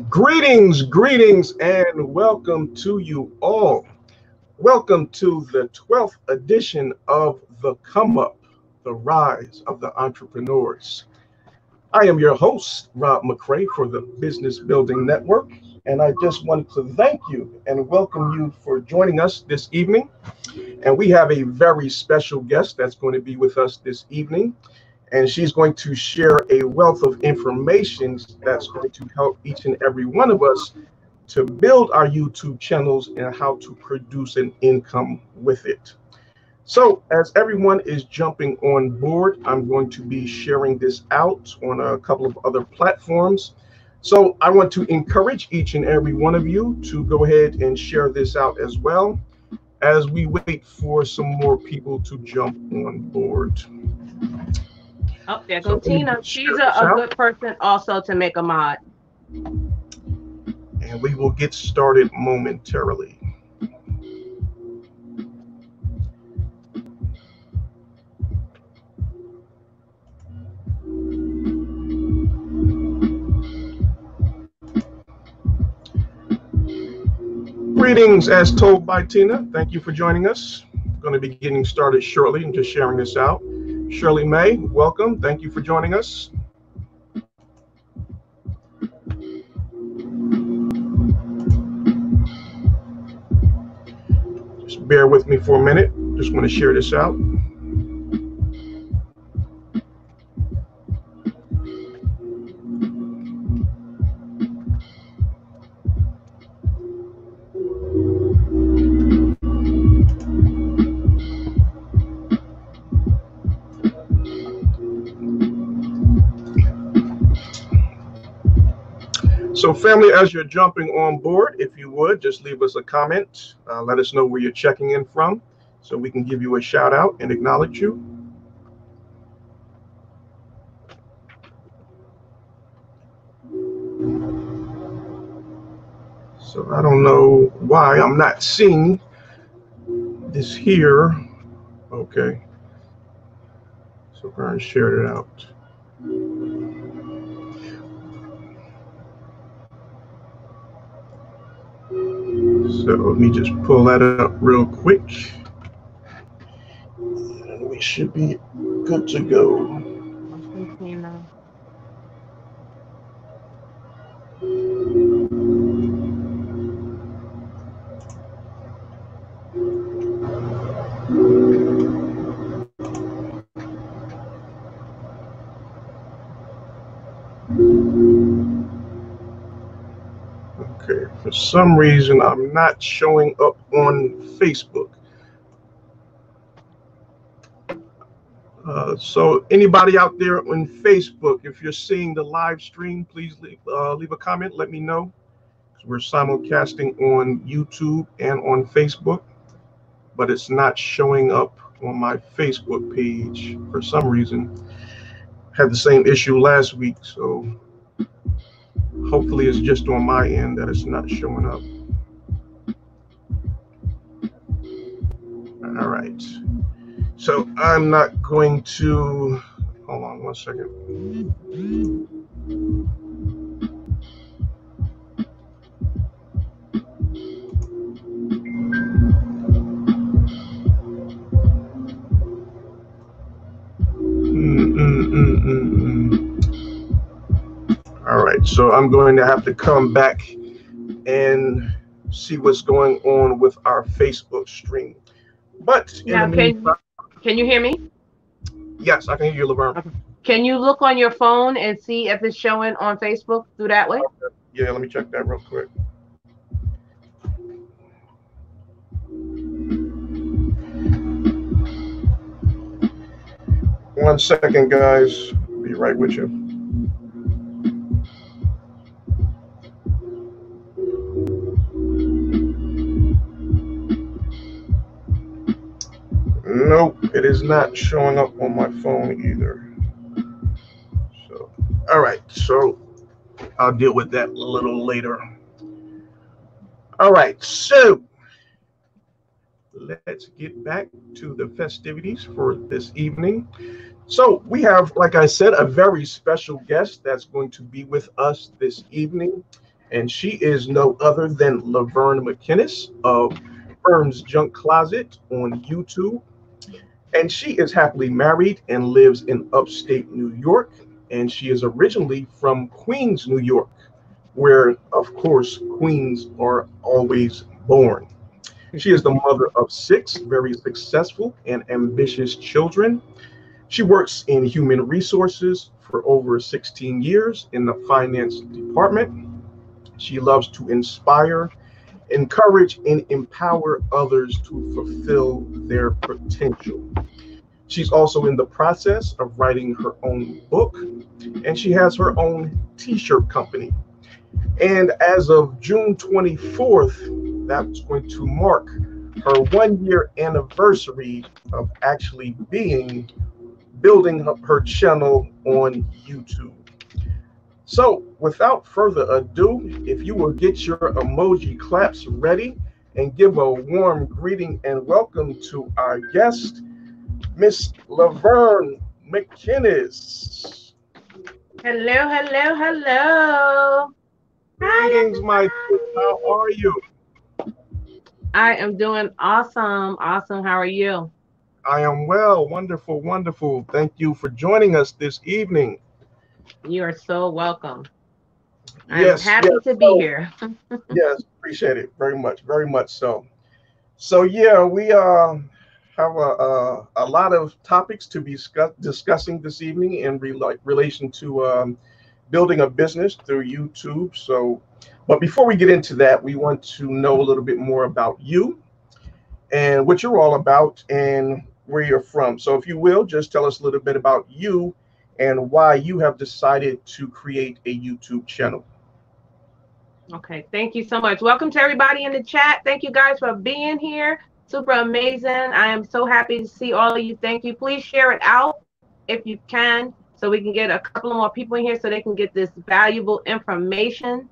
Greetings, and welcome to you all. Welcome to the 12th edition of The Come Up, The Rise of the Entrepreneurs. I am your host, Rob McCray for the Business Building Network, and I just wanted to thank you and welcome you for joining us this evening. And we have a very special guest that's going to be with us this evening. And she's going to share a wealth of information that's going to help each and every one of us to build our YouTube channels and how to produce an income with it. So as everyone is jumping on board, I'm going to be sharing this out on a couple of other platforms. So I want to encourage each and every one of you to go ahead and share this out as well as we wait for some more people to jump on board. Oh, there goes Tina. She's a good person also to make a mod. And we will get started momentarily. Greetings as told by Tina. Thank you for joining us. I'm going to be getting started shortly and just sharing this out. Shirley May, welcome. Thank you for joining us. Just bear with me for a minute. Just want to share this out. So family, as you're jumping on board, if you would, just leave us a comment. Let us know where you're checking in from so we can give you a shout out and acknowledge you. So I don't know why I'm not seeing this here. Okay. So Brian shared it out. So let me just pull that up real quick. And we should be good to go. Okay, for some reason, I'm not showing up on Facebook. So anybody out there on Facebook, if you're seeing the live stream, please leave a comment. Let me know. We're simulcasting on YouTube and on Facebook, but it's not showing up on my Facebook page for some reason. Had the same issue last week, so hopefully it's just on my end that it's not showing up. All right. So I'm not going to, hold on one second. All right, so I'm going to have to come back and see what's going on with our Facebook stream. But now, can you hear me? Yes, I can hear you, Laverne. Okay. Can you look on your phone and see if it's showing on Facebook through that way? Okay. Yeah, let me check that real quick. One second, guys. I'll be right with you. Nope, it is not showing up on my phone either. So, all right, so I'll deal with that a little later. All right, so let's get back to the festivities for this evening. So we have, like I said, a very special guest that's going to be with us this evening. And she is no other than Laverne Mcinnis of Firm's Junk Closet on YouTube. And she is happily married and lives in upstate New York. And she is originally from Queens, New York, where, of course, queens are always born. She is the mother of 6 very successful and ambitious children. She works in human resources for over 16 years in the finance department. She loves to inspire, encourage, and empower others to fulfill their potential. She's also in the process of writing her own book, and she has her own t-shirt company. And as of June 24th, that's going to mark her 1-year anniversary of actually building up her channel on YouTube. So without further ado, if you will get your emoji claps ready and give a warm greeting and welcome to our guest, Miss Laverne Mcinnis. Hello, hello, hello. Greetings, my dear. How are you? I am doing awesome. Awesome. How are you? I am well. Wonderful, wonderful. Thank you for joining us this evening. You are so welcome. Yes, I'm happy to be here. Yes, appreciate it very much so. So yeah, we have a lot of topics to be discussing this evening in relation to building a business through YouTube. So, but before we get into that, we want to know a little bit more about you and what you're all about and where you're from. So if you will, just tell us a little bit about you and why you have decided to create a YouTube channel. Okay, thank you so much. Welcome to everybody in the chat. Thank you guys for being here. Super amazing. I am so happy to see all of you. Thank you. Please share it out if you can, so we can get a couple more people in here so they can get this valuable information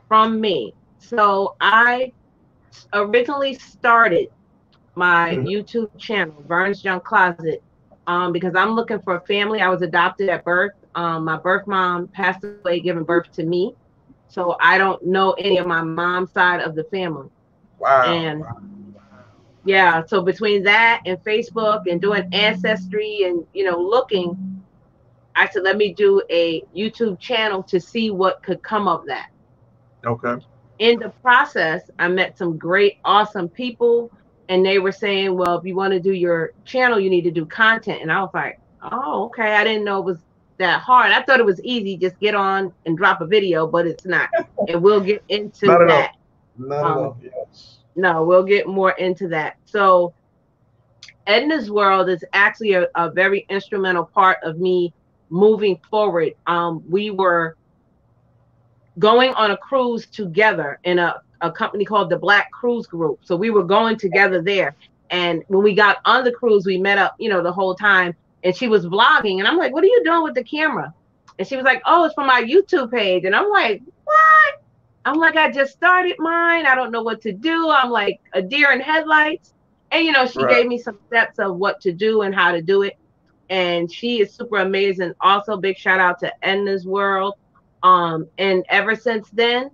from me. So I originally started my YouTube channel, Vern's Junk Closet, because I'm looking for a family. I was adopted at birth. My birth mom passed away giving birth to me. So I don't know any of my mom's side of the family. Wow. And yeah, so between that and Facebook and doing ancestry and, looking, I said, let me do a YouTube channel to see what could come of that. Okay. In the process, I met some great, awesome people, and they were saying, well, if you want to do your channel, you need to do content. And I was like, oh, okay. I didn't know it was that hard. I thought it was easy, just get on and drop a video, but it's not. And we'll get into that. Not at all. Yes. No, we'll get more into that. So Edna's World is actually a very instrumental part of me moving forward. We were going on a cruise together in a company called the Black Cruise Group. So we were going together there. And when we got on the cruise, we met up, the whole time. And she was vlogging. And I'm like, what are you doing with the camera? And she was like, oh, it's for my YouTube page. And I'm like, what? I'm like, I just started mine. I don't know what to do. I'm like a deer in headlights. And, she gave me some steps of what to do and how to do it. And she is super amazing. Also, big shout out to Edna's World. And ever since then,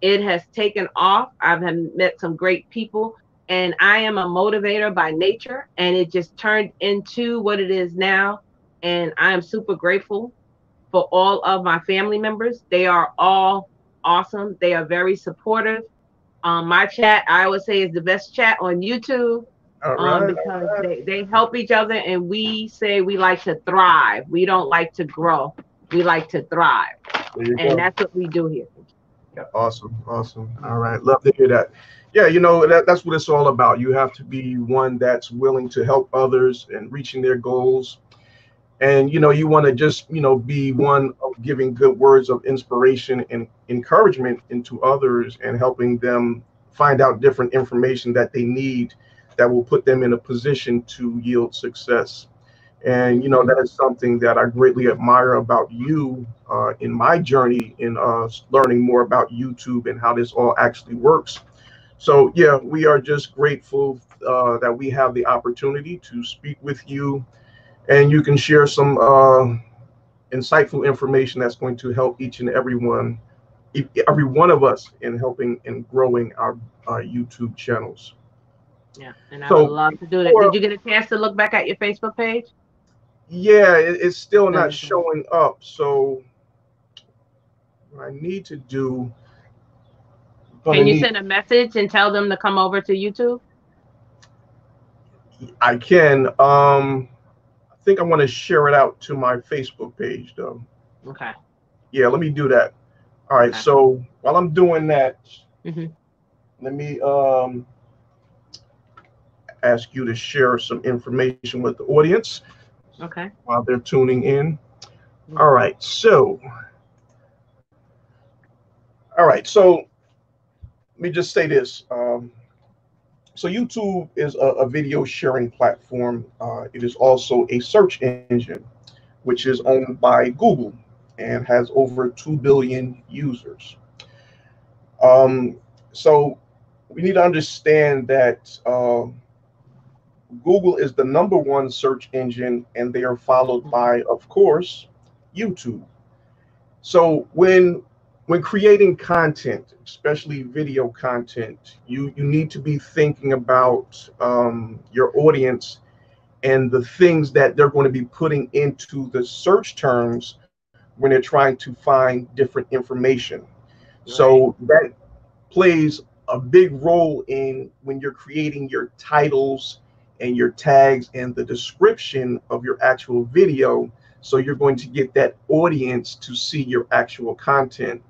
it has taken off. I've met some great people. And I am a motivator by nature, and it just turned into what it is now. And I am super grateful for all of my family members. They are all awesome. They are very supportive. My chat, I would say, is the best chat on YouTube. Because they help each other, and we say we like to thrive. We don't like to grow. We like to thrive. And that's what we do here. Awesome. All right. Love to hear that. Yeah, that's what it's all about. You have to be one that's willing to help others and reaching their goals. And, you want to just, be one of giving good words of inspiration and encouragement into others and helping them find out different information that they need that will put them in a position to yield success. And, that is something that I greatly admire about you in my journey in learning more about YouTube and how this all actually works. So, yeah, we are just grateful that we have the opportunity to speak with you, and you can share some insightful information that's going to help each and every one every one of us in helping and growing our YouTube channels. Yeah, and I would So love to do that. before, Did you get a chance to look back at your Facebook page? yeah, it's still not Mhm. showing up. So what I need to do, gonna Can you need, send a message and tell them to come over to YouTube? I can, I think I want to share it out to my Facebook page though. Okay. Yeah, let me do that. All right. Okay. So while I'm doing that, Hmm. let me ask you to share some information with the audience Okay. while they're tuning in. All Hmm. right. So let me just say this. So YouTube is a video sharing platform. It is also a search engine, which is owned by Google and has over 2 billion users. Um, so we need to understand that Google is the number one search engine, and they are followed by, of course, YouTube. So when creating content, especially video content, you need to be thinking about your audience and the things that they're going to be putting into the search terms when they're trying to find different information. Right. So that plays a big role in when you're creating your titles and your tags and the description of your actual video. So you're going to get that audience to see your actual content.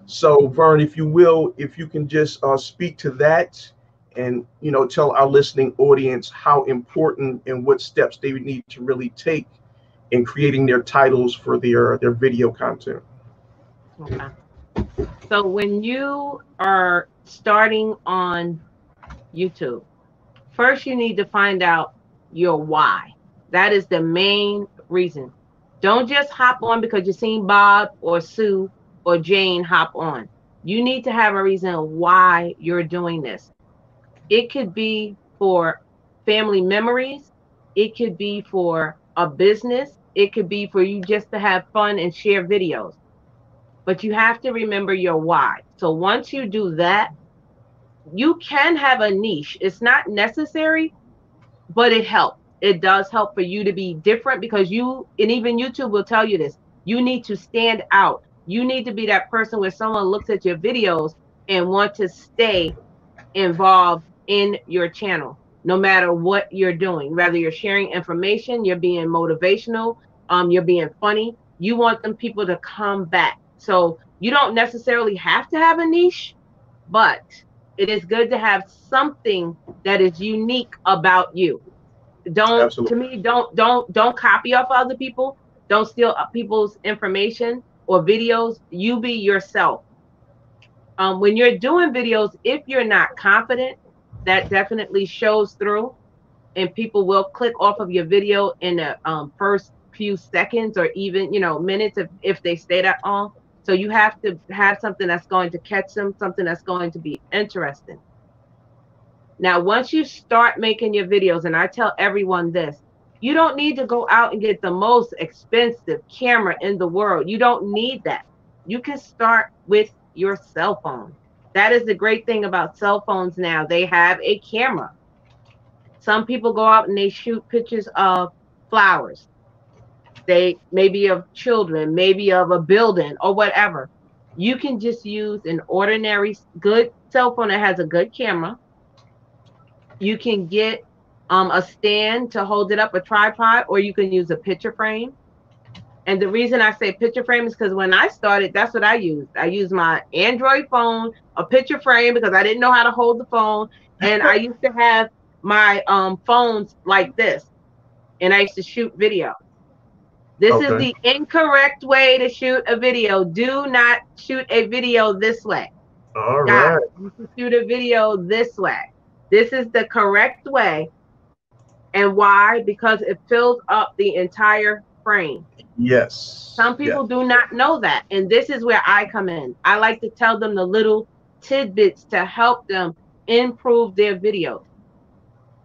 So Vern, if you will, if you can just speak to that and tell our listening audience how important and what steps they would need to really take in creating their titles for their video content. Okay. So when you are starting on YouTube, first you need to find out your why. That is the main reason. Don't just hop on because you've seen Bob or Sue or Jane hop on. You need to have a reason why you're doing this. It could be for family memories. It could be for a business. It could be for you just to have fun and share videos. But you have to remember your why. So once you do that, you can have a niche. It's not necessary, but it helps. It does help for you to be different because and even YouTube will tell you this, you need to stand out. You need to be that person where someone looks at your videos and want to stay involved in your channel, no matter what you're doing. Whether you're sharing information, you're being motivational, you're being funny. You want them people to come back. So you don't necessarily have to have a niche, but it is good to have something that is unique about you. Don't To Absolutely. me, don't copy off other people. Don't steal people's information or videos. You be yourself. When you're doing videos, if you're not confident, that definitely shows through, and people will click off of your video in the first few seconds or even minutes if they stay that long. So you have to have something that's going to catch them, something that's going to be interesting. Now, once you start making your videos, and I tell everyone this, you don't need to go out and get the most expensive camera in the world. You don't need that. You can start with your cell phone. That is the great thing about cell phones now. They have a camera. Some people go out and they shoot pictures of flowers. They maybe of children, maybe of a building or whatever. You can just use an ordinary good cell phone that has a good camera. You can get a stand to hold it up, a tripod, or you can use a picture frame. And the reason I say picture frame is because when I started, that's what I used. I used my Android phone, a picture frame because I didn't know how to hold the phone. And I used to have my phones like this, and I used to shoot video. This is Okay. the incorrect way to shoot a video. Do not shoot a video this way. All Guys, right. you should shoot a video this way. This is the correct way. And why? Because it fills up the entire frame. Yes. Some Yes. people do not know that. And this is where I come in. I like to tell them the little tidbits to help them improve their videos.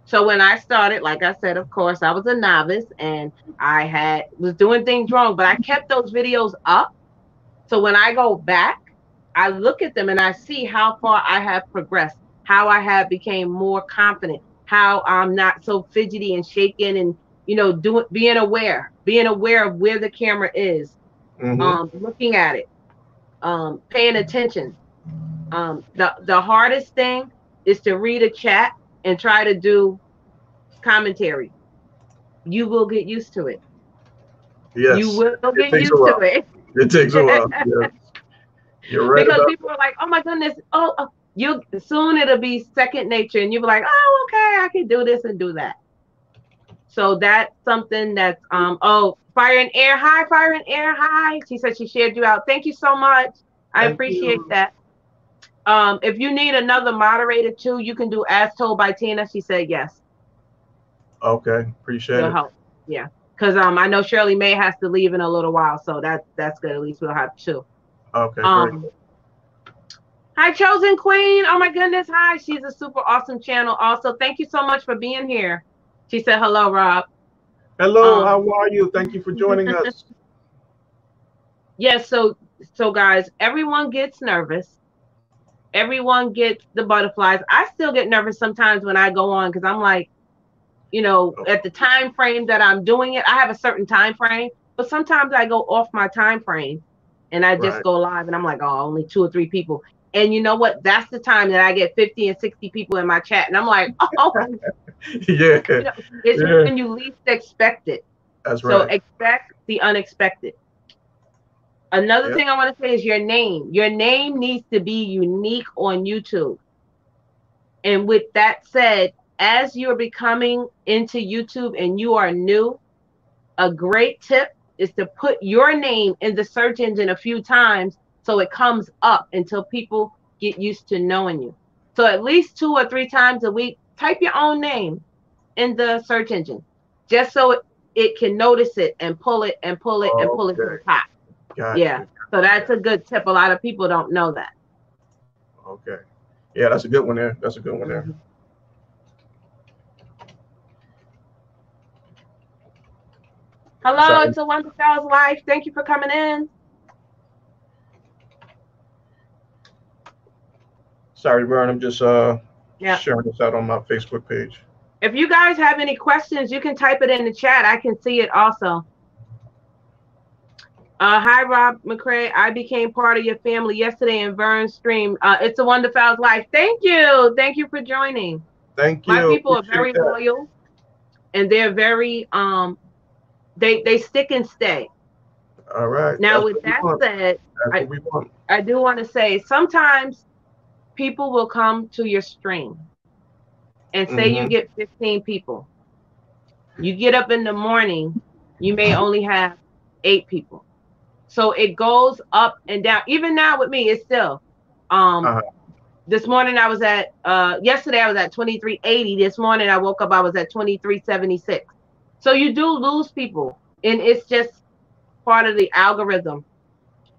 So when I started, like I said, of course, I was a novice and was doing things wrong, but I kept those videos up. So when I go back, I look at them and I see how far I have progressed, how I have became more confident, how I'm not so fidgety and shaken, and being aware of where the camera is, Mm-hmm. looking at it, paying attention. The hardest thing is to read a chat and try to do commentary. You will get used to it. You Yes, will it get takes a used to while. It takes a while. it. Yeah, you're right Because about people are like, oh my goodness, you soon it'll be second nature, and you'll be like, oh, okay, I can do this and do that. So that's something that's oh, Fire and Air, hi, Fire and Air, hi. She said she shared you out. Thank you so much. I Thank appreciate you. that. If you need another moderator too, you can do As Told by Tina. She said yes. Okay, appreciate She'll it. help. Yeah. Because I know Shirley May has to leave in a little while, so that's good. At least we'll have two. Okay, great. Um, Hi, Chosen Queen. Oh my goodness. Hi. She's a super awesome channel. Also, thank you so much for being here. She said hello, Rob. Hello, how Um, are you? Thank you for joining us. yes, so guys, everyone gets nervous. Everyone gets the butterflies. I still get nervous sometimes when I go on because I'm like, at the time frame that I'm doing it, I have a certain time frame, but sometimes I go off my time frame and I just Right. go live and I'm like, oh, only 2 or 3 people. And you know what? That's the time that I get 50 and 60 people in my chat. And I'm like, oh, Yeah, it's yeah, when you least expect it. that's So right. expect the unexpected. Another Yeah. thing I want to say is your name. Your name needs to be unique on YouTube. And with that said, as you're becoming into YouTube and you are new, a great tip is to put your name in the search engine a few times so it comes up until people get used to knowing you. So at least 2 or 3 times a week, type your own name in the search engine just so it can notice it and pull it and pull it and pull it to Okay, the top. got Yeah. you. So Yeah. that's a good tip. A lot of people don't know that. Okay. Yeah, that's a good one there. That's a good one there. Mhm. Hello, Sorry, it's a Wonderfell's Life. Thank you for coming in. sorry, Vern. I'm just Yeah. sharing this out on my Facebook page. If you guys have any questions, you can type it in the chat. I can see it also. Hi, Rob McCray. I became part of your family yesterday in Vern's stream. It's a Wonderfell's Life. Thank you. Thank you for joining. Thank My you. people are Appreciate very that. loyal and they're very they stick and stay. All right. Now, That's with what we that want. said, That's I what we want. I do want to say sometimes people will come to your stream and say you Mm-hmm. get 15 people. You get up in the morning, you may only have 8 people. So it goes up and down. Even now with me, it's still. Um, Uh-huh. this morning I was at yesterday I was at 2380. This morning I woke up, I was at 2376. So you do lose people. And it's just part of the algorithm.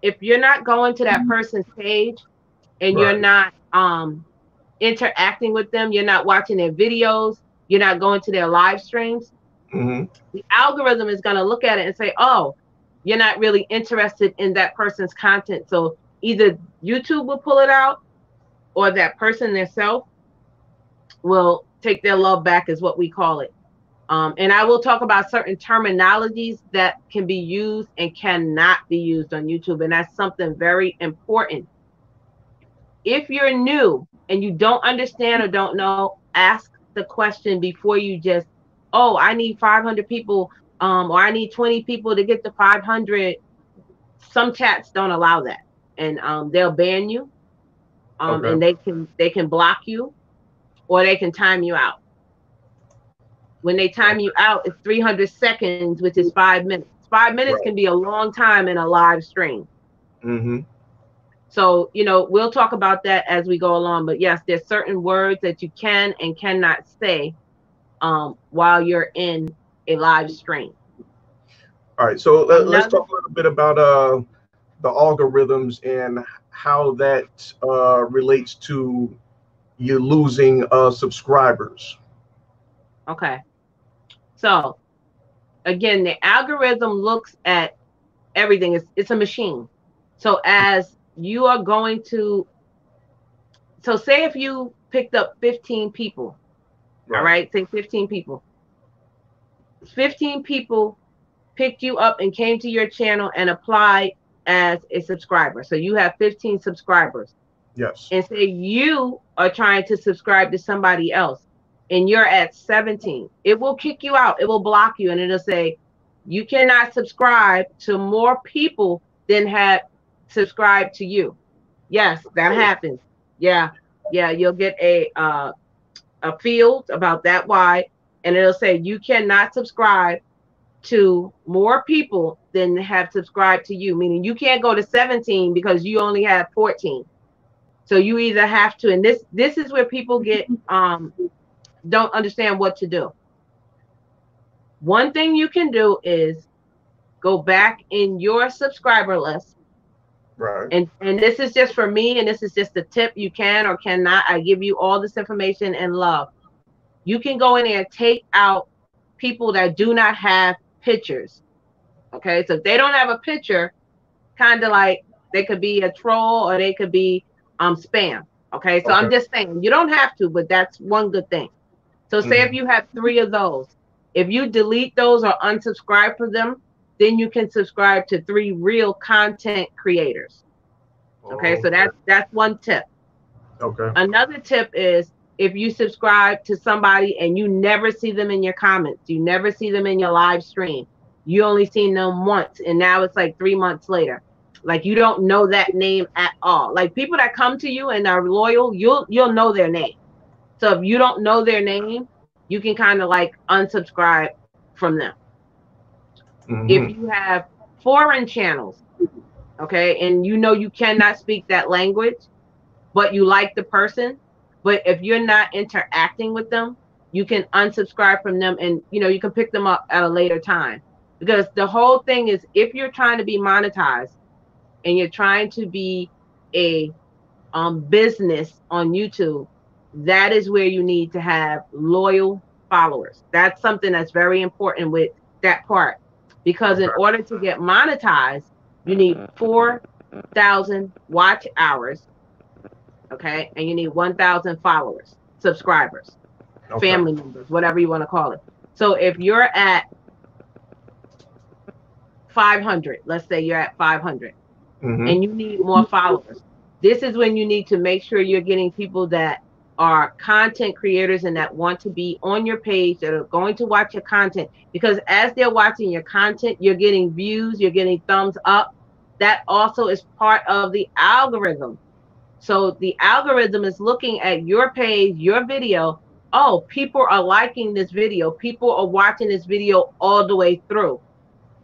If you're not going to that person's page and you're Right. not interacting with them, you're not watching their videos, you're not going to their live streams, Mm-hmm. the algorithm is going to look at it and say, oh, you're not really interested in that person's content. So either YouTube will pull it out or that person themselves will take their love back, is what we call it. And I will talk about certain terminologies that can be used and cannot be used on YouTube. And that's something very important. If you're new and you don't understand or don't know, ask the question before you just, oh, I need 500 people, or I need 20 people to get to 500. Some chats don't allow that, and they'll ban you, Okay. and they can block you, or they can time you out. When they time you Okay. out, it's 300 seconds, which is 5 minutes. 5 minutes Right. can be a long time in a live stream. Mm-hmm. So, we'll talk about that as we go along. But yes, there's certain words that you can and cannot say while you're in a live stream. All right. So let's Another, talk a little bit about the algorithms and how that relates to you losing subscribers. okay. So again, the algorithm looks at everything. It's a machine. So as you are going to, so say if you picked up 15 people, all right, say 15 people. 15 people picked you up and came to your channel and applied as a subscriber. So you have 15 subscribers. Yes. And say you are trying to subscribe to somebody else and you're at 17. It will kick you out. It will block you and it'll say, you cannot subscribe to more people than have subscribed to you. Yes, that happens. Yeah. Yeah. You'll get a field about that wide, and it'll say you cannot subscribe to more people than have subscribed to you, meaning you can't go to 17 because you only have 14. So you either have to, and this is where people get don't understand what to do. One thing you can do is go back in your subscriber list. Right. And this is just for me, and this is just a tip. You can or cannot. I give you all this information in love. You can go in there and take out people that do not have pictures. Okay, so if they don't have a picture, kind of like they could be a troll or they could be spam. Okay, so I'm just saying you don't have to, but that's one good thing. So say if you have 3 of those, if you delete those or unsubscribe from them, then you can subscribe to 3 real content creators. Okay, so that's one tip. Okay. Another tip is if you subscribe to somebody and you never see them in your comments, you never see them in your live stream, you only seen them once, and now it's like 3 months later. Like you don't know that name at all. Like people that come to you and are loyal, you'll know their name. So if you don't know their name, you can kind of like unsubscribe from them. If you have foreign channels, okay, and you know you cannot speak that language, but you like the person, but if you're not interacting with them, you can unsubscribe from them, and you can pick them up at a later time. Because the whole thing is, if you're trying to be monetized and you're trying to be a business on YouTube, that is where you need to have loyal followers. That's something that's very important with that part. Because in order to get monetized, you need 4,000 watch hours, okay? And you need 1,000 followers, subscribers, family members, whatever you want to call it. So if you're at 500, let's say you're at 500, and you need more followers, this is when you need to make sure you're getting people that are content creators and that want to be on your page, that are going to watch your content, because as they're watching your content, you're getting views, you're getting thumbs up. That also is part of the algorithm. So the algorithm is looking at your page, your video. Oh, people are liking this video. People are watching this video all the way through.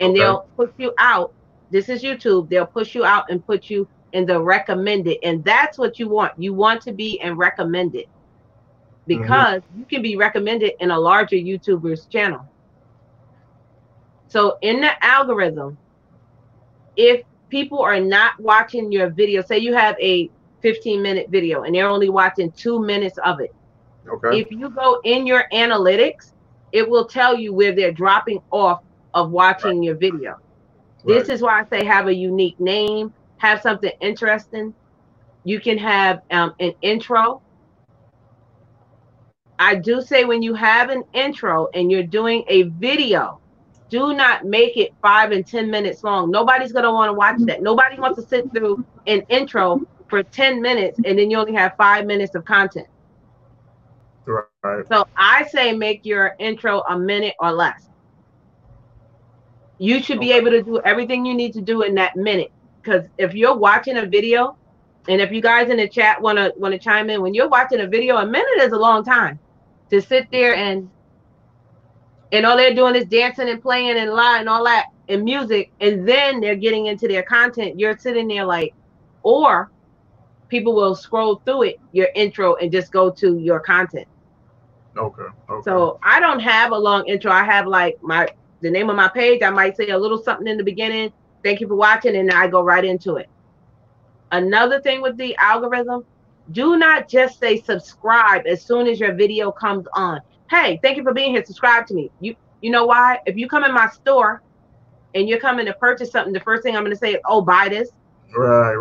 And they'll push you out. This is YouTube. They'll push you out and put you in the recommended. And that's what you want. You want to be in recommended, because you can be recommended in a larger YouTuber's channel. So in the algorithm, if people are not watching your video, say you have a 15-minute video and they're only watching 2 minutes of it. If you go in your analytics, it will tell you where they're dropping off of watching your video. This is why I say have a unique name, have something interesting. You can have an intro. I do say when you have an intro and you're doing a video, do not make it 5 and 10 minutes long. Nobody's going to want to watch that. Nobody wants to sit through an intro for 10 minutes and then you only have 5 minutes of content. So I say make your intro a minute or less. You should be able to do everything you need to do in that minute. Because if you're watching a video, and if you guys in the chat want to chime in, when you're watching a video, a minute is a long time to sit there and all they're doing is dancing and playing and lying and all that and music, and then they're getting into their content. You're sitting there like, or people will scroll through it, your intro, and just go to your content. So I don't have a long intro. I have like the name of my page. I might say a little something in the beginning. Thank you for watching, and I go right into it. Another thing with the algorithm, do not just say subscribe as soon as your video comes on. Hey, thank you for being here. Subscribe to me. You know why? If you come in my store and you're coming to purchase something, the first thing I'm going to say is, oh, buy this. Right.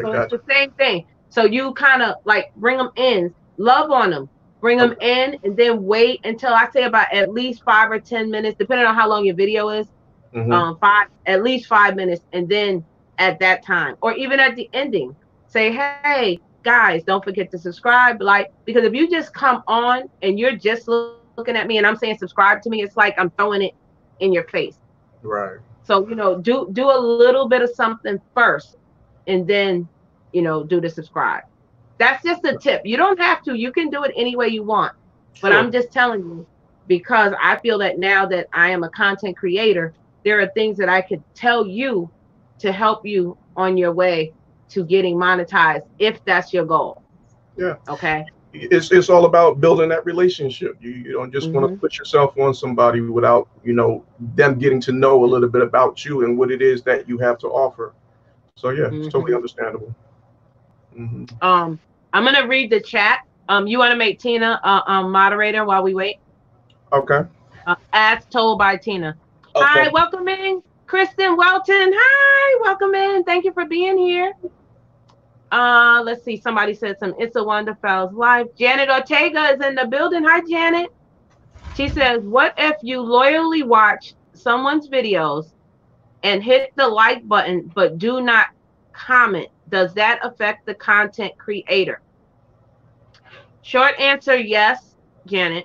So it's Gotcha. the same thing. So you kind of like bring them in, love on them, bring them Okay. in, and then wait until I say about at least 5 or 10 minutes, depending on how long your video is. Mm-hmm. At least 5 minutes, and then at that time, or even at the ending, say, hey guys, don't forget to subscribe, like, because if you just come on and you're just looking at me and I'm saying subscribe to me, it's like I'm throwing it in your face. Right. So do a little bit of something first, and then do the subscribe. That's just a tip. You don't have to. You can do it any way you want. But Sure. I'm just telling you, because I feel that now that I am a content creator, there are things that I could tell you to help you on your way to getting monetized if that's your goal. Yeah. Okay. It's all about building that relationship. You don't just want to Hmm. put yourself on somebody without them getting to know a little bit about you and what it is that you have to offer. So yeah, it's totally Hmm. understandable. Hmm. I'm gonna read the chat. You want to make Tina moderator while we wait? Okay. As told by Tina. Hi, Okay. welcome in, Kristen Welton. Hi, welcome in. Thank you for being here. Let's see. Somebody said some It's a Wonderfell's life. Janet Ortega is in the building. Hi, Janet. She says, "What if you loyally watch someone's videos and hit the like button but do not comment? Does that affect the content creator?" Short answer, yes, Janet.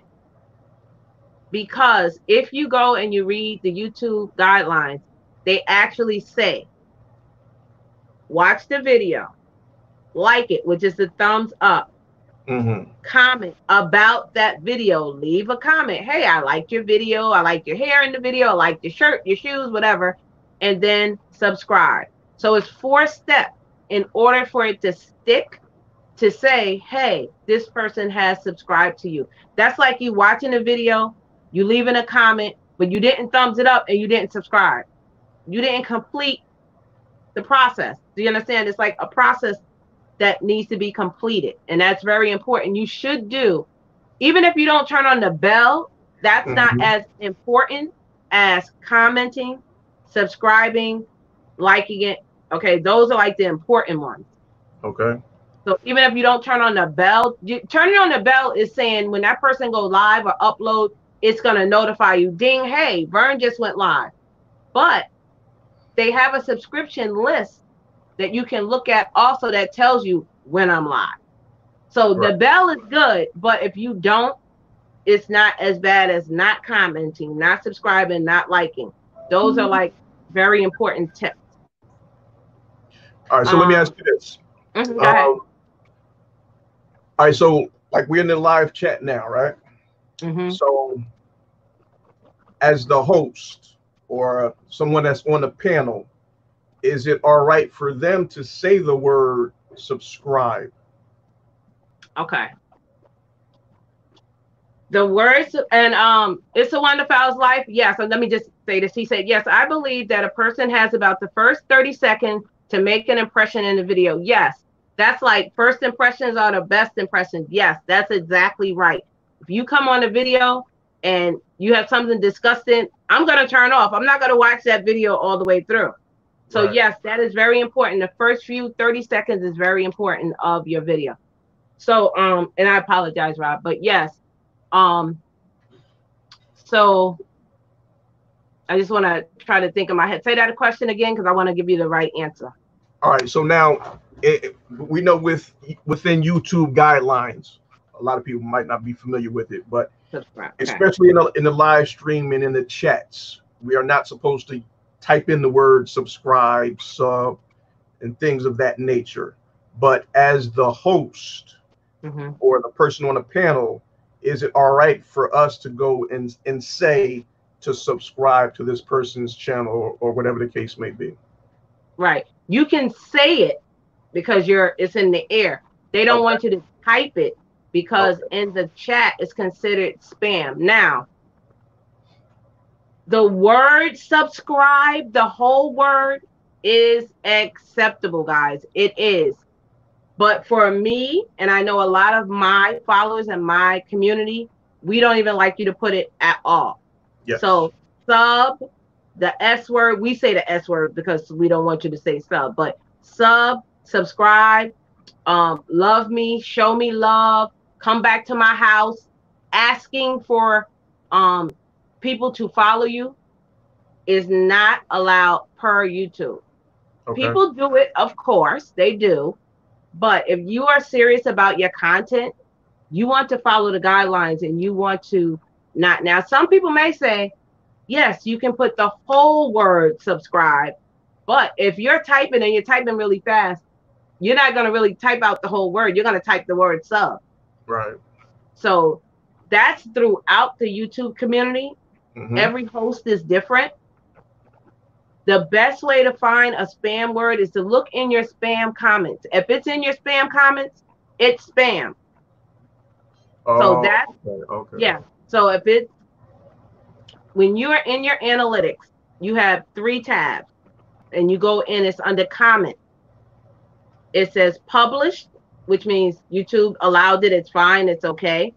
Because if you go and you read the YouTube guidelines, they actually say, watch the video, like it, which is the thumbs up, Hmm. comment about that video, leave a comment. Hey, I liked your video. I liked your hair in the video. I liked your shirt, your shoes, whatever. And then subscribe. So it's 4 steps in order for it to stick, to say, hey, this person has subscribed to you. That's like you watching a video, you leaving a comment, but you didn't thumbs it up and you didn't subscribe. You didn't complete the process. Do you understand? It's like a process that needs to be completed. And that's very important. You should do, even if you don't turn on the bell, that's not Hmm. as important as commenting, subscribing, liking it. Okay, those are like the important ones. Okay. So even if you don't turn on the bell, turning on the bell is saying when that person goes live or upload, it's going to notify you. Ding, hey, Vern just went live. But they have a subscription list that you can look at also that tells you when I'm live. So Right. the bell is good, but if you don't, it's not as bad as not commenting, not subscribing, not liking. Those are like very important tips. All right. So let me ask Um, you this. go ahead. All right. So like we're in the live chat now, right? Hmm. So as the host or someone that's on the panel, is it all right for them to say the word subscribe? Okay. The words and It's a Wonderfell's life. Yes, and let me just say this. He said, yes, I believe that a person has about the first 30 seconds to make an impression in the video. Yes, that's like first impressions are the best impressions. Yes, that's exactly right. If you come on a video and you have something disgusting, I'm going to turn off. I'm not going to watch that video all the way through. So Right. yes, that is very important. The first few 30 seconds is very important of your video. So and I apologize, Rob, but yes. Um, so I just want to try to think in my head. Say that question again because I want to give you the right answer. All right. So now we know within YouTube guidelines, a lot of people might not be familiar with it, but Subscribe. Okay. especially in the live stream and in the chats, we are not supposed to type in the word subscribe, sub, and things of that nature. But as the host Mm-hmm. or the person on the panel, is it all right for us to go and say to subscribe to this person's channel or whatever the case may be? Right. You can say it because it's in the air. They don't Okay. want you to type it because Okay. in the chat it's considered spam. Now, the word subscribe, the whole word is acceptable, guys. It is. But for me, and I know a lot of my followers and my community, we don't even like you to put it at all. Yes. So sub, the S word, we say the S word because we don't want you to say sub, but subscribe, love me, show me love, come back to my house, asking for people to follow you is not allowed per YouTube. Okay. People do it, of course, they do. But if you are serious about your content, you want to follow the guidelines and you want to not. Now, some people may say, yes, you can put the whole word subscribe. But if you're typing and you're typing really fast, you're not going to really type out the whole word. You're going to type the word sub. Right. So that's throughout the YouTube community. Every host is different. The best way to find a spam word is to look in your spam comments. If it's in your spam comments, it's spam. So that's, okay. yeah. So if it's, when you're in your analytics, you have 3 tabs and you go in, it's under comment. It says published, which means YouTube allowed it. It's fine. It's okay.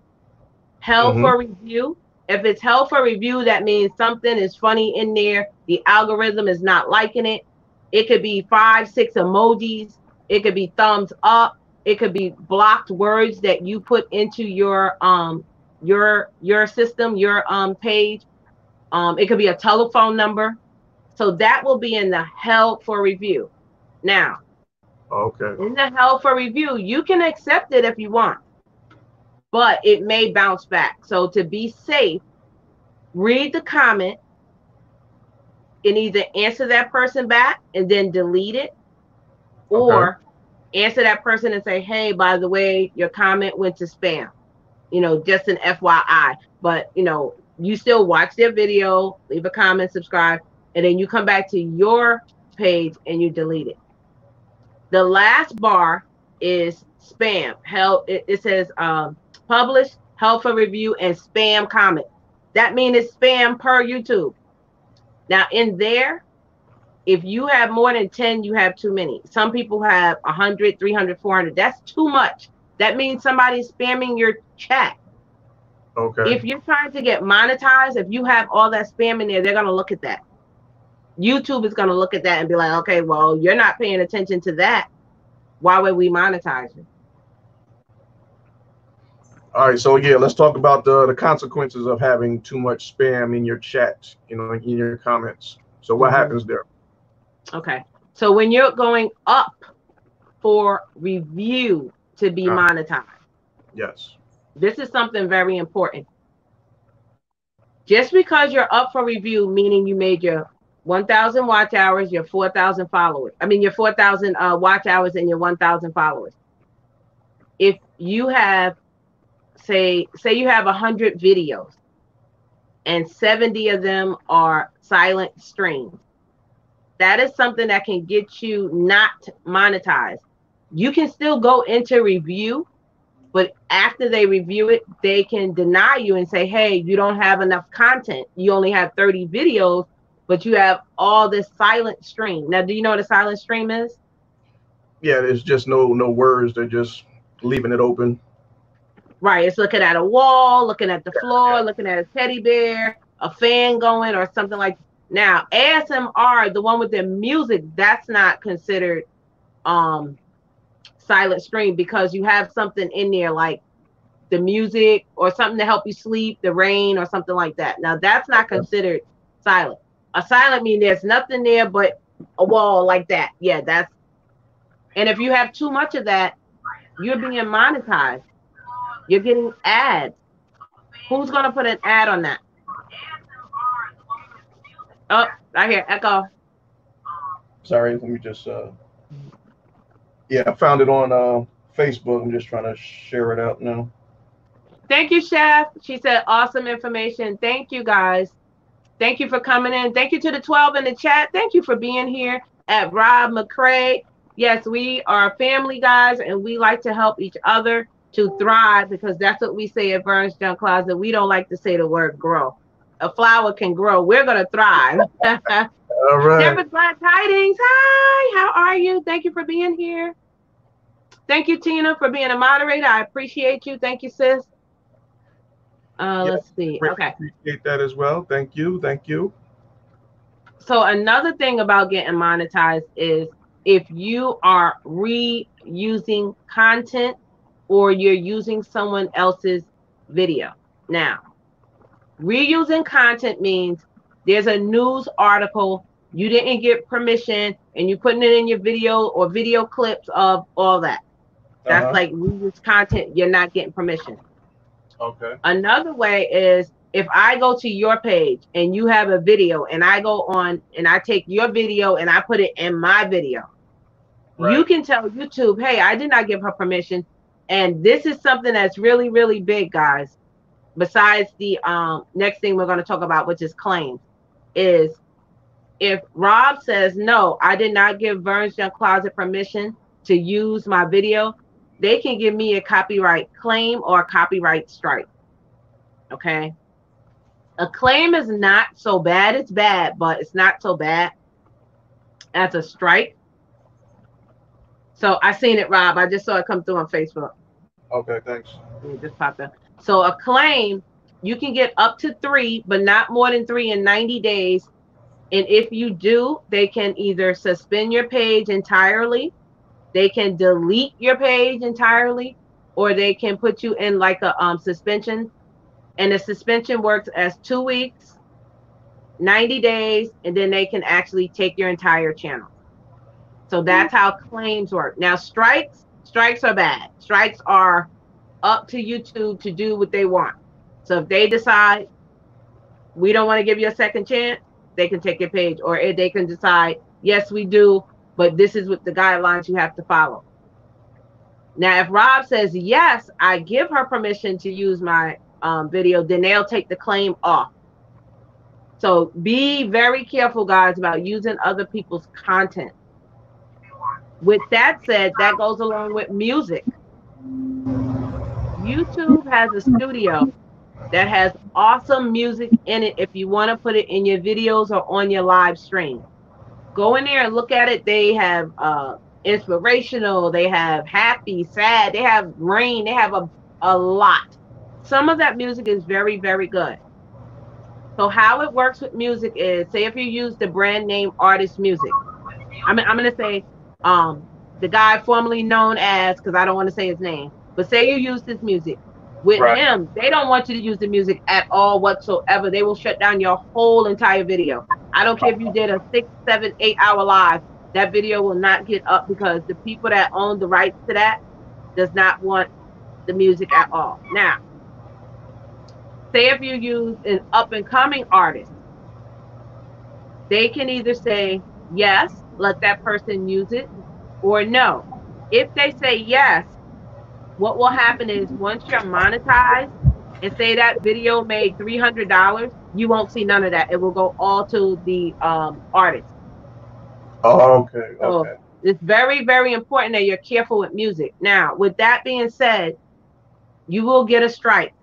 Held for review. If it's held for review, that means something is funny in there. The algorithm is not liking it. It could be 5, 6 emojis. It could be thumbs up. It could be blocked words that you put into your system, your page. It could be a telephone number. So that will be in the held for review. Now, in the held for review, you can accept it if you want, but it may bounce back. So to be safe, read the comment and either answer that person back and then delete it, or answer that person and say, hey, by the way, your comment went to spam. Just an FYI. But, you still watch their video, leave a comment, subscribe, and then you come back to your page and you delete it. The last bar is spam. It says published, held for review, and spam comment. That means it's spam per YouTube. Now in there, if you have more than 10, you have too many. Some people have 100, 300, 400. That's too much. That means somebody's spamming your chat. Okay. If you're trying to get monetized, if you have all that spam in there, they're going to look at that. YouTube is going to look at that and be like, okay, well, you're not paying attention to that. Why would we monetize you? All right, so yeah, let's talk about the consequences of having too much spam in your chat, in your comments. So what happens there? Okay, so when you're going up for review to be monetized, yes, this is something very important. Just because you're up for review, meaning you made your 1,000 watch hours, your 4,000 followers. I mean, your 4,000 watch hours and your 1,000 followers. If you have, say you have 100 videos and 70 of them are silent streams, that is something that can get you not monetized. You can still go into review, but after they review it, they can deny you and say, hey, you don't have enough content. You only have 30 videos, but you have all this silent stream. Now, do you know what a silent stream is? Yeah, there's just no words. They're just leaving it open. Right. It's looking at a wall, looking at the floor, looking at a teddy bear, a fan going, or something like that. Now, ASMR, the one with the music, that's not considered silent stream, because you have something in there like the music or something to help you sleep, the rain or something like that. Now, that's not considered silent. A silent means there's nothing there but a wall like that. Yeah, that's. And if you have too much of that, you're being monetized. You're getting ads. Who's going to put an ad on that? Oh, I hear echo. Sorry, let me just. Yeah, I found it on Facebook. I'm just trying to share it out now. Thank you, Chef. She said awesome information. Thank you, guys. Thank you for coming in. Thank you to the 12 in the chat. Thank you for being here at Rob McCray. Yes, we are family, guys, and we like to help each other to thrive, because that's what we say at Vern's Junk Closet. We don't like to say the word grow. A flower can grow. We're going to thrive. All right. Deborah Glad Tidings. Hi, how are you? Thank you for being here. Thank you, Tina, for being a moderator. I appreciate you. Thank you, sis. Let's see. Okay. Appreciate that as well. Thank you. Thank you. So another thing about getting monetized is if you are reusing content or you're using someone else's video. Now, reusing content means there's a news article, you didn't get permission, and you're putting it in your video or video clips of all that. That's like reuse content. You're not getting permission. Okay. Another way is if I go to your page and you have a video and I go on and I take your video and I put it in my video. Right. You can tell YouTube, hey, I did not give her permission. And this is something that's really, really big, guys. Besides the next thing we're going to talk about, which is claims, is if Rob says, no, I did not give Vern's Junk Closet permission to use my video, they can give me a copyright claim or a copyright strike. Okay. A claim is not so bad. It's bad, but it's not so bad as a strike. So I seen it, Rob. I just saw it come through on Facebook. Okay, thanks. It just popped up. So a claim, you can get up to 3, but not more than 3 in 90 days. And if you do, they can either suspend your page entirely, they can delete your page entirely, or they can put you in like a suspension. And the suspension works as 2 weeks, 90 days, and then they can actually take your entire channel. So that's how claims work. Now, strikes are bad. Strikes are up to YouTube to do what they want. So if they decide we don't want to give you a second chance, they can take your page, or they can decide, yes, we do, but this is what the guidelines you have to follow. Now, if Rob says, yes, I give her permission to use my video, then they'll take the claim off. So be very careful, guys, about using other people's content. With that said, that goes along with music. YouTube has a studio that has awesome music in it if you want to put it in your videos or on your live stream. Go in there and look at it. They have inspirational, they have happy, sad, they have rain, they have a lot. Some of that music is very, very good. So how it works with music is, say if you use the brand name artist music. I'm going to say the guy formerly known as, because I don't want to say his name, but say you use this music. With him, they don't want you to use the music at all whatsoever. They will shut down your whole entire video. I don't care if you did a 6, 7, 8 hour live. That video will not get up because the people that own the rights to that does not want the music at all. Now, say if you use an up and coming artist, they can either say, yes, let that person use it, or no. If they say yes, what will happen is once you're monetized and say that video made $300, you won't see none of that. It will go all to the artist. Oh, okay. So it's very, very important that you're careful with music. Now, with that being said, you will get a strike.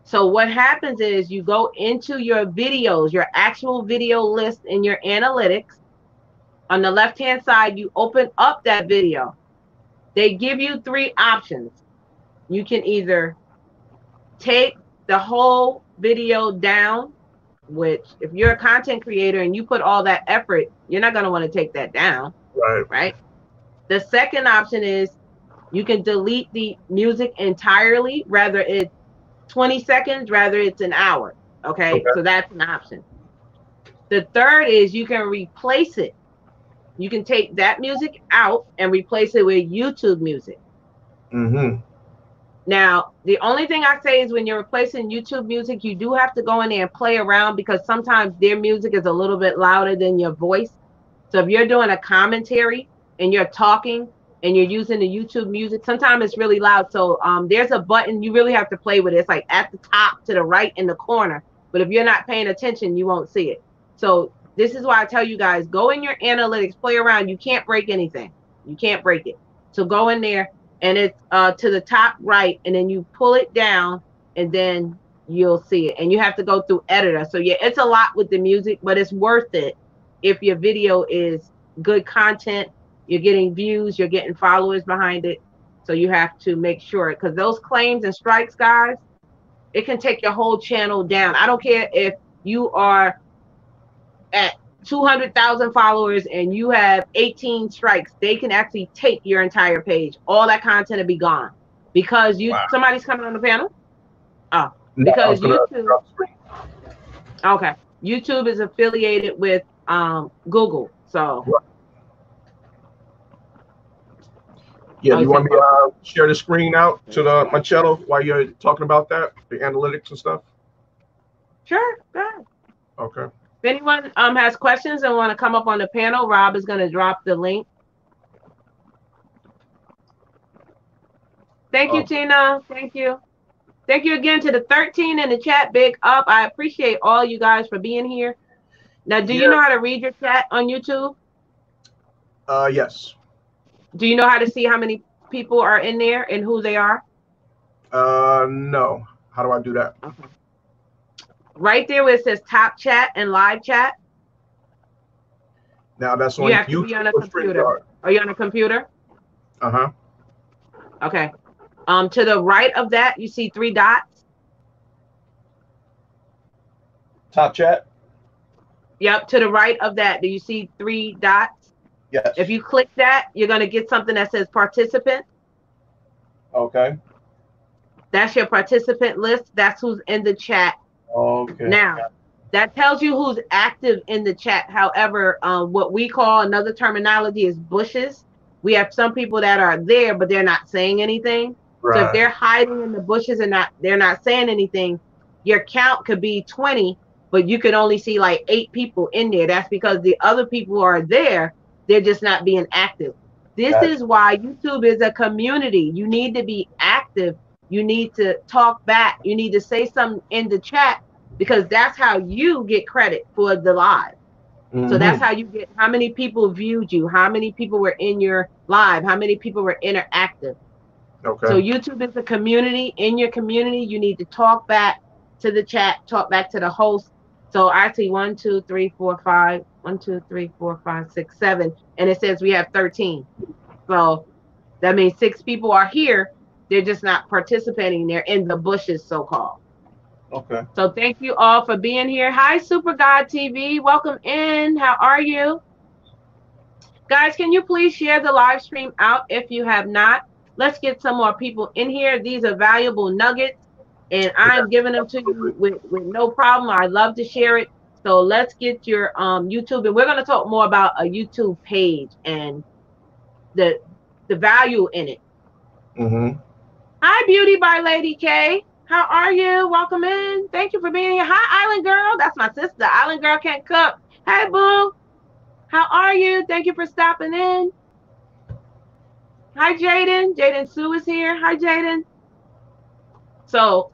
So what happens is you go into your videos, your actual video list in your analytics. On the left-hand side, you open up that video. They give you 3 options. You can either take the whole video down, which if you're a content creator and you put all that effort, you're not going to want to take that down. Right? The second option is you can delete the music entirely, rather it's 20 seconds, rather it's an hour. Okay? So that's an option. The third is you can replace it. You can take that music out and replace it with YouTube music. Now, the only thing I say is when you're replacing YouTube music, you do have to go in there and play around because sometimes their music is a little bit louder than your voice. So if you're doing a commentary and you're talking and you're using the YouTube music, sometimes it's really loud. So there's a button you really have to play with. It's like at the top to the right in the corner. But if you're not paying attention, you won't see it. So this is why I tell you guys, go in your analytics, play around. You can't break anything. You can't break it. So go in there and it's to the top right, and then you pull it down and then you'll see it. And you have to go through editor. So yeah, it's a lot with the music, but it's worth it if your video is good content, you're getting views, you're getting followers behind it. So you have to make sure, because those claims and strikes, guys, it can take your whole channel down. I don't care if you are at 200,000 followers and you have 18 strikes, they can actually take your entire page. All that content will be gone because somebody's coming on the panel. Oh, No, because YouTube. Okay, YouTube is affiliated with Google, so. Yeah, you want me to share the screen out to my channel while you're talking about that, the analytics and stuff? Sure, go ahead. Okay. If anyone has questions and want to come up on the panel, Rob is going to drop the link. Thank you, Tina. Thank you. Thank you again to the 13 in the chat. Big up. I appreciate all you guys for being here. Now, do you know how to read your chat on YouTube? Yes. Do you know how to see how many people are in there and who they are? No. How do I do that? Okay. Right there where it says top chat and live chat. Now that's on you have YouTube to be on a computer. Are you on a computer? Uh-huh. Okay. To the right of that, you see 3 dots. Top chat? Yep. To the right of that, do you see 3 dots? Yes. If you click that, you're going to get something that says participant. Okay. That's your participant list. That's who's in the chat. Okay. Now, that tells you who's active in the chat. However, what we call another terminology is bushes. We have some people that are there, but they're not saying anything. Right. So if they're hiding in the bushes and they're not saying anything, your count could be 20, but you could only see like 8 people in there. That's because the other people are there. They're just not being active. This is why YouTube is a community. You need to be active. You need to talk back. You need to say something in the chat because that's how you get credit for the live. Mm-hmm. So that's how you get how many people viewed you, how many people were in your live, how many people were interactive. Okay. So YouTube is a community. In your community, you need to talk back to the chat, talk back to the host. So I see 1, 2, 3, 4, 5, 1, 2, 3, 4, 5, 6, 7, and it says we have 13. So that means 6 people are here. They're just not participating. They're in the bushes, so-called. Okay. So thank you all for being here. Hi, Super God TV. Welcome in. How are you? Guys, can you please share the live stream out if you have not? Let's get some more people in here. These are valuable nuggets, and I'm giving them to you with no problem. I love to share it. So let's get your YouTube, and we're going to talk more about a YouTube page and the value in it. Mm-hmm. Hi, Beauty by Lady K. How are you? Welcome in. Thank you for being here. Hi, Island Girl. That's my sister. Island Girl can't cook. Hey, boo. How are you? Thank you for stopping in. Hi, Jaden. Jaden Sue is here. Hi, Jaden. So,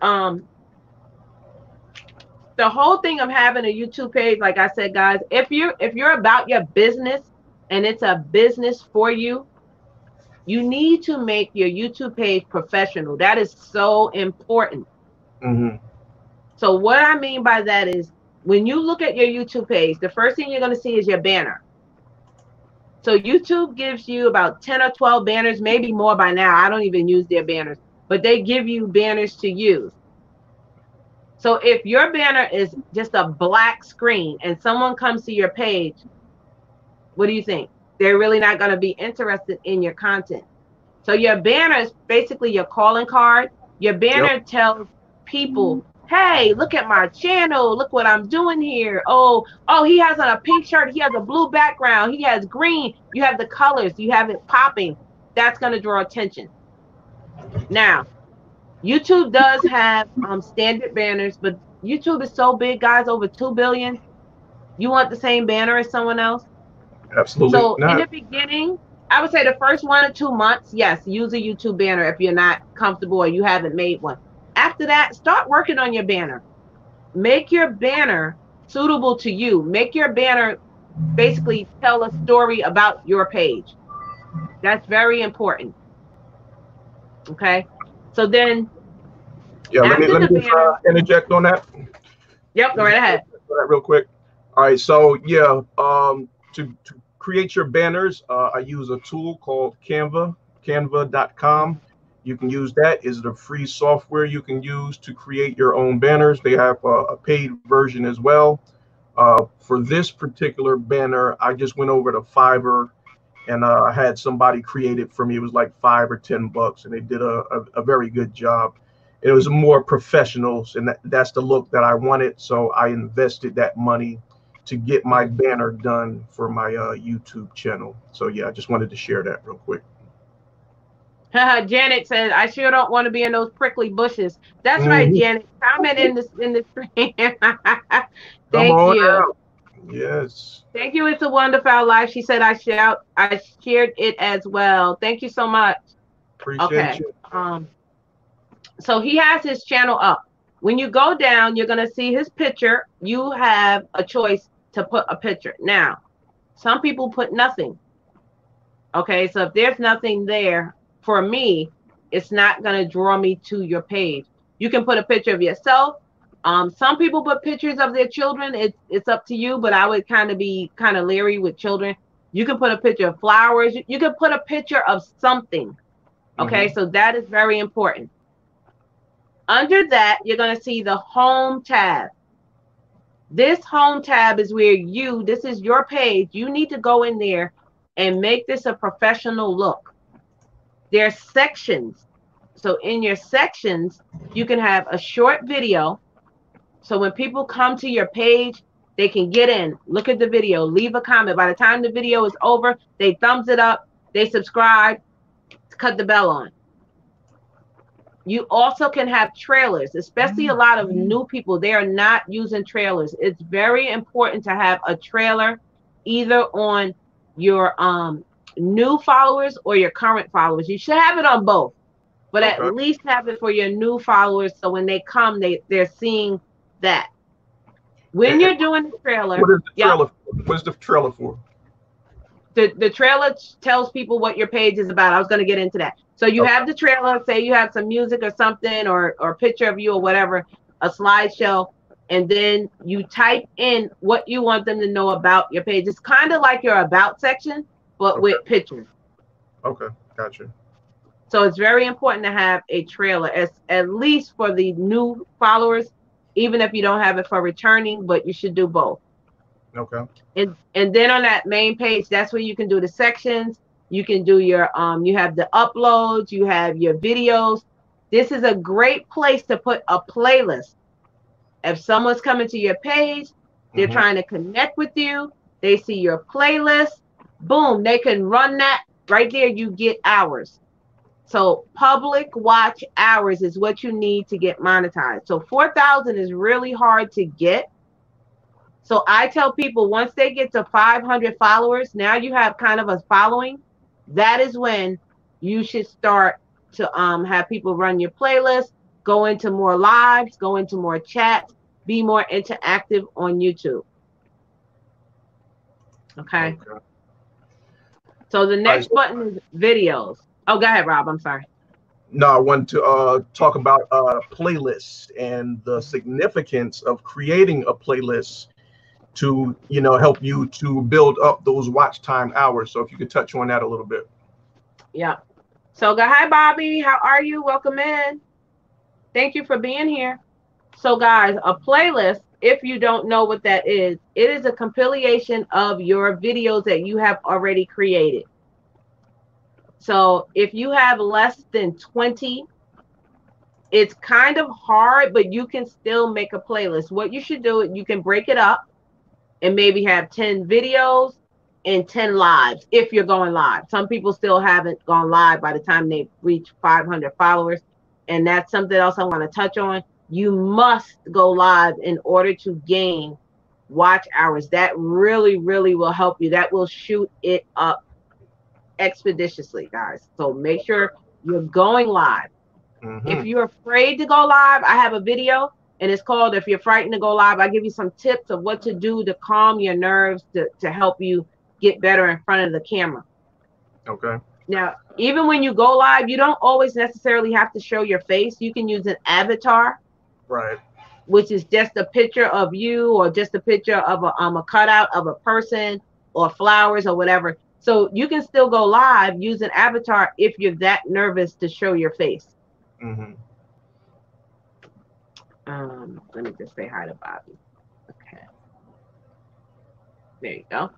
the whole thing of having a YouTube page, like I said, guys, if you're about your business and it's a business for you, you need to make your YouTube page professional. That is so important. Mm-hmm. So what I mean by that is when you look at your YouTube page, the first thing you're going to see is your banner. So YouTube gives you about 10 or 12 banners, maybe more by now. I don't even use their banners, but they give you banners to use. So if your banner is just a black screen and someone comes to your page, what do you think? They're really not going to be interested in your content. So your banner is basically your calling card. Your banner tells people, hey, look at my channel. Look what I'm doing here. Oh, he has on a pink shirt. He has a blue background. He has green. You have the colors. You have it popping. That's going to draw attention. Now, YouTube does have standard banners, but YouTube is so big, guys, over 2 billion. You want the same banner as someone else? Absolutely. So in the beginning, I would say the first 1 or 2 months, yes, use a YouTube banner if you're not comfortable or you haven't made one. After that, start working on your banner. Make your banner suitable to you. Make your banner basically tell a story about your page. That's very important. Okay. So then, let me just interject on that. Yep, go right ahead. Real quick. All right. So to create your banners, I use a tool called Canva, canva.com. You can use that. It's the free software you can use to create your own banners. They have a paid version as well. For this particular banner, I just went over to Fiverr and I had somebody create it for me. It was like $5 or $10, and they did a very good job. It was more professionals, and that's the look that I wanted. So I invested that money to get my banner done for my YouTube channel. So yeah, I just wanted to share that real quick. Janet says, "I sure don't want to be in those prickly bushes." That's right, Mhm. Janet. Comment in the stream. Come Thank on you. out. Yes. Thank you. It's a wonderful life. She said, I shared it as well. Thank you so much. Appreciate Okay. you. So he has his channel up. When you go down, you're going to see his picture. You have a choice to put a picture. Now, some people put nothing. Okay. So if there's nothing there, for me, it's not going to draw me to your page. You can put a picture of yourself. Some people put pictures of their children. It's up to you, but I would be kind of leery with children. You can put a picture of flowers. You can put a picture of something. Okay, so that is very important. Under that, you're going to see the home tab. This home tab is where this is your page. You need to go in there and make this a professional look. There's sections. So in your sections, you can have a short video. So when people come to your page, they can get in, look at the video, leave a comment. By the time the video is over, they thumbs it up, they subscribe, cut the bell on. You also can have trailers, especially a lot of new people. They are not using trailers. It's very important to have a trailer either on your new followers or your current followers. You should have it on both, but at least have it for your new followers. So when they come, they're seeing that. When you're doing the trailer, what is the trailer for? What is the trailer for? The trailer tells people what your page is about. I was going to get into that. So you have the trailer, say you have some music or something, or a picture of you or whatever, a slideshow, and then you type in what you want them to know about your page. It's kind of like your about section, but with pictures. Okay, gotcha. So it's very important to have a trailer, at least for the new followers, even if you don't have it for returning, but you should do both. Okay. And then on that main page, that's where you can do the sections. You can do your you have the uploads, you have your videos. This is a great place to put a playlist. If someone's coming to your page, they're trying to connect with you, they see your playlist, boom, they can run that right there. You get hours. So public watch hours is what you need to get monetized. So 4,000 is really hard to get. So I tell people once they get to 500 followers, now you have kind of a following. That is when you should start to have people run your playlist, go into more lives, go into more chats, be more interactive on YouTube. Okay. So the next button is videos. Oh, go ahead, Rob. I'm sorry. No, I want to talk about playlists and the significance of creating a playlist to, help you to build up those watch time hours. So if you could touch on that a little bit. Yeah. So hi, Bobby. How are you? Welcome in. Thank you for being here. So guys, a playlist, if you don't know what that is, it is a compilation of your videos that you have already created. So if you have less than 20, it's kind of hard, but you can still make a playlist. What you should do, you can break it up and maybe have 10 videos and 10 lives if you're going live. Some people still haven't gone live by the time they reach 500 followers. And that's something else I want to touch on. You must go live in order to gain watch hours. That really, really will help you. That will shoot it up expeditiously, guys. So make sure you're going live. If you're afraid to go live, I have a video and it's called If You're Frightened to Go Live. I give you some tips of what to do to calm your nerves to help you get better in front of the camera. Okay. Now, even when you go live, you don't always necessarily have to show your face. You can use an avatar. Right. Which is just a picture of you or just a picture of a cutout of a person or flowers or whatever. So you can still go live using avatar if you're that nervous to show your face. Let me just say hi to Bobby. Okay. There you go.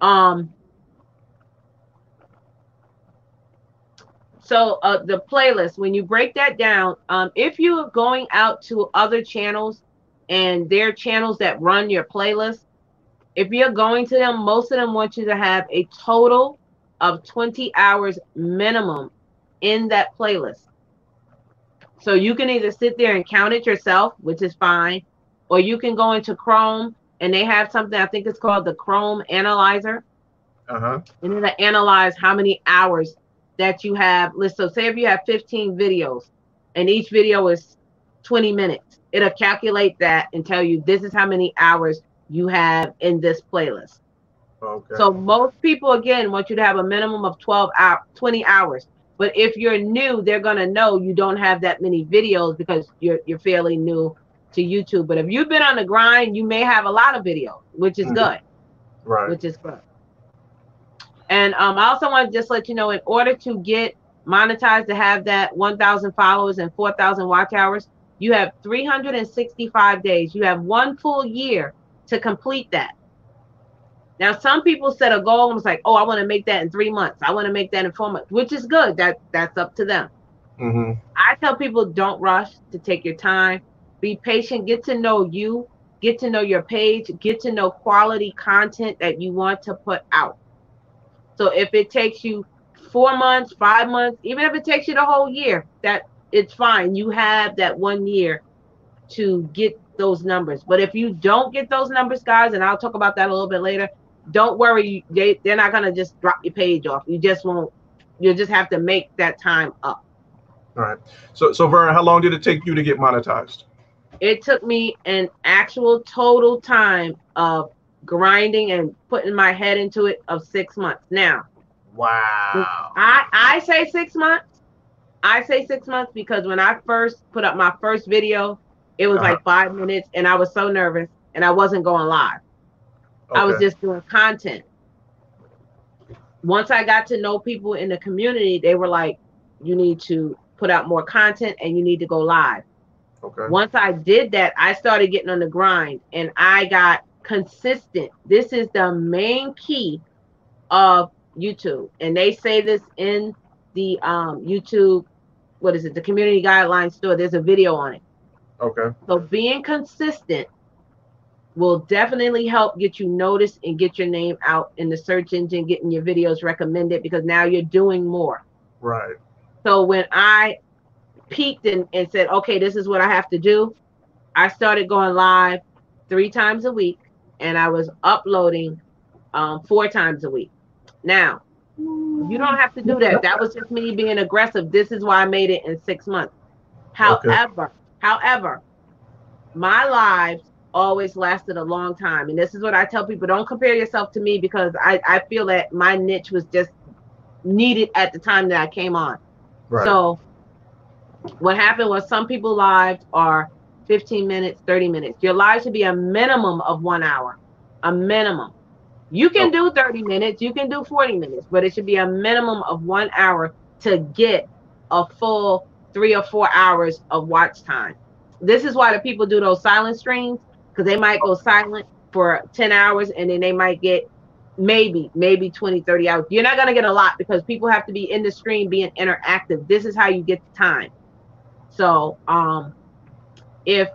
Um, so the playlist, when you break that down, if you're going out to other channels and their channels that run your playlist, if you're going to them, most of them want you to have a total of 20 hours minimum in that playlist. So you can either sit there and count it yourself, which is fine, or you can go into Chrome and they have something, I think it's called the Chrome Analyzer. Uh-huh. And it'll analyze how many hours that you have. So say if you have 15 videos and each video is 20 minutes, it'll calculate that and tell you this is how many hours you have in this playlist. Okay. So most people, again, want you to have a minimum of 20 hours. But if you're new, they're going to know you don't have that many videos because you're fairly new to YouTube. But if you've been on the grind, you may have a lot of videos, which is good. Right. Which is good. And I also want to just let you know, in order to get monetized, to have that 1,000 followers and 4,000 watch hours, you have 365 days. You have 1 full year to complete that. Now, some people set a goal and was like, oh, I want to make that in 3 months. I want to make that in 4 months, which is good. That's up to them. Mm-hmm. I tell people, don't rush, to take your time. Be patient. Get to know you. Get to know your page. Get to know quality content that you want to put out. So if it takes you 4 months, 5 months, even if it takes you the whole year, that it's fine. You have that 1 year to get those numbers. But if you don't get those numbers, guys, and I'll talk about that a little bit later, don't worry. They're not going to just drop your page off. You just won't. You'll just have to make that time up. All right. So Vern, how long did it take you to get monetized? It took me an actual total time of grinding and putting my head into it of 6 months. Now, wow. I say 6 months. I say 6 months because when I first put up my first video, it was like 5 minutes and I was so nervous and I wasn't going live. Okay. I was just doing content. Once I got to know people in the community, they were like, you need to put out more content and you need to go live. Okay. Once I did that, I started getting on the grind and I got consistent. This is the main key of YouTube. And they say this in the YouTube, what is it? The community guidelines store. There's a video on it. Okay. So being consistent will definitely help get you noticed and get your name out in the search engine, getting your videos recommended, because now you're doing more. Right. So when I peaked and said, okay, this is what I have to do, I started going live 3 times a week and I was uploading 4 times a week. Now, you don't have to do that. That was just me being aggressive. This is why I made it in 6 months. However, my lives always lasted a long time. And this is what I tell people, don't compare yourself to me, because I feel that my niche was just needed at the time that I came on. Right. So what happened was some people lives are 15 minutes, 30 minutes. Your live should be a minimum of 1 hour, a minimum. You can do 30 minutes, you can do 40 minutes, but it should be a minimum of 1 hour to get a full 3 or 4 hours of watch time. This is why the people do those silent streams, because they might go silent for 10 hours and then they might get maybe 20, 30 hours. You're not going to get a lot because people have to be in the stream being interactive. This is how you get the time. So if,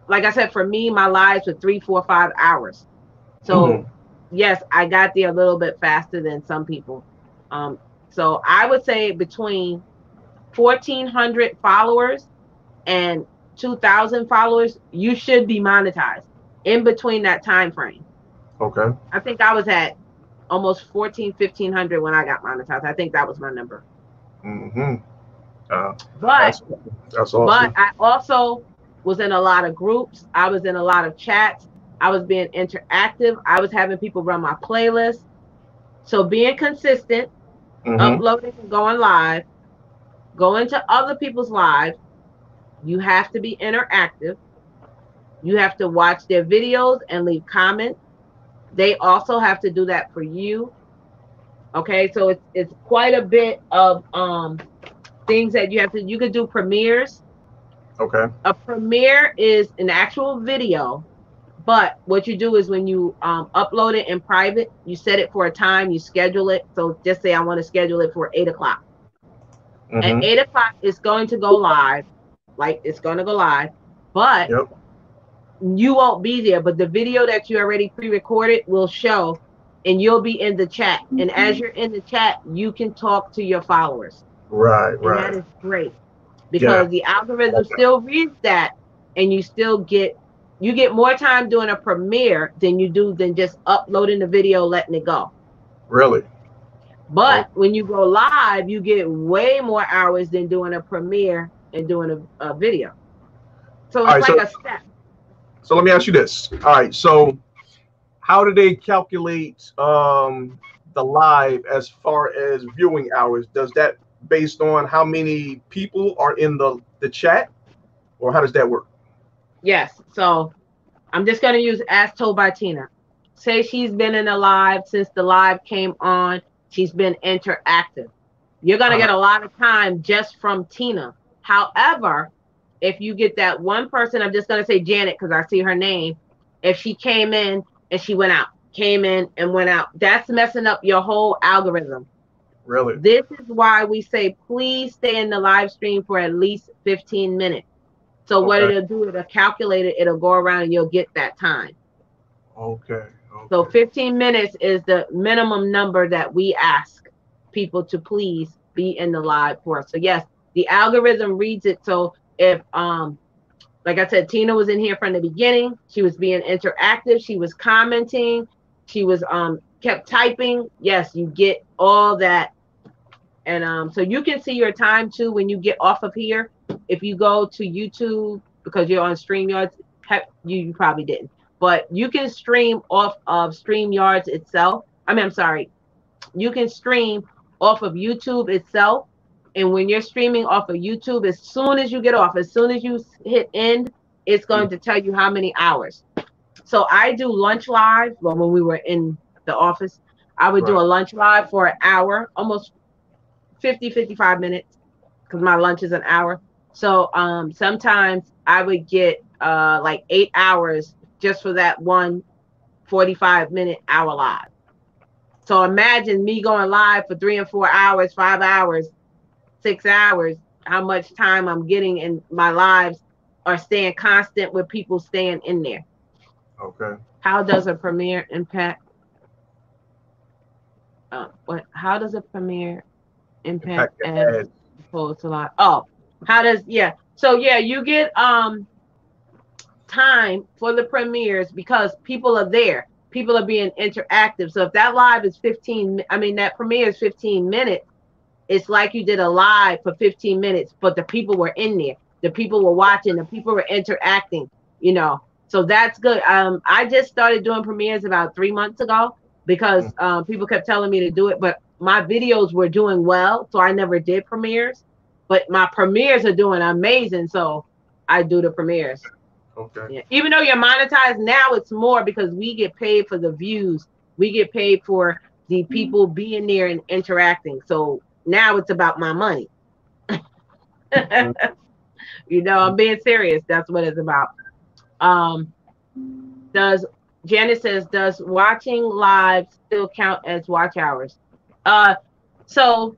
like I said, for me, my lives were 3, 4, 5 hours. So yes, I got there a little bit faster than some people. So I would say between 1,400 followers and 2,000 followers, you should be monetized in between that time frame. Okay. I think I was at almost 1,500 when I got monetized. I think that was my number. Mm-hmm. But that's awesome. But I also was in a lot of groups. I was in a lot of chats. I was being interactive. I was having people run my playlist. So being consistent, uploading and going live, going to other people's lives. You have to be interactive. You have to watch their videos and leave comments. They also have to do that for you. Okay, so it's quite a bit of things that you have to. You could do premieres. Okay. A premiere is an actual video But what you do is when you upload it in private, you set it for a time, you schedule it. So just say I want to schedule it for 8 o'clock. At Mm-hmm. 8 o'clock, it's going to go live. Like it's going to go live. But Yep. you won't be there. But the video that you already pre-recorded will show, and you'll be in the chat. And as you're in the chat, you can talk to your followers. Right. And that Right. is great Yeah. because the algorithm Okay. still reads that, and you get more time doing a premiere than you do than just uploading the video, letting it go. Really? But Okay. when you go live, you get way more hours than doing a premiere and doing a video. So All it's right. like a step. So let me ask you this. All right. So how do they calculate the live as far as viewing hours? Does that based on how many people are in the chat, or how does that work? Yes. So I'm just going to use As Told by Tina. Say she's been in a live since the live came on. She's been interactive. You're going to get a lot of time just from Tina. However, if you get that one person, I'm just going to say Janet because I see her name. If she came in and she went out, came in and went out, that's messing up your whole algorithm. Really? This is why we say, please stay in the live stream for at least 15 minutes. So what Okay. it'll do, it'll calculate it, it'll go around and you'll get that time. Okay. So Okay. 15 minutes is the minimum number that we ask people to please be in the live for. So yes, the algorithm reads it. So if like I said, Tina was in here from the beginning, she was being interactive, she was commenting, she was kept typing. Yes, you get all that. And so you can see your time too when you get off of here. If you go to YouTube because you're on StreamYards, you probably didn't, but you can stream off of StreamYards itself. I'm sorry, you can stream off of YouTube itself. And when you're streaming off of YouTube, as soon as you get off, as soon as you hit end, it's going to tell you how many hours. So I do lunch live. Well, when we were in the office, I would do Right. a lunch live for an hour, almost 55 minutes because my lunch is an hour. So sometimes I would get like 8 hours just for that one 45-minute hour live. So imagine me going live for 3 and 4 hours, 5 hours, 6 hours, how much time I'm getting in my lives are staying constant with people staying in there. Okay. How does a premiere impact? How does a premiere impact Impact as ads. opposed to live? Oh, how does So you get time for the premieres because people are there. People are being interactive. So if that live is that premiere is 15 minutes, it's like you did a live for 15 minutes, but the people were in there. The people were watching, the people were interacting, So that's good. I just started doing premieres about 3 months ago because people kept telling me to do it, but my videos were doing well, so I never did premieres. But my premieres are doing amazing, so I do the premieres. Okay. Yeah. Even though you're monetized now, it's more because we get paid for the views. We get paid for the people being there and interacting. So now it's about my money. I'm being serious. That's what it's about. Janet says, does watching live still count as watch hours? So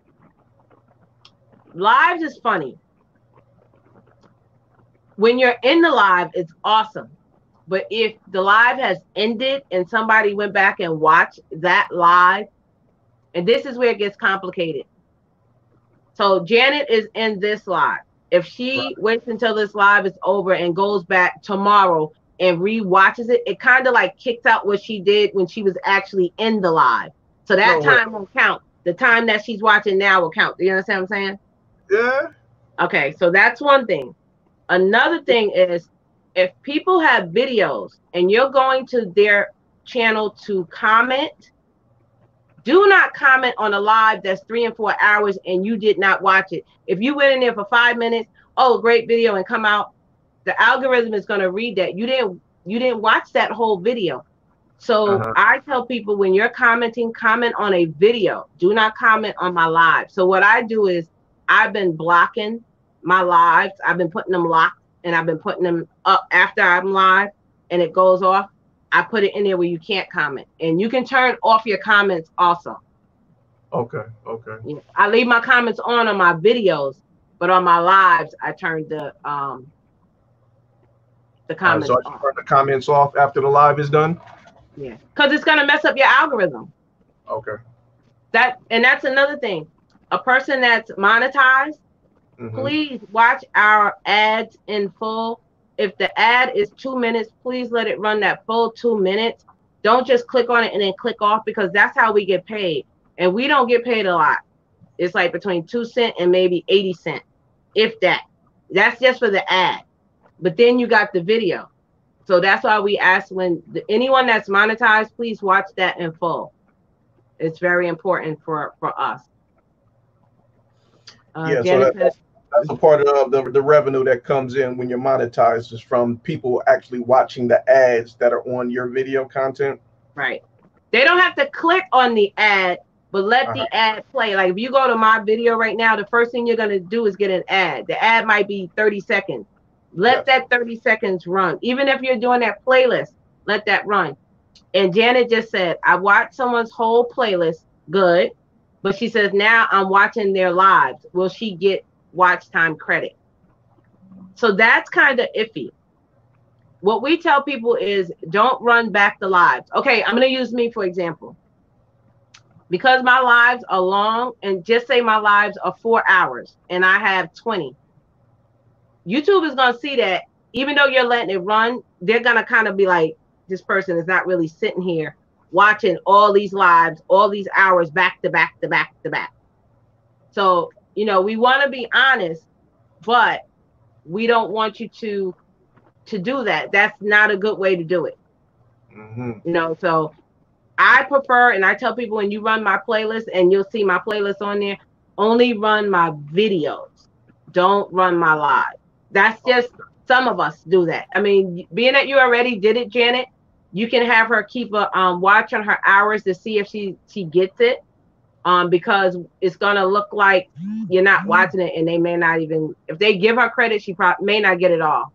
lives is funny. When you're in the live, it's awesome. But if the live has ended and somebody went back and watched that live, and this is where it gets complicated. So Janet is in this live. If she waits until this live is over and goes back tomorrow and re-watches it, it kind of like kicks out what she did when she was actually in the live. So that time won't count. The time that she's watching now will count. Do you understand what I'm saying? Yeah. Okay, so that's one thing. Another thing is if people have videos and you're going to their channel to comment, do not comment on a live that's 3 and 4 hours and you did not watch it. If you went in there for 5 minutes, oh, great video, and come out, the algorithm is going to read that. You didn't watch that whole video. So I tell people when you're commenting, comment on a video. Do not comment on my live. So what I do is I've been blocking my lives. I've been putting them locked and I've been putting them up after I'm live and it goes off. I put it in there where you can't comment, and you can turn off your comments also. Okay. Okay. I leave my comments on my videos, but on my lives, I turned the comments So I should off. turn the comments off after the live is done. Yeah, because it's gonna mess up your algorithm. Okay. That's another thing. A person that's monetized, please watch our ads in full. If the ad is 2 minutes, please let it run that full 2 minutes. Don't just click on it and then click off, because that's how we get paid. And we don't get paid a lot. It's like between 2 cents and maybe 80 cents, if that. That's just for the ad. But then you got the video. So that's why we ask anyone that's monetized, please watch that in full. It's very important for us. Yeah, so that's a part of the revenue that comes in when you're monetized, is from people actually watching the ads that are on your video content. Right. They don't have to click on the ad, but let the ad play. Like if you go to my video right now, the first thing you're going to do is get an ad. The ad might be 30 seconds. Let that 30 seconds run. Even if you're doing that playlist, let that run. And Janet just said, I watched someone's whole playlist. Good. But she says, now I'm watching their lives. Will she get watch time credit? So that's kind of iffy. What we tell people is don't run back the lives. Okay, I'm going to use me for example. Because my lives are long, and just say my lives are 4 hours and I have 20. YouTube is going to see that even though you're letting it run, they're going to kind of be like, this person is not really sitting here watching all these lives, all these hours back to back to back to back. So, we want to be honest, but we don't want you to do that. That's not a good way to do it. So I prefer, and I tell people, when you run my playlist, and you'll see my playlist on there, only run my videos. Don't run my live. That's just, some of us do that. I mean, being that you already did it, Janet, you can have her keep a watch on her hours to see if she gets it, because it's gonna look like you're not watching it, and they may not even, if they give her credit, she may not get it all.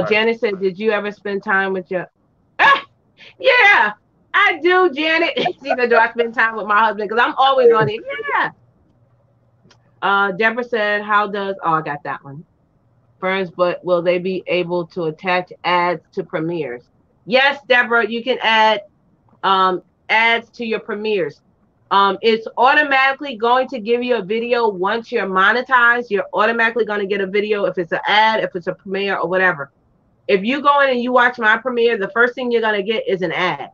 Janet said, did you ever spend time with your yeah, I do, Janet. She said, do I spend time with my husband? Because I'm always on it. Yeah. Deborah said, how does I got that one. Burns, but will they be able to attach ads to premieres? Yes, Deborah, you can add ads to your premieres. It's automatically going to give you a video once you're monetized. You're automatically going to get a video if it's an ad, if it's a premiere, or whatever. If you go in and you watch my premiere, the first thing you're going to get is an ad.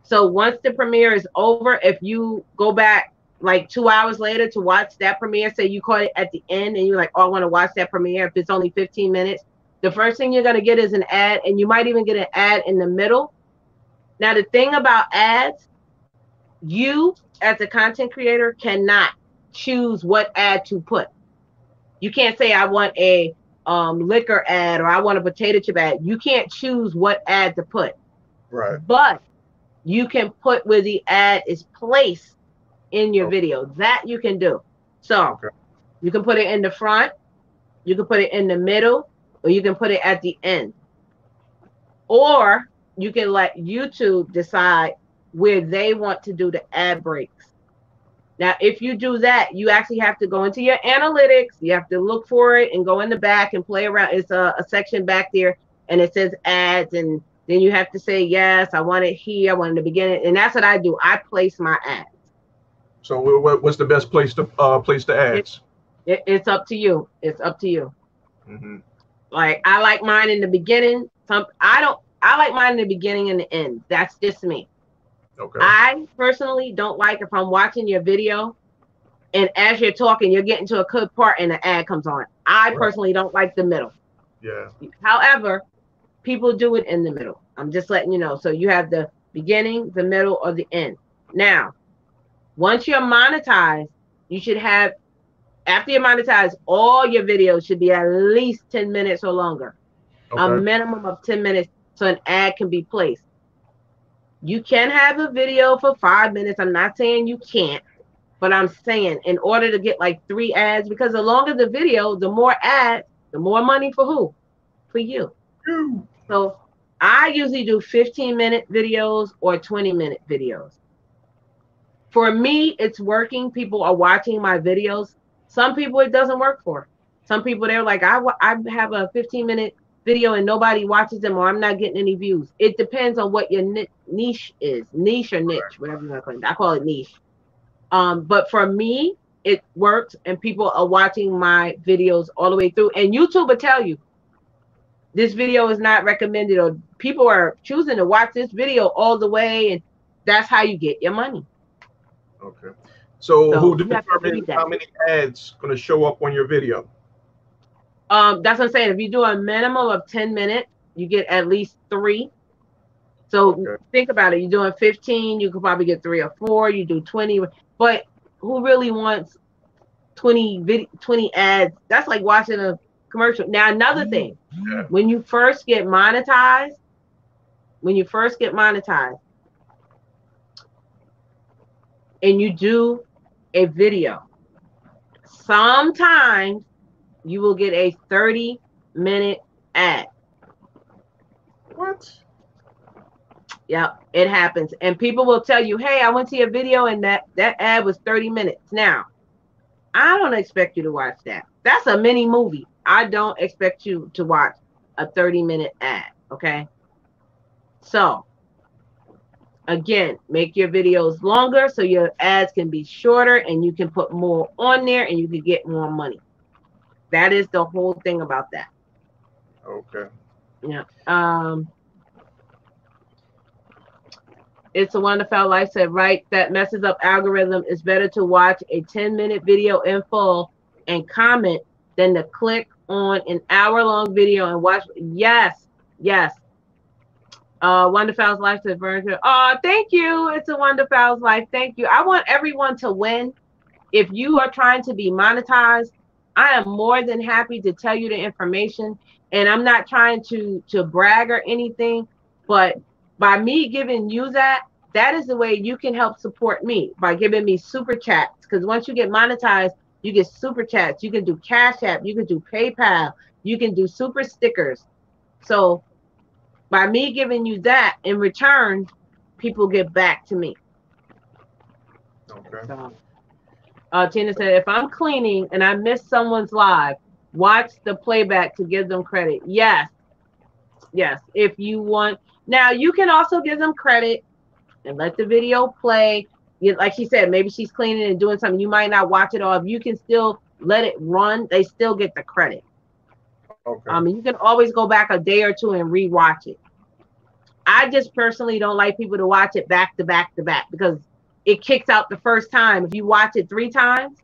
So once the premiere is over, if you go back like 2 hours later to watch that premiere, say you caught it at the end and you're like, oh, I want to watch that premiere, if it's only 15 minutes, the first thing you're going to get is an ad, and you might even get an ad in the middle. Now, the thing about ads, you as a content creator cannot choose what ad to put. You can't say, I want a liquor ad, or I want a potato chip ad. You can't choose what ad to put. Right. But you can put where the ad is placed in your video. That you can do. So you can put it in the front, you can put it in the middle, or you can put it at the end. Or you can let YouTube decide where they want to do the ad breaks. Now, if you do that, you actually have to go into your analytics. You have to look for it and go in the back and play around. It's a section back there, and it says ads, and then you have to say, yes, I want it here, I want it in the beginning. And that's what I do. I place my ads. So what's the best place to place the ads? It's up to you. It's up to you. Like, I like mine in the beginning. I like mine in the beginning and the end. That's just me. Okay. I personally don't like if I'm watching your video and as you're talking, you're getting to a good part and the ad comes on. I personally don't like the middle. Yeah. However, people do it in the middle. I'm just letting you know. So you have the beginning, the middle, or the end. Now, once you're monetized, you should have, after you're monetized, all your videos should be at least 10 minutes or longer. A minimum of 10 minutes so an ad can be placed. You can have a video for 5 minutes. I'm not saying you can't, but I'm saying in order to get like 3 ads, because the longer the video, the more ads, the more money for who? for you. So I usually do 15-minute videos or 20-minute videos. For me, it's working. People are watching my videos. Some people it doesn't work for. Some people they're like, I have a 15-minute video and nobody watches them, or I'm not getting any views. It depends on what your niche is, niche or niche, whatever you want to call it. I call it niche. But for me, it works, and people are watching my videos all the way through. And YouTube will tell you this video is not recommended, or people are choosing to watch this video all the way, and that's how you get your money. Okay. So who you have to determines read that. how many ads going to show up on your video? That's what I'm saying. If you do a minimum of 10 minutes, you get at least 3. So think about it. You're doing 15, you could probably get 3 or 4. You do 20, but who really wants 20 ads? That's like watching a commercial. Now, another thing, when you first get monetized, and you do a video, sometimes you will get a 30-minute ad. What? Yeah, it happens. And people will tell you, hey, I went to your video and that ad was 30 minutes. Now, I don't expect you to watch that. That's a mini movie. I don't expect you to watch a 30-minute ad, okay? So, again, make your videos longer so your ads can be shorter and you can put more on there and you can get more money. That is the whole thing about that. Okay. Yeah. It's a Wonderful Life said, right, that messes up algorithm. It's better to watch a 10-minute video in full and comment than to click on an hour-long video and watch. Yes. Wonderful's Life said, oh, thank you. It's a Wonderful's Life. Thank you. I want everyone to win. If you are trying to be monetized, I am more than happy to tell you the information. And I'm not trying to brag or anything, but by me giving you that is the way you can help support me, by giving me super chats. Because once you get monetized, you get super chats. You can do Cash App. You can do PayPal. You can do super stickers. So by me giving you that, in return, people get back to me. Okay. So, Tina said, if I'm cleaning and I miss someone's live, watch the playback to give them credit. Yes. If you want. Now, you can also give them credit and let the video play. Like she said, maybe she's cleaning and doing something. You might not watch it all. If you can still let it run, they still get the credit. Okay. You can always go back a day or two and rewatch it. I just personally don't like people to watch it back to back to back because it kicks out the first time. If you watch it 3 times,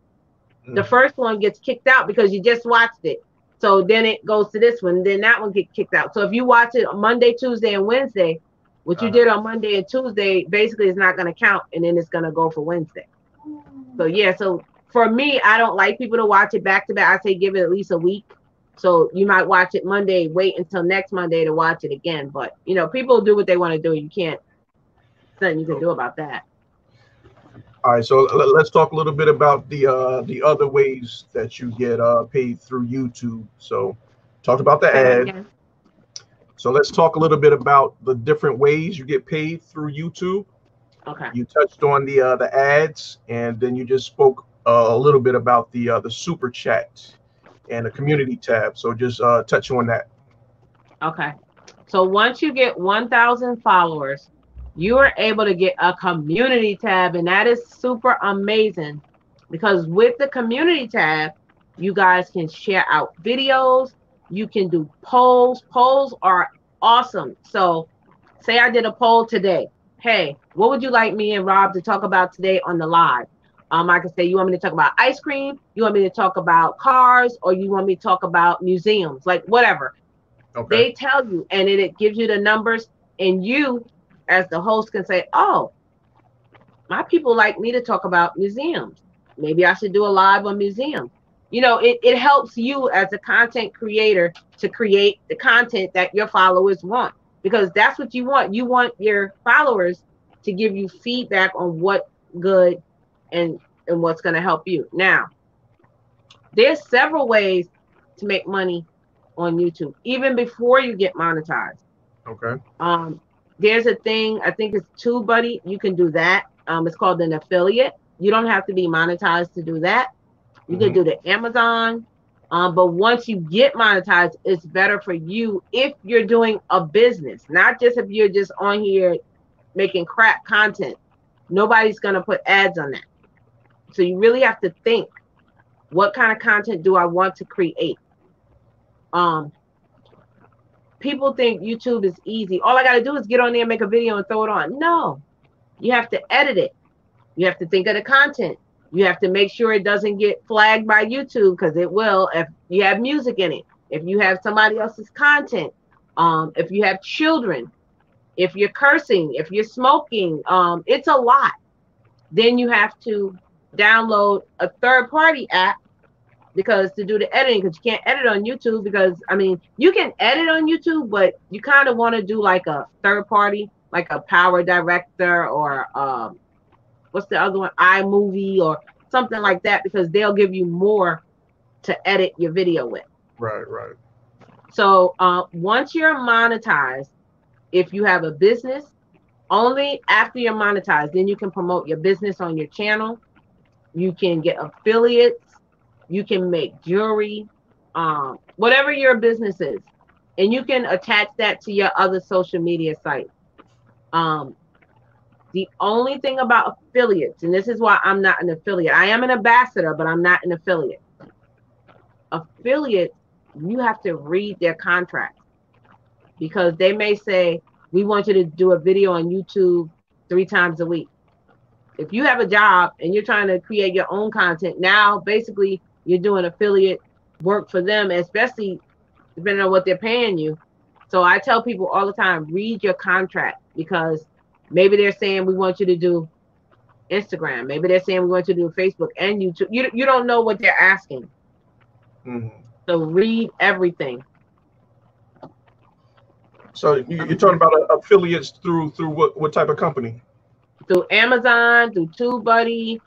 the first one gets kicked out because you just watched it. So then it goes to this one, then that one gets kicked out. So if you watch it Monday, Tuesday, and Wednesday, what you did on Monday and Tuesday basically is not going to count, and then it's going to go for Wednesday. So yeah, so for me, I don't like people to watch it back to back. I say give it at least a week. So you might watch it Monday, wait until next Monday to watch it again. But people do what they want to do. You can't, nothing you can do about that. All right, so let's talk a little bit about the other ways that you get paid through YouTube. So, talked about the ad. So let's talk a little bit about the different ways you get paid through YouTube. Okay. You touched on the ads, and then you just spoke a little bit about the super chat and the community tab. So just touch on that. Okay. So once you get 1,000 followers, you are able to get a community tab, and that is super amazing because with the community tab, you guys can share out videos. You can do polls. Polls are awesome. So say I did a poll today. Hey, what would you like me and Rob to talk about today on the live? I can say, you want me to talk about ice cream? You want me to talk about cars? Or you want me to talk about museums? Like whatever. Okay. They tell you, and it gives you the numbers, and you as the host can say, oh, my people like me to talk about museums. Maybe I should do a live on museums. It helps you as a content creator to create the content that your followers want, because that's what you want. You want your followers to give you feedback on what's good and what's going to help you. Now, there's several ways to make money on YouTube, even before you get monetized. Okay. There's a thing, I think it's TubeBuddy. You can do that. It's called an affiliate. You don't have to be monetized to do that. You can do the Amazon. But once you get monetized, it's better for you if you're doing a business, not just if you're just on here making crap content. Nobody's going to put ads on that. So you really have to think, what kind of content do I want to create? People think YouTube is easy. All I got to do is get on there and make a video and throw it on. No, you have to edit it. You have to think of the content. You have to make sure it doesn't get flagged by YouTube, because it will if you have music in it, if you have somebody else's content, if you have children, if you're cursing, if you're smoking, it's a lot. Then you have to download a third-party app because to do the editing, because you can't edit on YouTube, because I mean you can edit on YouTube, but you kind of want to do like a third party, like a Power Director or what's the other one, iMovie or something like that, because they'll give you more to edit your video with. Right. So once you're monetized, if you have a business, only after you're monetized, then you can promote your business on your channel. You can get affiliates. You can make jewelry, whatever your business is, and you can attach that to your other social media sites. The only thing about affiliates, and this is why I'm not an affiliate. I am an ambassador, but I'm not an affiliate. Affiliates, you have to read their contract, because they may say, we want you to do a video on YouTube 3 times a week. If you have a job and you're trying to create your own content, now basically you're doing affiliate work for them, especially depending on what they're paying you. So I tell people all the time, read your contract, because maybe they're saying we want you to do Instagram. Maybe they're saying we want you to do Facebook and YouTube. You don't know what they're asking. So read everything. So you're talking about affiliates through what type of company? Through Amazon, through TubeBuddy.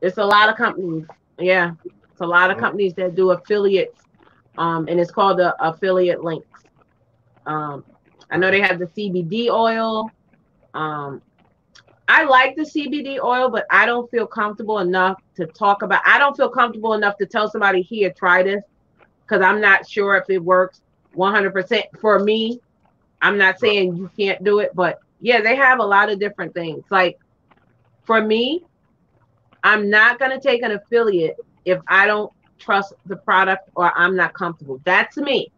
It's a lot of companies. Yeah, it's a lot of companies that do affiliates, and it's called the affiliate links. I know they have the CBD oil. I like the CBD oil, but I don't feel comfortable enough to talk about. I don't feel comfortable enough to tell somebody, here, try this, because I'm not sure if it works 100% for me. I'm not saying you can't do it, but yeah, they have a lot of different things. Like for me, I'm not going to take an affiliate if I don't trust the product or I'm not comfortable. That's me.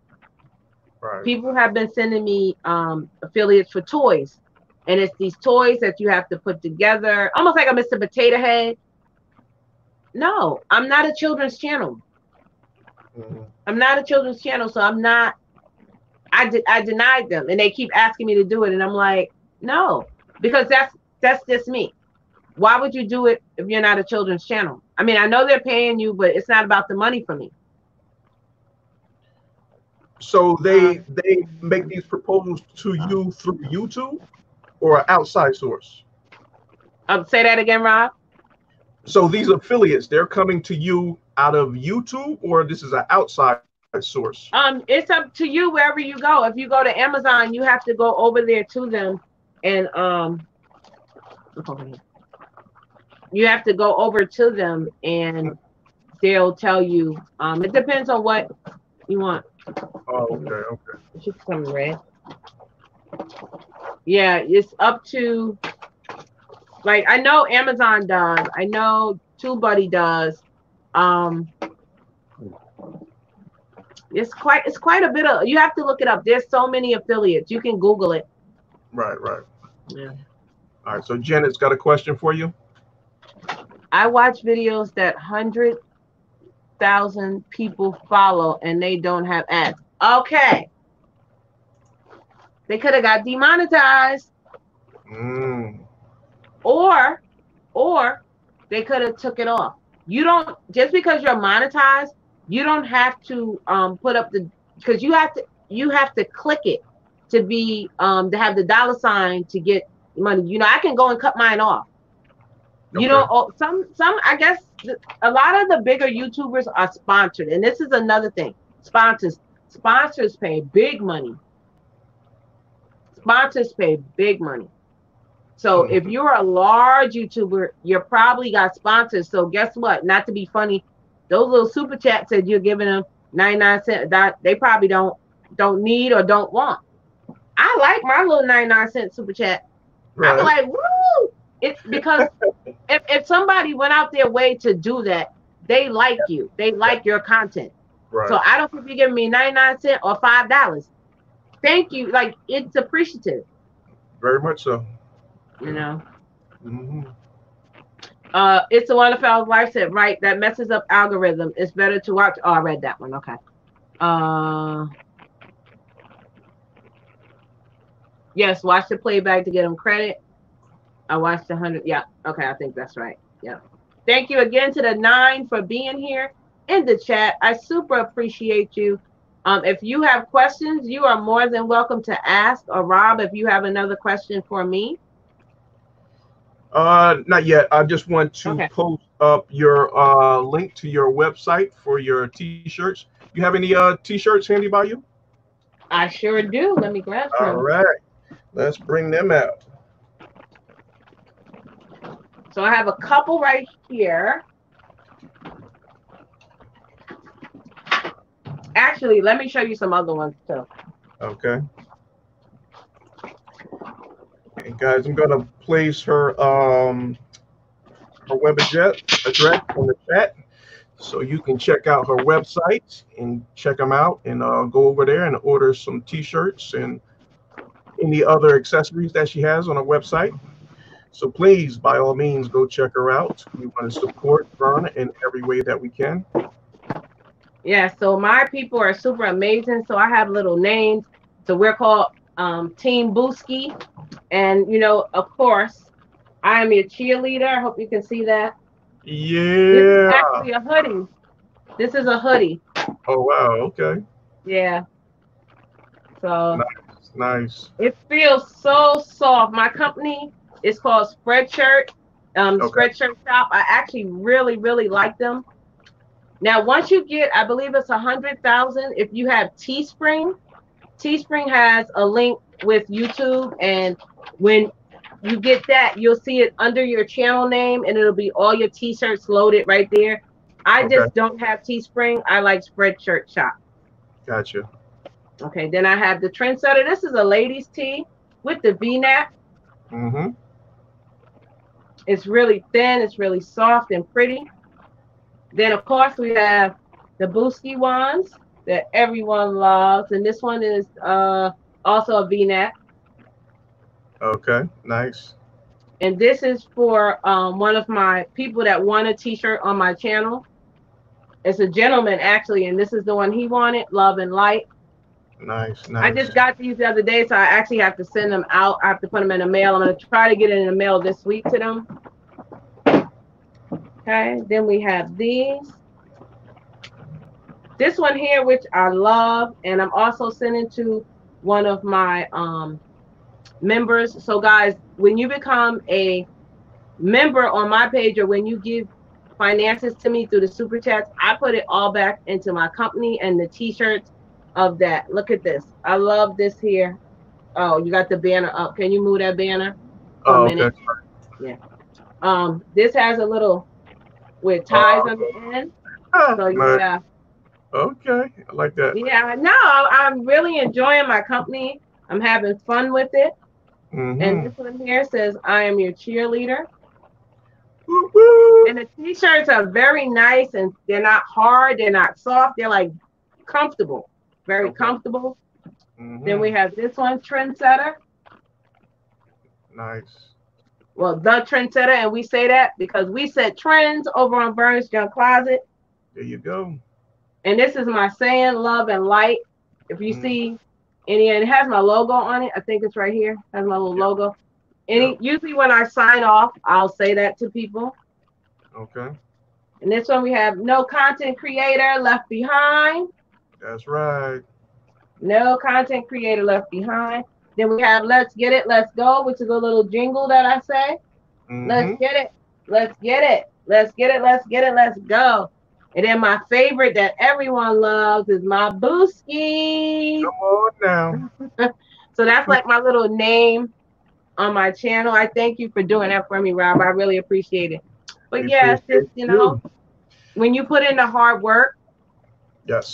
Right. People have been sending me affiliates for toys, and it's these toys that you have to put together, almost like a Mr. Potato Head. No, I'm not a children's channel. I'm not a children's channel, so I'm not. I denied them, and they keep asking me to do it, and I'm like, no, because that's just me. Why would you do it if you're not a children's channel? I mean, I know they're paying you, but it's not about the money for me. So they make these proposals to you through YouTube or an outside source? Say that again, Rob. So these affiliates, they're coming to you out of YouTube, or this is an outside source? It's up to you wherever you go. If you go to Amazon, you have to go over there to them, and you have to go over to them, and they'll tell you. It depends on what you want. Oh, okay. It should come red. Yeah, it's up to. Like, I know Amazon does. I know TubeBuddy does. It's quite a bit of. You have to look it up. There's so many affiliates. You can Google it. Right. Yeah. All right. So Janet's got a question for you. I watch videos that 100,000 people follow, and they don't have ads. Okay. They could have got demonetized. Or they could have took it off. You don't, just because you're monetized, you don't have to put up the, because you have to click it to be to have the $ to get money. You know, I can go and cut mine off. Okay. You know, some I guess a lot of the bigger YouTubers are sponsored, and this is another thing. Sponsors. sponsors pay big money. Sponsors pay big money. So if you're a large YouTuber, you're probably got sponsors. So guess what? Not to be funny, those little super chats that you're giving them 99 cents, that they probably don't need or don't want. I like my little 99-cent super chat. Right. I'm like, woo! It's because if somebody went out their way to do that, they like you. They like your content. Right. So I don't care if you're giving me 99 cents or $5. Thank you. Like, it's appreciative. Very much so. You know. It's a Wonderful Life said, right, that messes up algorithm. It's better to watch. Oh, I read that one. Okay. Yes, watch the playback to get them credit. I watched 100. Yeah. Okay, I think that's right. Yeah. Thank you again to the 9 for being here in the chat. I super appreciate you. If you have questions, you are more than welcome to ask. Or Rob, if you have another question for me. Not yet. I just want to post up your link to your website for your t-shirts. You have any t-shirts handy by you? I sure do. Let me grab some. All right. Let's bring them out. So I have a couple right here. Actually, let me show you some other ones too. Okay. And guys, I'm gonna place her web address in the chat, so you can check out her website and check them out, and go over there and order some t-shirts and any other accessories that she has on her website. So please, by all means, go check her out. We want to support Vern in every way that we can. Yeah, so my people are super amazing. So I have little names. So we're called Team Booski. And, you know, of course, I am your cheerleader. I hope you can see that. Yeah. This is actually a hoodie. This is a hoodie. Oh, wow. Okay. Yeah. So nice. It feels so soft. My company is called Spreadshirt. Spreadshirt Shop. I actually really, really like them. Now, once you get, I believe it's 100,000. If you have Teespring, Teespring has a link with YouTube, and when you get that, you'll see it under your channel name, and it'll be all your t-shirts loaded right there. I just don't have Teespring. I like Spreadshirt Shop. Gotcha. Okay, then I have the Trendsetter. This is a ladies' tee with the V-neck. It's really thin. It's really soft and pretty. Then, of course, we have the Booski ones that everyone loves. And this one is also a V-neck. Okay, nice. And this is for one of my people that want a t-shirt on my channel. It's a gentleman, actually, and this is the one he wanted, Love and Light. Nice, nice. I just got these the other day, so I actually have to send them out. I have to put them in the mail. I'm going to try to get it in the mail this week to them. Okay, then we have these. This one here, which I love, and I'm also sending to one of my members. So guys, when you become a member on my page, or when you give finances to me through the super chats, I put it all back into my company and the t-shirts of that. Look at this. I love this here. Oh, you got the banner up. Can you move that banner for a minute? Okay. Yeah. This has a little with ties on the end. So yeah. Okay, I like that. Yeah, no, I'm really enjoying my company. I'm having fun with it. And this one here says, I am your cheerleader. And the t-shirts are very nice, and they're not hard, they're not soft, they're like comfortable, very comfortable. Then we have this one, Trendsetter. Nice. Well, the Trendsetter, and we say that because we set trends over on Vern's Junk Closet. There you go. And this is my saying, Love and Light. If you see any, and it has my logo on it. I think it's right here. It has my little logo. Usually when I sign off, I'll say that to people. Okay. And this one we have, no content creator left behind. That's right. No content creator left behind. Then we have Let's Get It, Let's Go, which is a little jingle that I say. Let's get it. Let's get it. Let's get it. Let's get it. Let's go. And then my favorite that everyone loves is my Booski. Come on now. So that's like my little name on my channel. I thank you for doing that for me, Rob. I really appreciate it. But We yeah, it's appreciate just, you know, you. when you put in the hard work,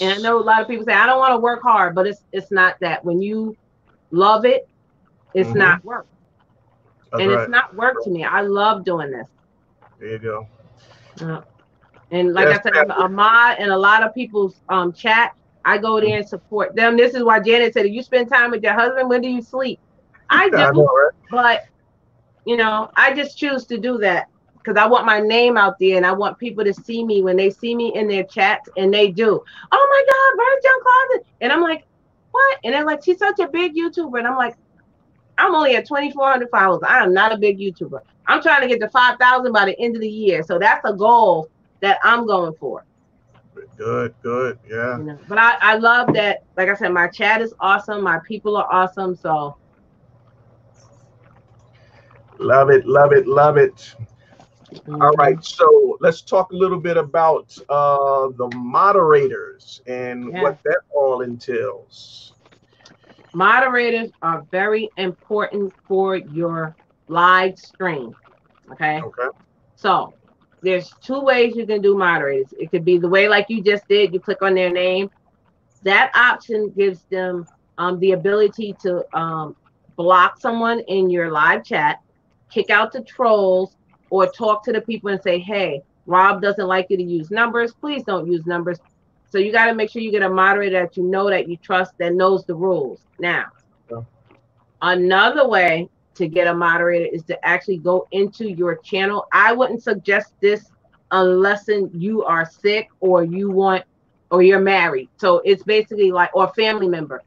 and I Yes. know a lot of people say, I don't want to work hard, but it's not that. When you love it, it's Mm-hmm. not work. That's And it's right. not work to me. I love doing this. There you go. Uh, and like Yes, I said, I'm ma'am. a mod in a lot of people's chat. I go there and support them. This is why Janet said, if you spend time with your husband, when do you sleep? I I do, know, right? but you know, I just choose to do that because I want my name out there and I want people to see me when they see me in their chats, and they do. Oh my God, where's John Closet? And I'm like, what? And they're like, she's such a big YouTuber. And I'm like, I'm only at 2,400 followers. I am not a big YouTuber. I'm trying to get to 5,000 by the end of the year. So that's a goal that I'm going for. Good, good. Yeah. You know, but I love that. Like I said, my chat is awesome. My people are awesome. So Love it, love it, love it. All mhm. right, so let's talk a little bit about the moderators and Yeah, what that all entails. moderators are very important for your live stream. Okay, Okay. so there's two ways you can do moderators. It could be the way like you just did. You click on their name. That option gives them the ability to block someone in your live chat, kick out the trolls, or talk to the people and say, hey, Rob doesn't like you to use numbers. Please don't use numbers. So you got to make sure you get a moderator that you know, that you trust, that knows the rules. Now, Yeah. another way to get a moderator is to actually go into your channel. I wouldn't suggest this unless you are sick or you want, or you're married. So it's basically like, or family member.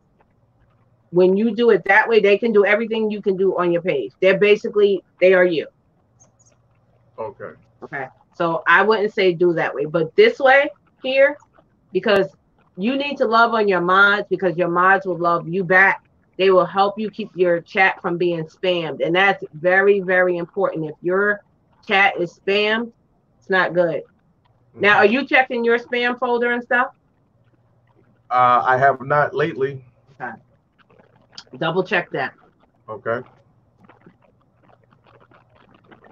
When you do it that way, they can do everything you can do on your page. They're basically, they are you. Okay. Okay. So I wouldn't say do that way, but this way here, because you need to love on your mods, because your mods will love you back. They will help you keep your chat from being spammed. And that's very, very important. If your chat is spammed, it's not good. Now, are you checking your spam folder and stuff? I have not lately. Okay. Double check that. Okay.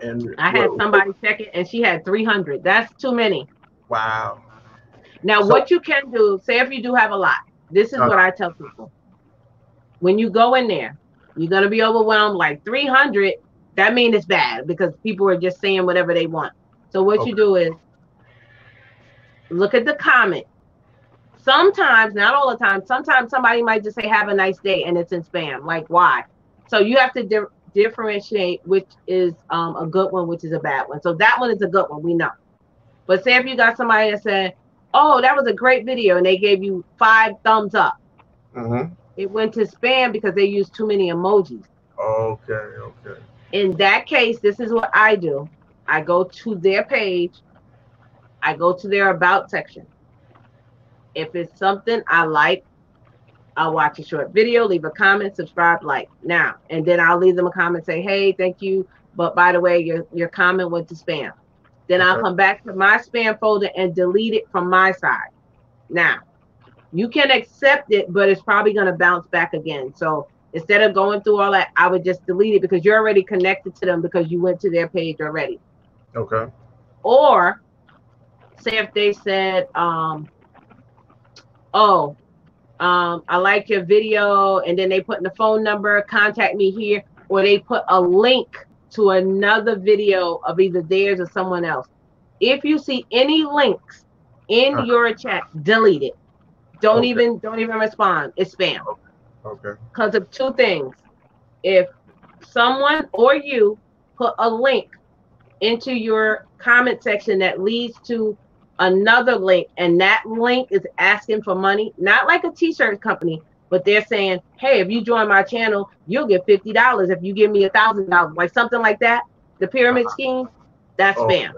And I had somebody check it and she had 300. That's too many. wow. Now, So, what you can do, say if you do have a lot, this is uh, what I tell people. When you go in there, you're going to be overwhelmed. Like 300, that means it's bad because people are just saying whatever they want. So what you okay. do is look at the comment. Sometimes, not all the time, sometimes somebody might just say, have a nice day, and it's in spam. Like, why? So you have to differentiate which is a good one, which is a bad one. So that one is a good one, we know. But say if you got somebody that said, oh, that was a great video, and they gave you 5 thumbs up. Mm-hmm. It went to spam because they used too many emojis. Okay. Okay. In that case, this is what I do. I go to their page. I go to their about section. If it's something I like, I'll watch a short video, leave a comment, subscribe, like now, and then I'll leave them a comment, say, hey, thank you, but by the way, your comment went to spam. Then I'll Okay. come back to my spam folder and delete it from my side. Now, you can accept it, but it's probably going to bounce back again. So instead of going through all that, I would just delete it because you're already connected to them because you went to their page already. Okay. Or say if they said, oh, I like your video, and then they put in the phone number, contact me here, or they put a link to another video of either theirs or someone else. If you see any links in Uh, your chat, delete it. Don't okay. even respond. It's spam. Okay. Because of two things. If someone or you put a link into your comment section that leads to another link, and that link is asking for money, not like a t-shirt company, but they're saying, hey, if you join my channel, you'll get $50 if you give me $1,000, like something like that, the pyramid scheme, that's Oh, spam.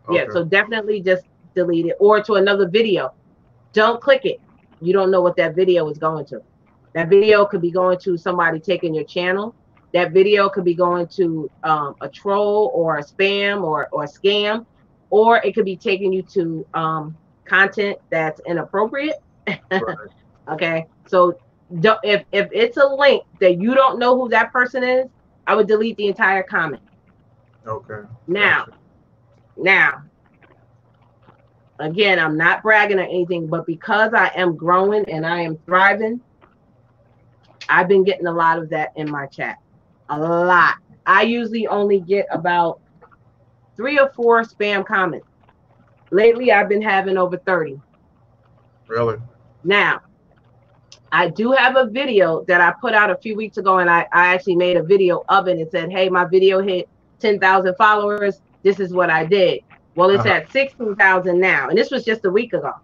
Yeah, okay. so definitely just delete it. Or to another video, don't click it. You don't know what that video is going to. That video could be going to somebody taking your channel. That video could be going to a troll or a spam or a scam, or it could be taking you to content that's inappropriate. Right. Okay, so if it's a link that you don't know who that person is, I would delete the entire comment. Okay. Now, Gotcha. now, again, I'm not bragging or anything, but because I am growing and I am thriving, I've been getting a lot of that in my chat. A lot. I usually only get about 3 or 4 spam comments. Lately, I've been having over 30. Really? Now, I do have a video that I put out a few weeks ago, and I actually made a video of it and said, hey, my video hit 10,000 followers. This is what I did. Well, it's at 16,000 now, and this was just a week ago.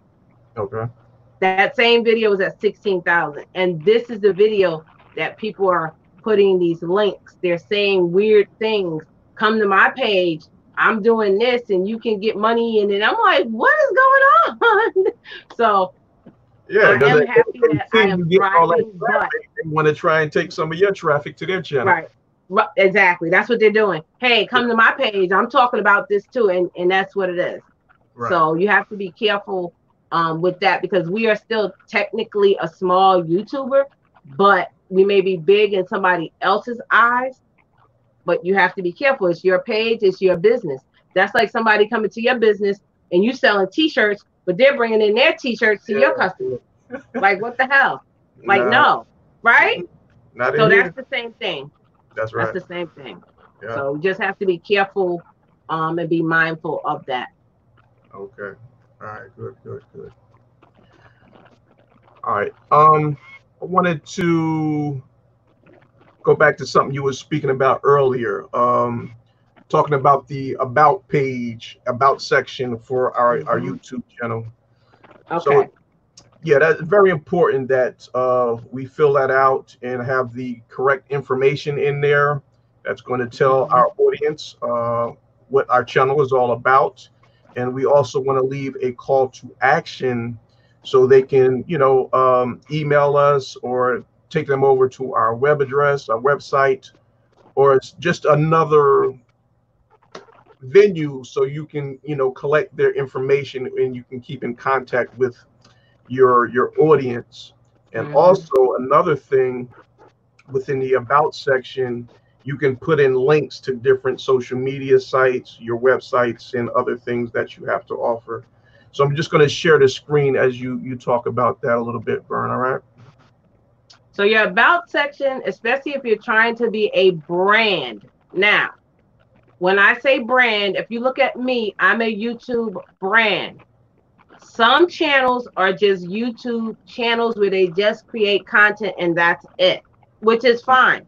Okay. That same video was at 16,000, and this is the video that people are putting these links. They're saying weird things. Come to my page. I'm doing this, and you can get money. And then I'm like, what is going on? So Yeah, I am happy that I am thriving, but they want to try and take some of your traffic to their channel. Right. Exactly. That's what they're doing. Hey, come to my page. I'm talking about this too, and that's what it is. Right. So you have to be careful with that, because we are still technically a small YouTuber, but we may be big in somebody else's eyes. But you have to be careful. It's your page. It's your business. That's like somebody coming to your business and you selling T-shirts, but they're bringing in their T-shirts to your customers. Like, what the hell? Like, no, right? Not so here. That's the same thing. That's right. That's the same thing. Yeah. So you just have to be careful and be mindful of that. Okay. All right. Good. All right. I wanted to go back to something you were speaking about earlier. Talking about the about page, about section for our YouTube channel. Okay. So, yeah, that's very important that we fill that out and have the correct information in there. That's going to tell our audience what our channel is all about. And we also want to leave a call to action so they can, email us or take them over to our web address, our website, or it's just another venue so you can, collect their information and you can keep in contact with your audience. And also another thing, within the about section, you can put in links to different social media sites, your websites, and other things that you have to offer. So I'm just going to share the screen as you talk about that a little bit, Vern. All right. So your about section, especially if you're trying to be a brand. Now, when I say brand, if you look at me, I'm a YouTube brand. Some channels are just YouTube channels where they just create content and that's it, which is fine.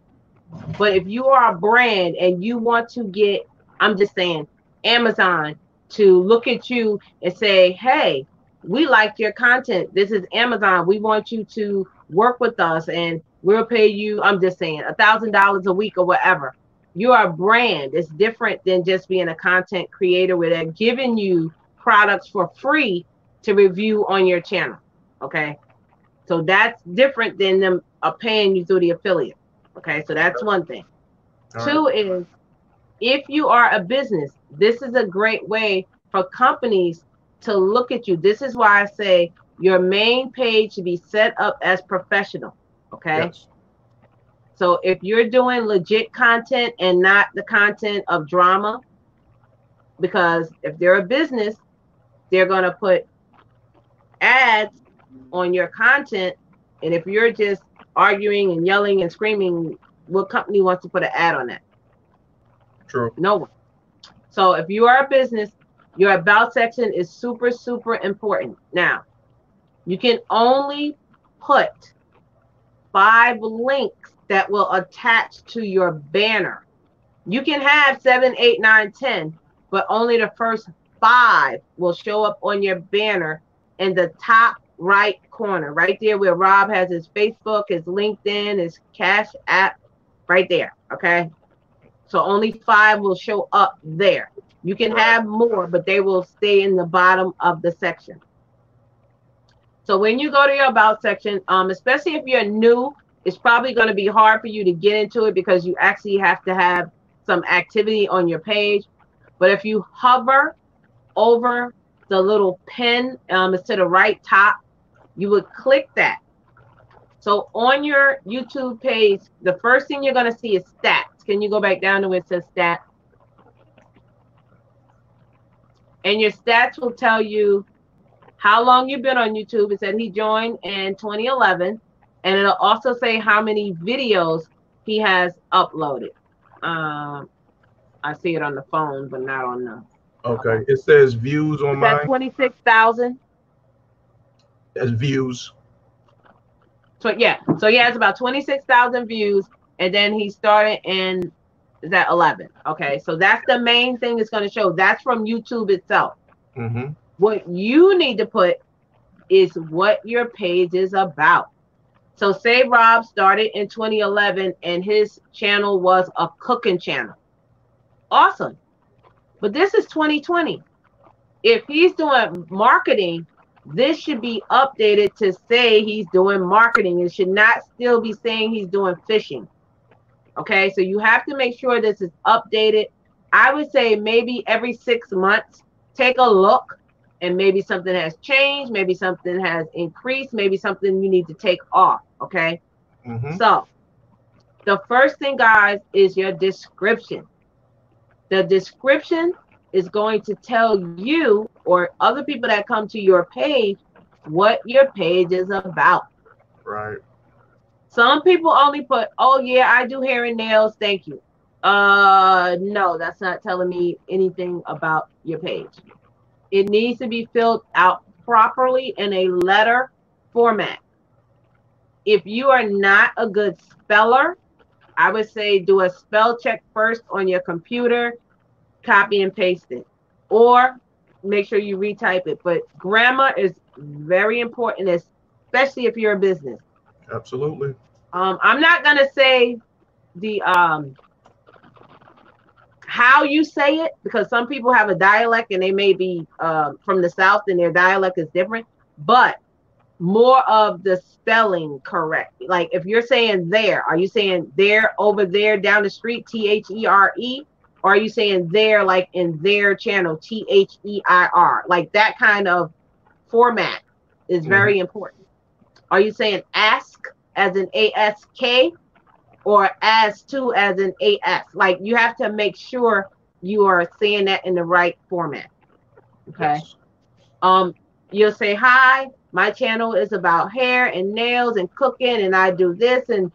But if you are a brand and you want to get, I'm just saying, Amazon to look at you and say, hey, we like your content. This is Amazon. We want you to work with us and we'll pay you, I'm just saying, $1,000 a week or whatever. You are a brand. It's different than just being a content creator where they're giving you products for free to review on your channel. Okay. So that's different than them paying you through the affiliate. Okay. So that's one thing. Two is, if you are a business, this is a great way for companies to look at you. This is why I say your main page should be set up as professional. Okay. Yes. So if you're doing legit content and not the content of drama, because if they're a business, they're going to put ads on your content. And if you're just arguing and yelling and screaming, what company wants to put an ad on that? True. No one. So if you are a business, your about section is super, super important. Now, you can only put 5 links that will attach to your banner. You can have 7, 8, 9, 10, but only the first 5 will show up on your banner in the top right corner, right there where Rob has his Facebook, his LinkedIn, his Cash App, right there. Okay. So only 5 will show up there. You can have more, but they will stay in the bottom of the section. So when you go to your about section, especially if you're new, it's probably going to be hard for you to get into it because you actually have to have some activity on your page. But if you hover over the little pin is to the right top. You would click that. So on your YouTube page, the first thing you're going to see is stats. Can you go back down to where it says stats? And your stats will tell you how long you've been on YouTube. It said he joined in 2011. And it'll also say how many videos he has uploaded. I see it on the phone, but not on the... Okay. It says views on mine. Is that 26,000? As views. So yeah, so he has about 26,000 views, and then he started in, is that 11? Okay, so that's the main thing it's going to show. That's from YouTube itself. Mm-hmm. What you need to put is what your page is about. So say Rob started in 2011 and his channel was a cooking channel. Awesome. But this is 2020. If he's doing marketing, this should be updated to say he's doing marketing. It should not still be saying he's doing fishing. Okay, so you have to make sure this is updated. I would say maybe every 6 months, take a look, and maybe something has changed, maybe something has increased, maybe something you need to take off. Okay, so the first thing, guys, is your description. The description is going to tell you or other people that come to your page what your page is about. Right. Some people only put, oh yeah, I do hair and nails, thank you. No, that's not telling me anything about your page. It needs to be filled out properly in a letter format. If you are not a good speller, I would say do a spell check first on your computer, copy and paste it, or make sure you retype it. But grammar is very important, especially if you're a business. Absolutely. I'm not gonna say the how you say it, because some people have a dialect and they may be from the South and their dialect is different, but more of the spelling correct. Like if you're saying there, are you saying there, over there, down the street, THERE? Or are you saying there like in their channel, THEIR? Like that kind of format is very important. Are you saying ask as in ASK, or as to as in AS? Like you have to make sure you are saying that in the right format. Okay. Yes. You'll say, hi, my channel is about hair and nails and cooking, and I do this. And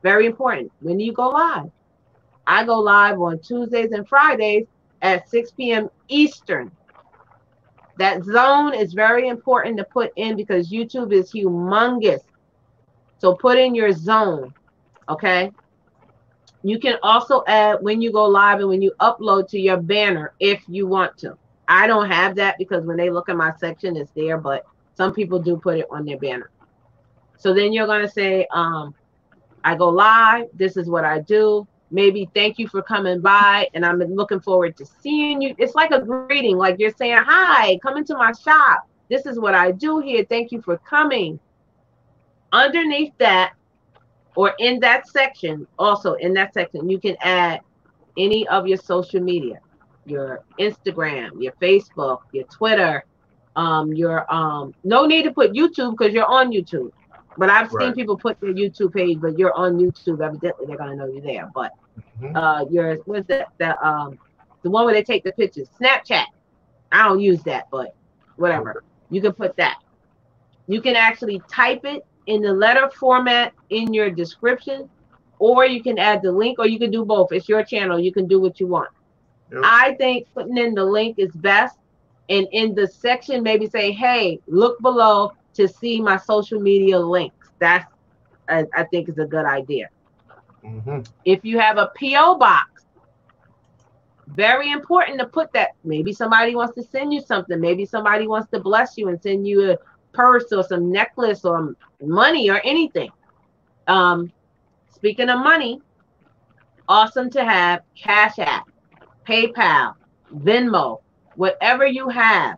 very important, when you go live, I go live on Tuesdays and Fridays at 6 p.m. Eastern. That zone is very important to put in because YouTube is humongous. So put in your zone, okay? You can also add when you go live and when you upload to your banner if you want to. I don't have that because when they look at my section, it's there, but some people do put it on their banner. So then you're going to say, I go live. This is what I do. Maybe thank you for coming by, and I'm looking forward to seeing you. It's like a greeting, like you're saying, hi, come into my shop. This is what I do here. Thank you for coming. Underneath that, or in that section, also in that section, you can add any of your social media, your Instagram, your Facebook, your Twitter, no need to put YouTube because you're on YouTube. But I've seen people put their YouTube page, but you're on YouTube. Evidently, they're gonna know you're there. But your what's that? The one where they take the pictures, Snapchat. I don't use that, but whatever. You can put that. You can actually type it in the letter format in your description, or you can add the link, or you can do both. It's your channel. You can do what you want. Yep. I think putting in the link is best. And in the section, maybe say, hey, look below to see my social media links. That's, I think, is a good idea. If you have a P.O. box, very important to put that. Maybe somebody wants to send you something. Maybe somebody wants to bless you and send you a purse or some necklace or money or anything. Speaking of money, awesome to have Cash App, PayPal, Venmo, whatever you have,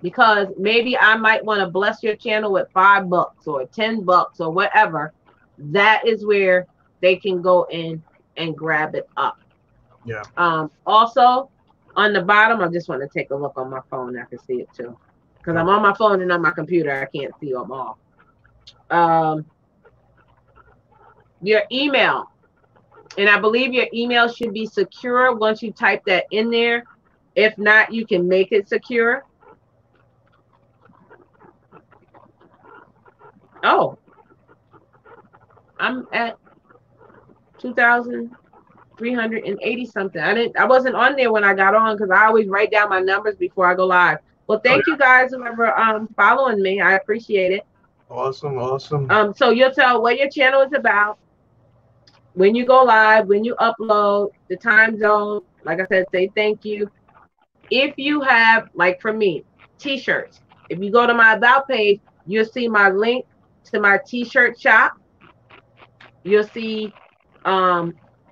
because maybe I might want to bless your channel with $5 or $10 or whatever. That is where they can go in and grab it up. Yeah. Also, On the bottom, I just want to take a look on my phone. I can see it too. Because I'm Okay. on my phone and on my computer. I can't see them all. Um, your email. And I believe your email should be secure once you type that in there. If not, you can make it secure. Oh, I'm at 2,380 something. I wasn't on there when I got on because I always write down my numbers before I go live. Well, Oh, thank you guys whoever following me. I appreciate it. yeah. Awesome. Awesome. So you'll tell what your channel is about, when you go live, when you upload, the time zone. Like I said, say thank you. If you have, like for me, t-shirts, if you go to my about page, you'll see my link to my t-shirt shop. You'll see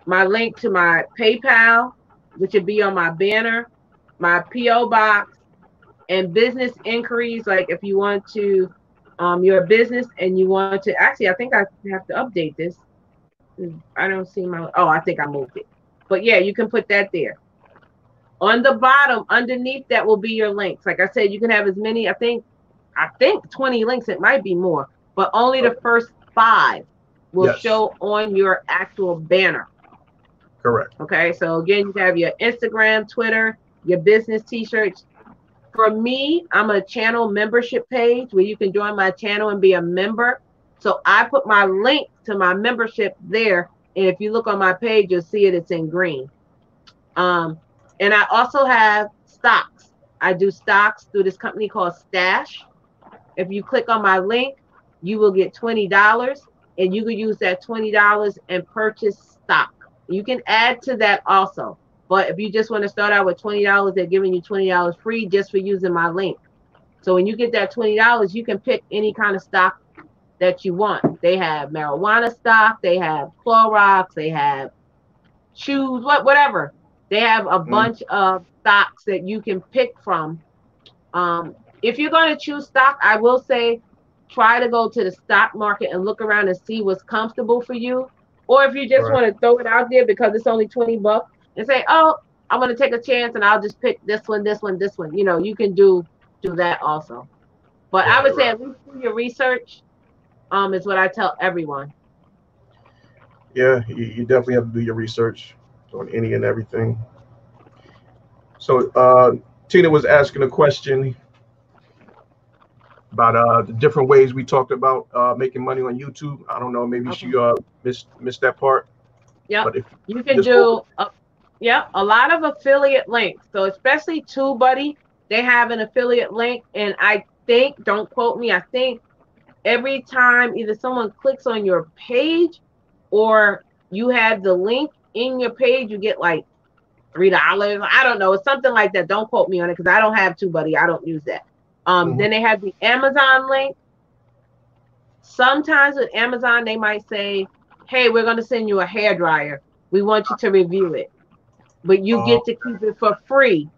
my link to my PayPal, which will be on my banner, my PO box, and business inquiries. Like if you want to, you're a business and you want to, actually, I think I have to update this. I don't see my, oh, I think I moved it. But yeah, you can put that there. On the bottom, underneath that will be your links. Like I said, you can have as many, I think 20 links, it might be more, but only the Okay. first 5 will Yes. show on your actual banner. Correct. Okay, so again, you have your Instagram, Twitter, your business t-shirts. For me, I'm a channel membership page where you can join my channel and be a member. So I put my link to my membership there. And if you look on my page, you'll see it, it's in green. And I also have stocks. I do stocks through this company called Stash. If you click on my link, you will get $20 and you can use that $20 and purchase stock. You can add to that also. But if you just want to start out with $20, they're giving you $20 free just for using my link. So when you get that $20, you can pick any kind of stock that you want. They have marijuana stock, they have Clorox, they have shoes, whatever. They have a bunch of stocks that you can pick from. If you're going to choose stock, I will say try to go to the stock market and look around and see what's comfortable for you. Or if you just Right. want to throw it out there because it's only 20 bucks and say, oh, I'm going to take a chance and I'll just pick this one, this one, this one. You know, you can do that also. But I Right. would say Right. at least do your research, is what I tell everyone. Yeah. You definitely have to do your research on any and everything. So Tina was asking a question about the different ways we talked about making money on YouTube. I don't know, maybe Okay. she missed that part. Yep. But if You can just go, do a lot of affiliate links. So especially TubeBuddy, they have an affiliate link. And I think, don't quote me, I think every time either someone clicks on your page or you have the link in your page, you get like $3. I don't know. It's something like that. Don't quote me on it because I don't have TubeBuddy. I don't use that. mhm, Then they have the Amazon link. Sometimes with Amazon, they might say, hey, we're going to send you a hair dryer. We want you to review it, but you uh, get to keep it for free.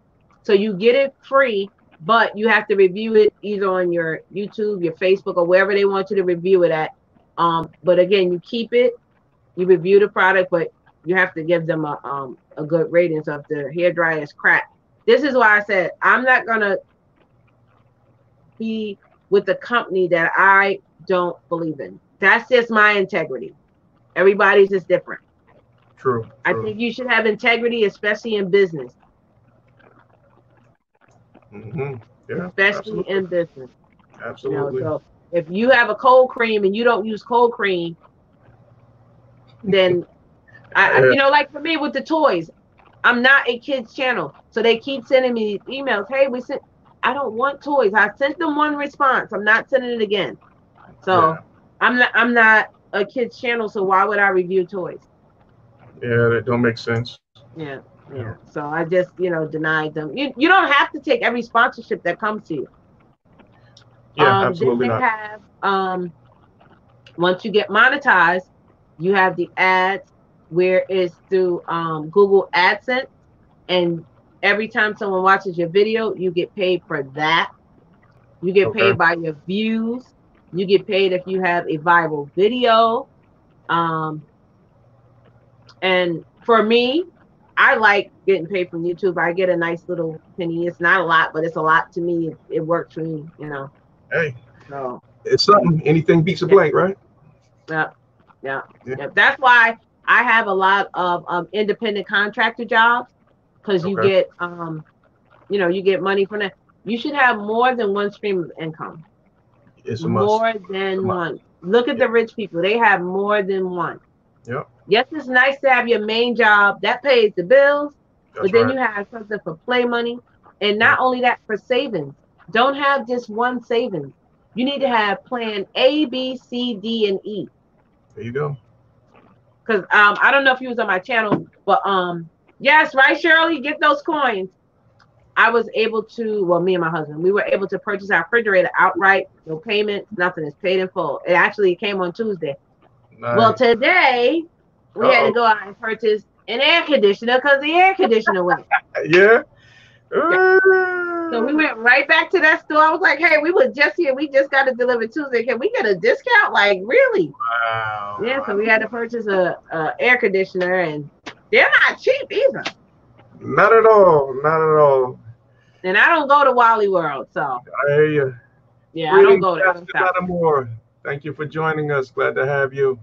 So you get it free, but you have to review it either on your YouTube, your Facebook, or wherever they want you to review it at. But again, you keep it, you review the product, but you have to give them a good rating. So if the hair dryer is crap, this is why I said I'm not gonna be with the company that I don't believe in. That's just my integrity. Everybody's is different. true, I true. think you should have integrity, especially in business. Hmm. Yeah, Especially absolutely, in business. You know, absolutely. so if you have a cold cream and you don't use cold cream, then Yeah, like for me with the toys, I'm not a kids channel. So they keep sending me emails. Hey, I don't want toys. I sent them one response. I'm not sending it again. So yeah, I'm not a kids channel. So why would I review toys? yeah. That don't make sense. Yeah. Yeah, Yeah. So I just, denied them. You don't have to take every sponsorship that comes to you. yeah, Then absolutely they not. have once you get monetized, you have the ads where it's through Google AdSense, and every time someone watches your video, you get paid for that. You get Okay. paid by your views. You get paid if you have a viral video. Um, and for me, I like getting paid from YouTube. I get a nice little penny. It's not a lot, but it's a lot to me. It works for me, you know. Hey, So it's something. Anything beats a blank, right? yeah, yeah, yeah. That's why I have a lot of independent contractor jobs, because you Okay. get you know, you get money from that. You should have more than one stream of income. It's a must. More It's a than must. one. Look at Yeah. the rich people. They have more than one. Yep. Yes, it's nice to have your main job that pays the bills, but That's then right. you have something for play money. And Yeah. not only that, for savings. Don't have just one savings. You need to have plan A, B, C, D, and E. There you go. Because I don't know if you was on my channel, but yes, right, Shirley, get those coins. I was able to, well, me and my husband, we were able to purchase our refrigerator outright, no payments, nothing is paid in full. It actually came on Tuesday. Well, Nice. today we had to Uh-oh. go out and purchase an air conditioner because the air conditioner went. Yeah. Yeah. So we went right back to that store. I was like, hey, we were just here. We just got it delivered Tuesday. Can we get a discount? Like, really? Wow. Yeah, so we had to purchase a air conditioner, and they're not cheap either. Not at all. Not at all. And I don't go to Wally World, so I hear you. yeah, I don't go to Pastor South. Lattimore. Thank you for joining us. Glad to have you.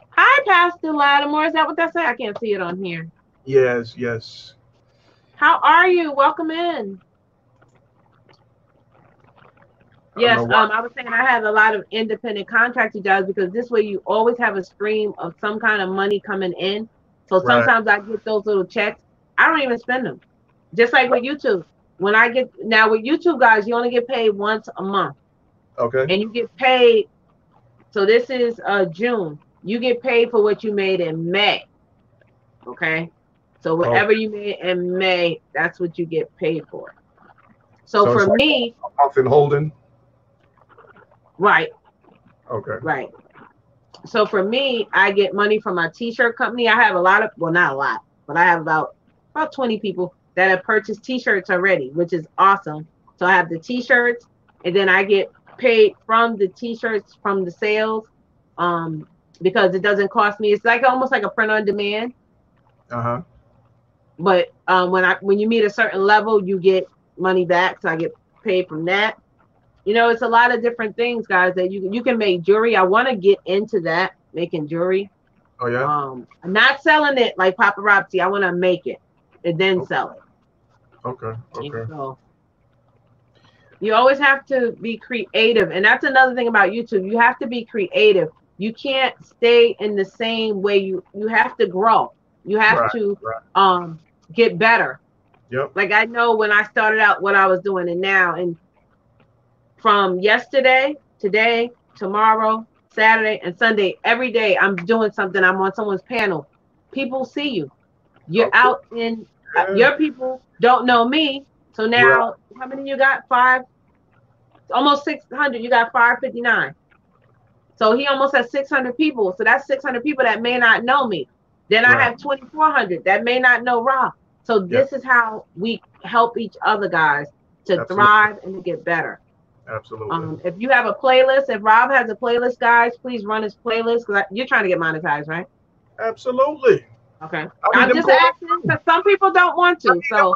Hi, Pastor Lattimore. Is that what that said? I can't see it on here. Yes, yes. How are you? Welcome in. Yes, I was saying I have a lot of independent contractor jobs because this way you always have a stream of some kind of money coming in. So sometimes I get those little checks. I don't even spend them. Just like with YouTube. When I get now with YouTube, guys, you only get paid once a month. Okay. And you get paid. So this is June. You get paid for what you made in May. Okay. So whatever you made in May, that's what you get paid for. So for me, off in holding. Right. Okay. Right. So for me, I get money from my t-shirt company. I have a lot of, well, not a lot, but I have about 20 people that have purchased t-shirts already, which is awesome. So I have the t-shirts, and then I get paid from the t-shirts from the sales, because it doesn't cost me. It's like almost like a print on demand. Uh-huh. But when you meet a certain level, you get money back. So I get paid from that. You know, it's a lot of different things, guys, that you can make jewelry. I want to get into that, making jewelry. Oh yeah. I'm not selling it like paparazzi. I want to make it and then sell it. Okay. Okay. So you always have to be creative, and that's another thing about YouTube. You have to be creative. You can't stay in the same way. You have to grow. You have to get better. Yep. Like I know when I started out what I was doing, and now, and from yesterday, today, tomorrow, Saturday, and Sunday, every day I'm doing something. I'm on someone's panel. People see you. You're out in, your people don't know me. So now, how many you got? 5? Almost 600. You got 559. So he almost has 600 people. So that's 600 people that may not know me. Then I have 2,400 that may not know Rob. So this is how we help each other, guys, to thrive and to get better. Absolutely. If you have a playlist, if Rob has a playlist, guys, please run his playlist, because you're trying to get monetized, right? Absolutely. Okay. I'm just asking because some people don't want to. So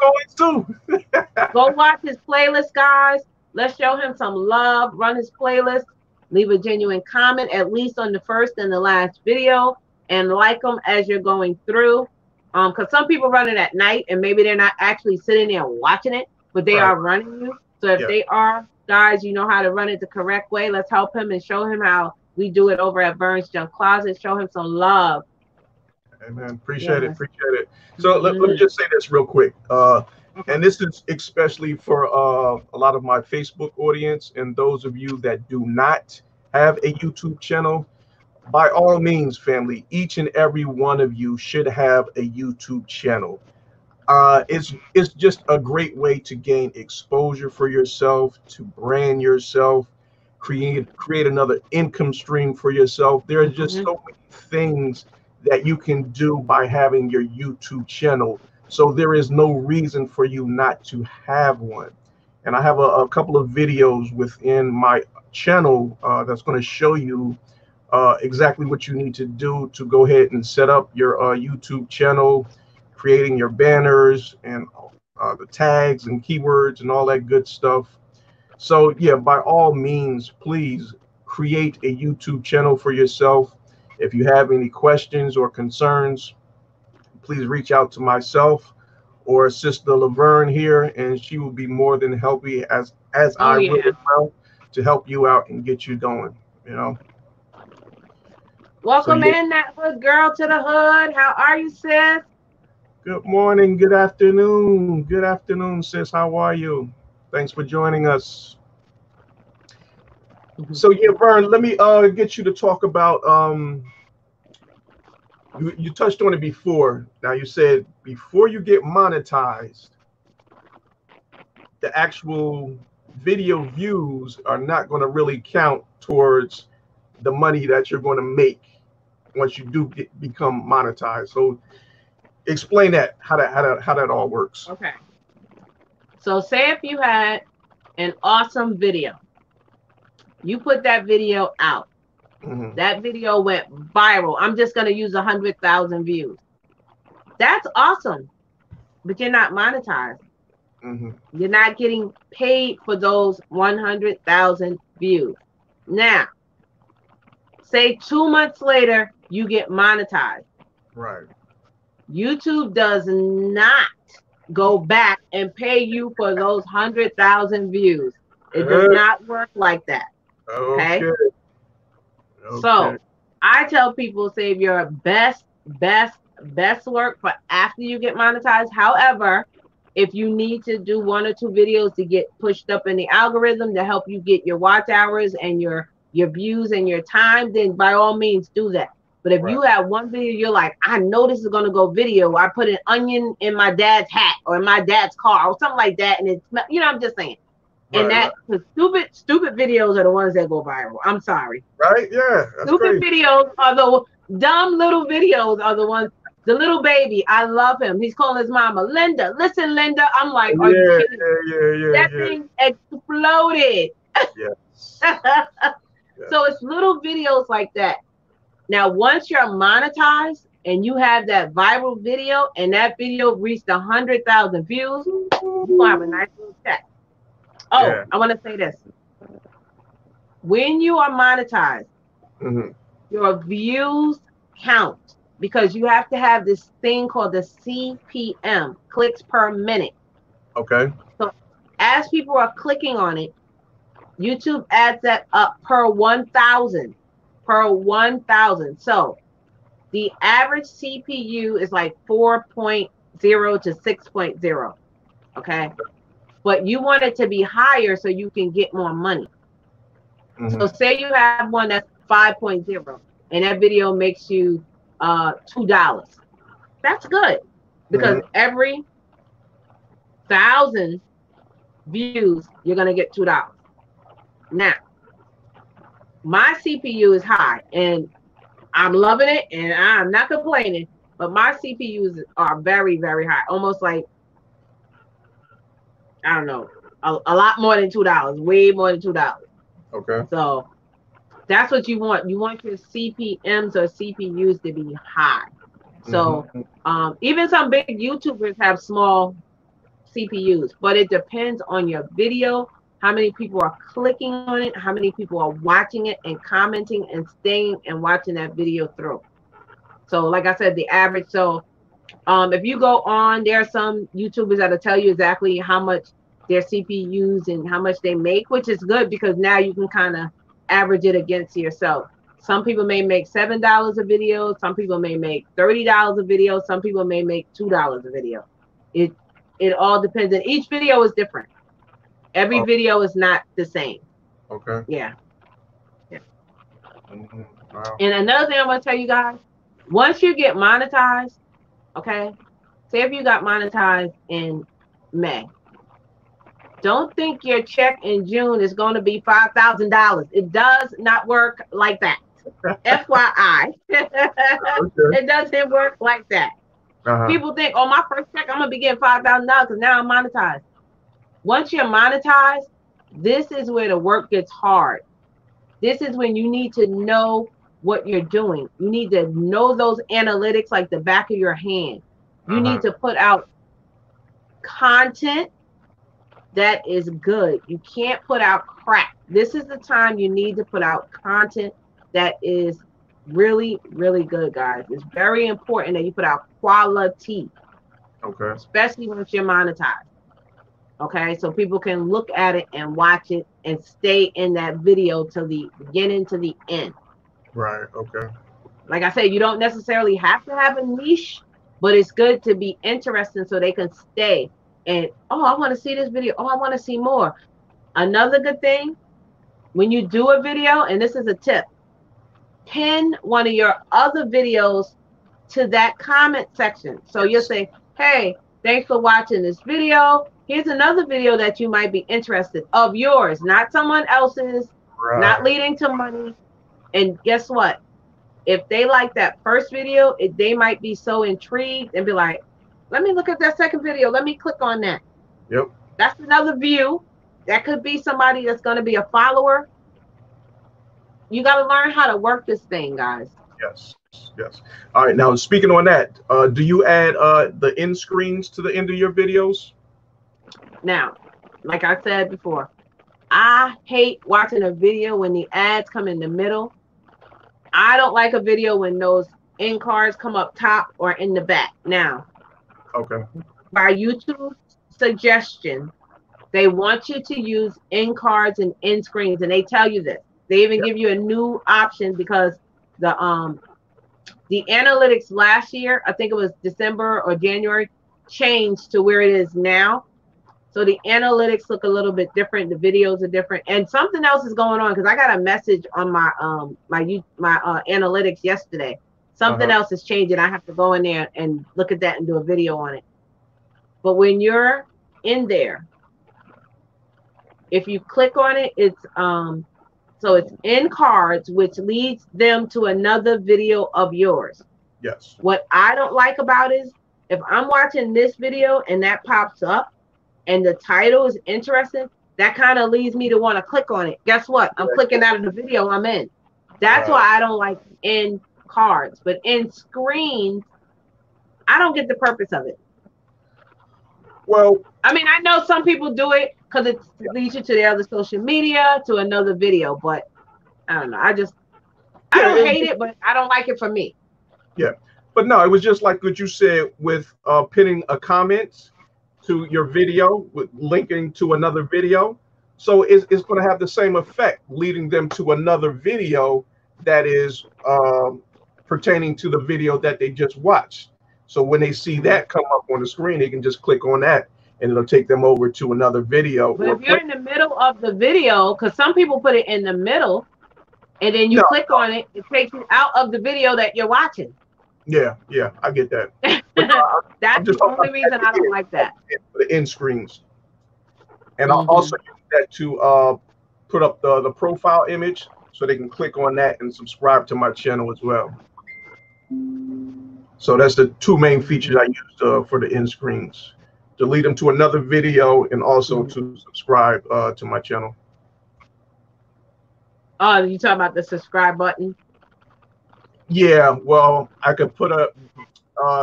go watch his playlist, guys. Let's show him some love. Run his playlist. Leave a genuine comment, at least on the first and the last video, and like them as you're going through. Because some people run it at night, and maybe they're not actually sitting there watching it, but they are running you. So if they are, guys, you know how to run it the correct way. Let's help him and show him how we do it over at Vern's Junk Closet. Show him some love. Amen. Appreciate it. Appreciate it. So let me just say this real quick. And this is especially for a lot of my Facebook audience and those of you that do not have a YouTube channel. By all means, family, each and every one of you should have a YouTube channel. It's just a great way to gain exposure for yourself, to brand yourself, create another income stream for yourself. There are just so many things that you can do by having your YouTube channel. So there is no reason for you not to have one. And I have a couple of videos within my channel that's going to show you exactly what you need to do to go ahead and set up your YouTube channel, creating your banners and the tags and keywords and all that good stuff. So yeah, by all means, please create a YouTube channel for yourself. If you have any questions or concerns, please reach out to myself or Sister Laverne here, and she will be more than happy as I will as well, to help you out and get you going. You know. Welcome in that hood girl to the hood. How are you, sis? Good morning, good afternoon, sis. How are you? Thanks for joining us. So yeah, Vern, let me get you to talk about you touched on it before. Now you said before you get monetized, the actual video views are not going to really count towards the money that you're going to make once you do become monetized. So explain that, how that all works. Okay. So say if you had an awesome video, you put that video out. That video went viral. I'm just going to use 100,000 views. That's awesome, but you're not monetized. You're not getting paid for those 100,000 views. Now, say 2 months later, you get monetized. Right. YouTube does not go back and pay you for those 100,000 views. It does not work like that. Okay? So I tell people, save your best work for after you get monetized. However, if you need to do 1 or 2 videos to get pushed up in the algorithm to help you get your watch hours and your views and your time, then by all means do that. But if you have one video, you're like, I know this is going to go video. I put an onion in my dad's hat or in my dad's car or something like that. And it's, you know, I'm just saying. And the stupid videos are the ones that go viral. I'm sorry. Right? Yeah. Stupid videos are the dumb little videos are the ones. The little baby, I love him. He's calling his mama, Linda. Listen, Linda. I'm like, are you kidding me? That thing exploded. Yes. So it's little videos like that. Now, once you're monetized and you have that viral video and that video reached 100,000 views, you're going to have a nice little check. Oh, I want to say this. When you are monetized, your views count because you have to have this thing called the CPM, clicks per minute. Okay. So as people are clicking on it, YouTube adds that up per 1,000. Per 1,000. So the average CPU is like 4.0 to 6.0. Okay. But you want it to be higher so you can get more money. So say you have one that's 5.0 and that video makes you $2. That's good because every 1,000 views you're gonna get $2. Now, my CPU is high and I'm loving it and I'm not complaining, but my CPUs are very, very high, almost like, I don't know, a lot more than $2, way more than $2. Okay. So that's what you want. You want your CPMs or CPUs to be high. So even some big YouTubers have small CPUs, but it depends on your video, how many people are clicking on it, how many people are watching it and commenting and staying and watching that video through. So like I said, the average. So if you go on, there are some YouTubers that'll tell you exactly how much their CPUs and how much they make, which is good because now you can kind of average it against yourself. Some people may make $7 a video. Some people may make $30 a video. Some people may make $2 a video. It all depends. And each video is different. Every video is not the same. Okay. Yeah. Wow. And another thing I want to tell you guys, once you get monetized, okay, say if you got monetized in May, don't think your check in June is going to be $5,000. It does not work like that. FYI. It doesn't work like that. People think, oh, my first check, I'm going to be getting $5,000 because now I'm monetized. Once you're monetized, this is where the work gets hard. This is when you need to know what you're doing. You need to know those analytics like the back of your hand. You need to put out content that is good. You can't put out crap. This is the time you need to put out content that is really, really good, guys. It's very important that you put out quality. Okay. Especially once you're monetized. Okay, so people can look at it and watch it and stay in that video till the beginning to the end. Right. Okay. Like I said, you don't necessarily have to have a niche, but it's good to be interesting so they can stay. And, oh, I want to see this video. Oh, I want to see more. Another good thing, when you do a video, and this is a tip, pin one of your other videos to that comment section. So you'll say, hey, thanks for watching this video. Here's another video that you might be interested of yours, not someone else's, not leading to money. And guess what? If they like that first video, they might be so intrigued and be like, let me look at that second video. Let me click on that. Yep. That's another view. That could be somebody that's going to be a follower. You got to learn how to work this thing, guys. Yes. Yes. All right. Now, speaking on that, do you add the end screens to the end of your videos? Now, like I said before, I hate watching a video when the ads come in the middle. I don't like a video when those end cards come up top or in the back. Now, okay, by YouTube's suggestion, they want you to use end cards and end screens, and they tell you this. They even give you a new option because the analytics last year, I think it was December or January, changed to where it is now. So the analytics look a little bit different. The videos are different, and something else is going on because I got a message on my my analytics yesterday. Something else is changing. I have to go in there and look at that and do a video on it. But when you're in there, if you click on it, it's so it's in cards, which leads them to another video of yours. Yes. What I don't like about it is if I'm watching this video and that pops up, and the title is interesting, that kind of leads me to want to click on it. Guess what? I'm clicking out of the video I'm in. That's why I don't like in cards. But in screens, I don't get the purpose of it. Well, I mean, I know some people do it because it leads you to the other social media, to another video. But I don't know. I don't hate it, but I don't like it for me. Yeah. But no, it was just like what you said with pinning a comment to your video with linking to another video. So it's going to have the same effect, leading them to another video that is pertaining to the video that they just watched. So when they see that come up on the screen, they can just click on that and it'll take them over to another video. But if you're in the middle of the video, because some people put it in the middle and then you click on it, it takes you out of the video that you're watching. Yeah, I get that. But, that's the only reason I don't like that. The end screens. And I'll also use that to put up the profile image so they can click on that and subscribe to my channel as well. So that's the two main features I use for the end screens, to lead them to another video and also to subscribe to my channel. Oh, you talking about the subscribe button? Yeah, well, I could put a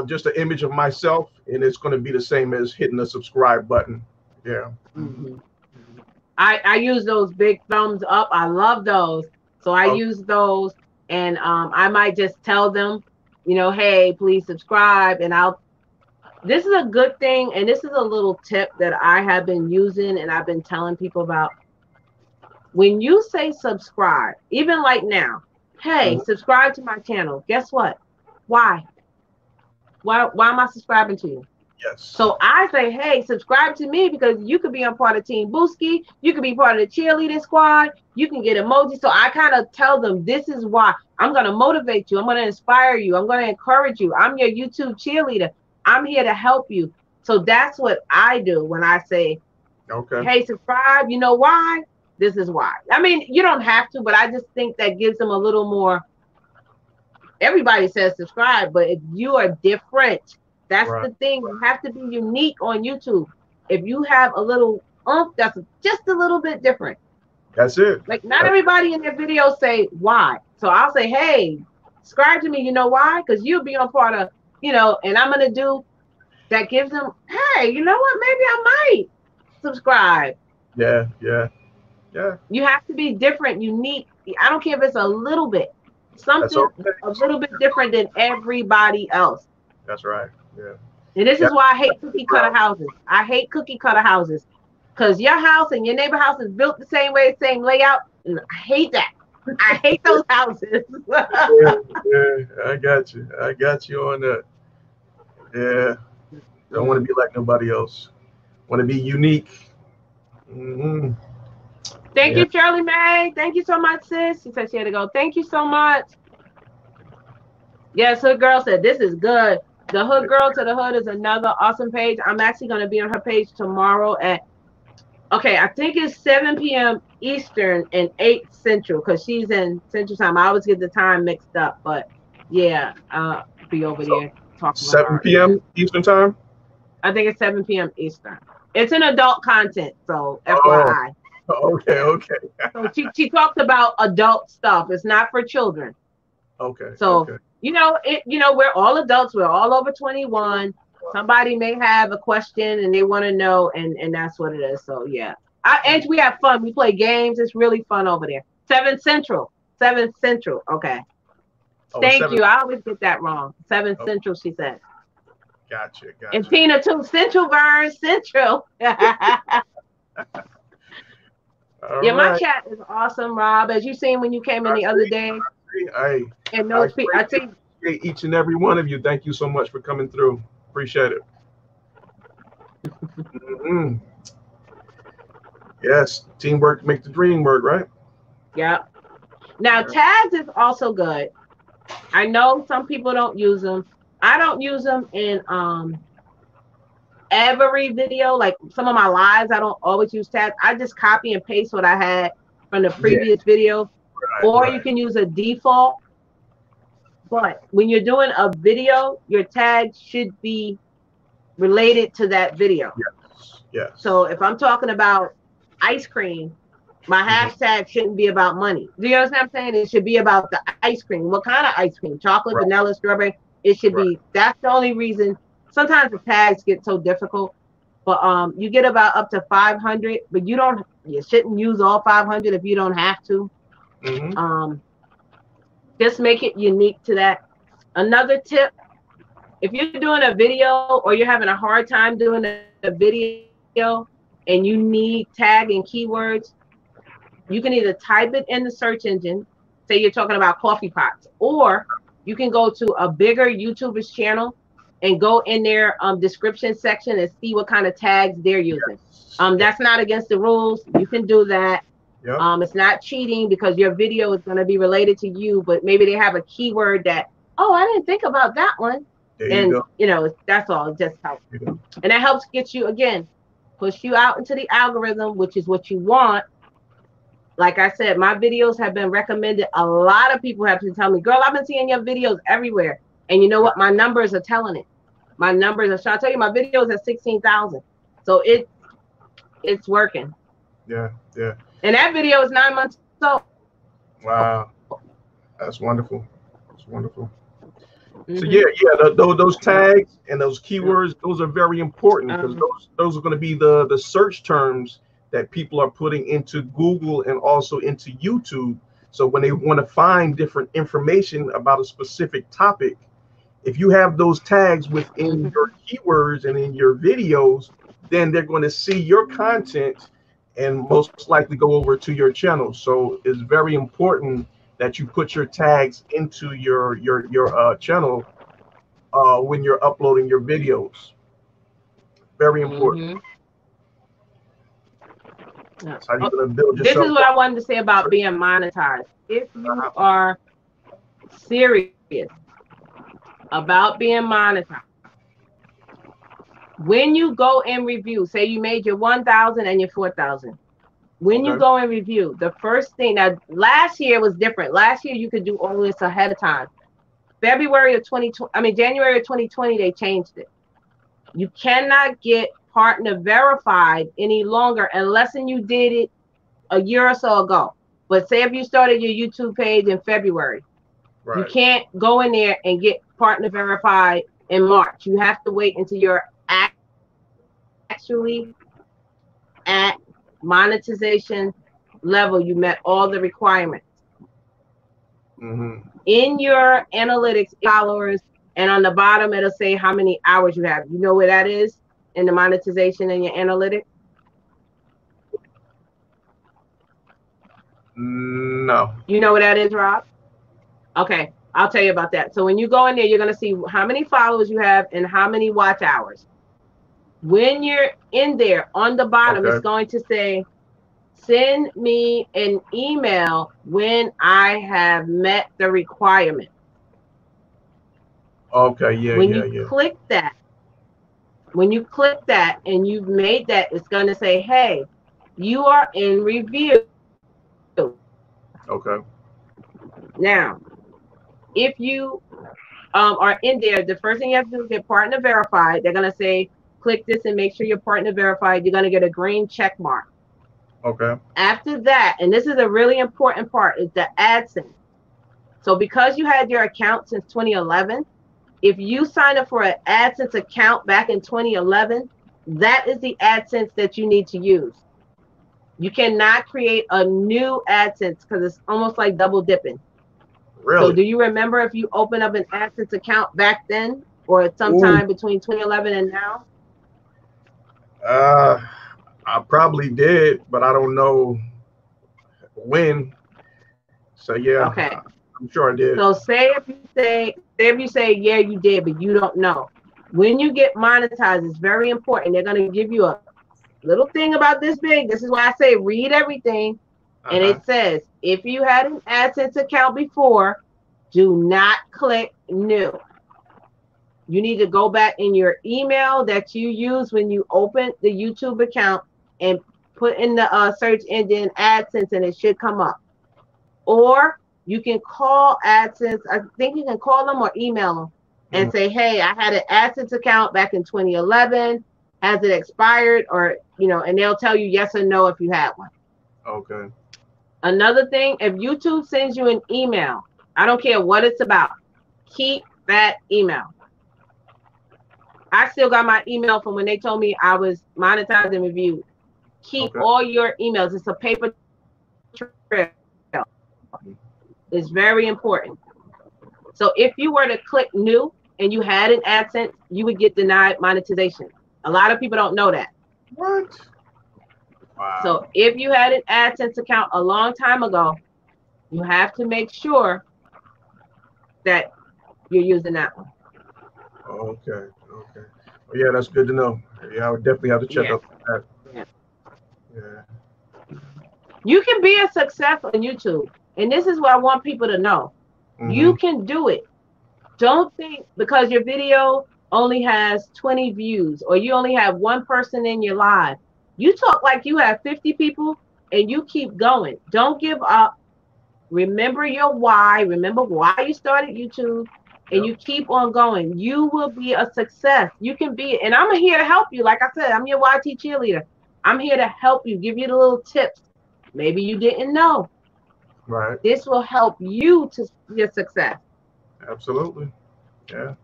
just an image of myself, and it's going to be the same as hitting the subscribe button. Yeah. I use those big thumbs up. I love those. So I use those, and I might just tell them, you know, hey, please subscribe. And this is a good thing. And this is a little tip that I have been using and I've been telling people about. When you say subscribe, even like now, hey, subscribe to my channel. Guess what? Why am I subscribing to you? Yes. So I say, hey, subscribe to me because you could be on part of Team Booski. You could be part of the cheerleading squad. You can get emojis. So I kind of tell them, this is why. I'm going to motivate you. I'm going to inspire you. I'm going to encourage you. I'm your YouTube cheerleader. I'm here to help you. So that's what I do when I say, hey, subscribe. You know why? This is why. I mean, you don't have to, but I just think that gives them a little more. Everybody says subscribe, but if you are different, that's the thing. You have to be unique on YouTube. If you have a little that's just a little bit different. That's it. Like not everybody in their videos say why. So I'll say, hey, subscribe to me. You know why? Because you'll be on part of, you know, and I'm going to do that gives them, hey, you know what? Maybe I might subscribe. Yeah, yeah, yeah. You have to be different, unique. I don't care if it's a little bit, That's something okay. a little bit different than everybody else. That's right. Yeah. And this Yeah. is why I hate cookie cutter houses. I hate cookie cutter houses because your house and your neighbor house is built the same way, same layout. And I hate that. I hate those houses. Yeah, yeah. I got you. I got you on that. Yeah. Don't want to be like nobody else. Want to be unique. Hmm. Thank Yeah. you, Shirley May. Thank you so much, sis. She said she had to go. Thank you so much. Yes, Hood Girl said this is good. The Hood Girl to the Hood is another awesome page. I'm actually going to be on her page tomorrow at, okay, I think it's 7 p.m. Eastern and 8 Central because she's in Central Time. I always get the time mixed up, but yeah, I'll be over So there talking with 7 her. Yeah. p.m. Eastern time. I think it's 7 p.m. Eastern. It's an adult content, so Oh, FYI. okay, Yeah. okay, So she talks about adult stuff. It's not for children. okay, So, okay. we're all adults. We're all over 21. Somebody may have a question and they want to know, and that's what it is. So, yeah. And we have fun. We play games. It's really fun over there. 7 Central. 7 Central. Okay. Oh, Thank 7. you. I always get that wrong. 7 Oh, Central, she said. gotcha, And gotcha. Tina, too. Central, Burns. Central. All Yeah, my right. chat is awesome, Rob. As you seen when you came in I the other agree. day. I And I those people, I greatly think, appreciate each and every one of you. Thank you so much for coming through. Appreciate it. Hmm. Yes, teamwork make the dream work, right? yeah. Now, Yeah. tags is also good. I know some people don't use them. I don't use them in every video. Like some of my lives, I don't always use tags. I just copy and paste what I had from the Yeah. previous video. Right. Or you Right. can use a default. But when you're doing a video, your tag should be related to that video. Yes. So Yes. if I'm talking about ice cream, my Hmm. hashtag shouldn't be about money. Do you understand what I'm saying? It should be about the ice cream. What kind of ice cream? Chocolate, Right. vanilla, strawberry. It should Right. be. That's the only reason. Sometimes the tags get so difficult, but you get about up to 500, but you shouldn't use all 500 if you don't have to. Hmm. Um, just make it unique to that. Another tip: if you're doing a video or you're having a hard time doing a video and you need tag and keywords, you can either type it in the search engine, say you're talking about coffee pots, or you can go to a bigger YouTuber's channel and go in their description section and see what kind of tags they're using. Yes. Yes. That's not against the rules. You can do that. Yep. It's not cheating because your video is going to be related to you, but maybe they have a keyword that, oh, I didn't think about that one. There you And, go. that's all. It just helps. There you go. And that helps get you, again, push you out into the algorithm, which is what you want. Like I said, my videos have been recommended. A lot of people have been telling me, girl, I've been seeing your videos everywhere. And you know what? My numbers are telling it. My numbers are, I'll tell you, my videos at 16,000. So it's working. Yeah. Yeah. And that video is 9 months old. Wow. That's wonderful. That's wonderful. Mm-hmm. So yeah. Those tags and those keywords, those are very important because those are going to be the search terms that people are putting into Google and also into YouTube. So when they want to find different information about a specific topic, if you have those tags within your keywords and in your videos, then they're going to see your content and most likely go over to your channel. So it's very important that you put your tags into your channel when you're uploading your videos. Very important. That's how you're going to build yourself. This is what I wanted to say about being monetized. If you are serious about being monetized, when you go and review, say you made your 1,000 and your 4,000. When you go and review, the first thing, now last year was different. Last year you could do all this ahead of time. January of 2020, they changed it. You cannot get partner verified any longer unless you did it a year or so ago. But say if you started your YouTube page in February, you can't go in there and get partner verified in March. You have to wait until you're actually at monetization level. You met all the requirements. In your analytics, followers, and on the bottom it'll say how many hours you have. You know where that is in the monetization and your analytics? No. You know where that is, Rob? Okay, I'll tell you about that. So when you go in there, you're going to see how many followers you have and how many watch hours. When you're in there, on the bottom, it's going to say, send me an email when I have met the requirement. Okay, yeah, when you click that, and you've made that, it's going to say, hey, you are in review. Okay. Now, if you are in there, the first thing you have to do is get partner verified. They're going to say, click this and make sure you're partner verified. You're going to get a green check mark. Okay. After that, and this is a really important part, is the AdSense. So because you had your account since 2011, if you sign up for an AdSense account back in 2011, that is the AdSense that you need to use. You cannot create a new AdSense because it's almost like double dipping. Really? So do you remember if you open up an AdSense account back then or at some time between 2011 and now? I probably did, but I don't know when. So yeah, okay. I'm sure I did. So say if you say yeah, you did, but you don't know. When you get monetized, it's very important. They're going to give you a little thing about this big. This is why I say read everything. And it says, if you had an AdSense account before, do not click new. You need to go back in your email that you use when you open the YouTube account and put in the search engine AdSense, and it should come up. Or you can call AdSense. I think you can call them or email them and say, hey, I had an AdSense account back in 2011. Has it expired? Or, and they'll tell you yes or no if you had one. Okay. Another thing, if YouTube sends you an email, I don't care what it's about, keep that email. I still got my email from when they told me I was monetized and reviewed. Keep all your emails. It's a paper trail. It's very important. So if you were to click new and you had an AdSense, you would get denied monetization. A lot of people don't know that. What? Wow. So if you had an AdSense account a long time ago, you have to make sure that you're using that one. Okay. Well, yeah, that's good to know. Yeah, I would definitely have to check up that. Yeah. You can be a success on YouTube. And this is what I want people to know. You can do it. Don't think because your video only has 20 views or you only have one person in your live. You talk like you have 50 people and you keep going. Don't give up. Remember your why. Remember why you started YouTube, and you keep on going. You will be a success. You can be, and I'm here to help you. Like I said, I'm your YT cheerleader. I'm here to help you, give you the little tips. Maybe you didn't know. Right. This will help you to your success. Absolutely. Yeah.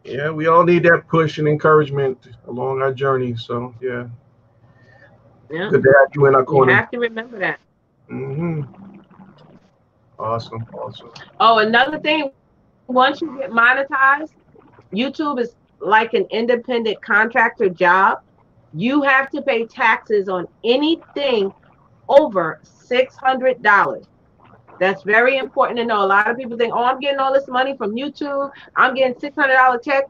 Yeah, we all need that push and encouragement along our journey. So yeah. Good to have you in our corner. You have to remember that. Awesome. Oh, another thing, once you get monetized, YouTube is like an independent contractor job. You have to pay taxes on anything over $600. That's very important to know. A lot of people think, oh, I'm getting all this money from YouTube. I'm getting $600 check.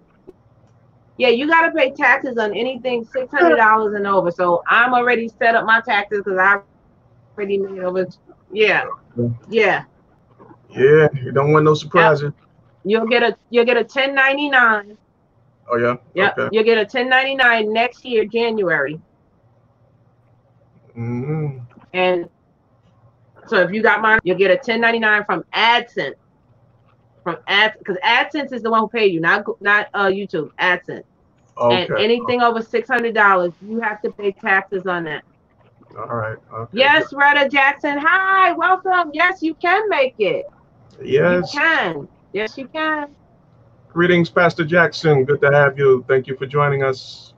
Yeah, you got to pay taxes on anything $600 and over. So I'm already set up my taxes because I already made over. Yeah. You don't want no surprises. You'll get a 1099. Oh yeah. Yeah. Okay. You'll get a 1099 next year, January. And so if you got mine, you'll get a 1099 from AdSense. Because AdSense is the one who paid you, not YouTube. AdSense. Okay. And anything over $600, you have to pay taxes on that. All right. Okay. Yes, Retta Jackson. Hi, welcome. Yes, you can make it. Yes. You can. Yes, you can. Greetings, Pastor Jackson. Good to have you. Thank you for joining us.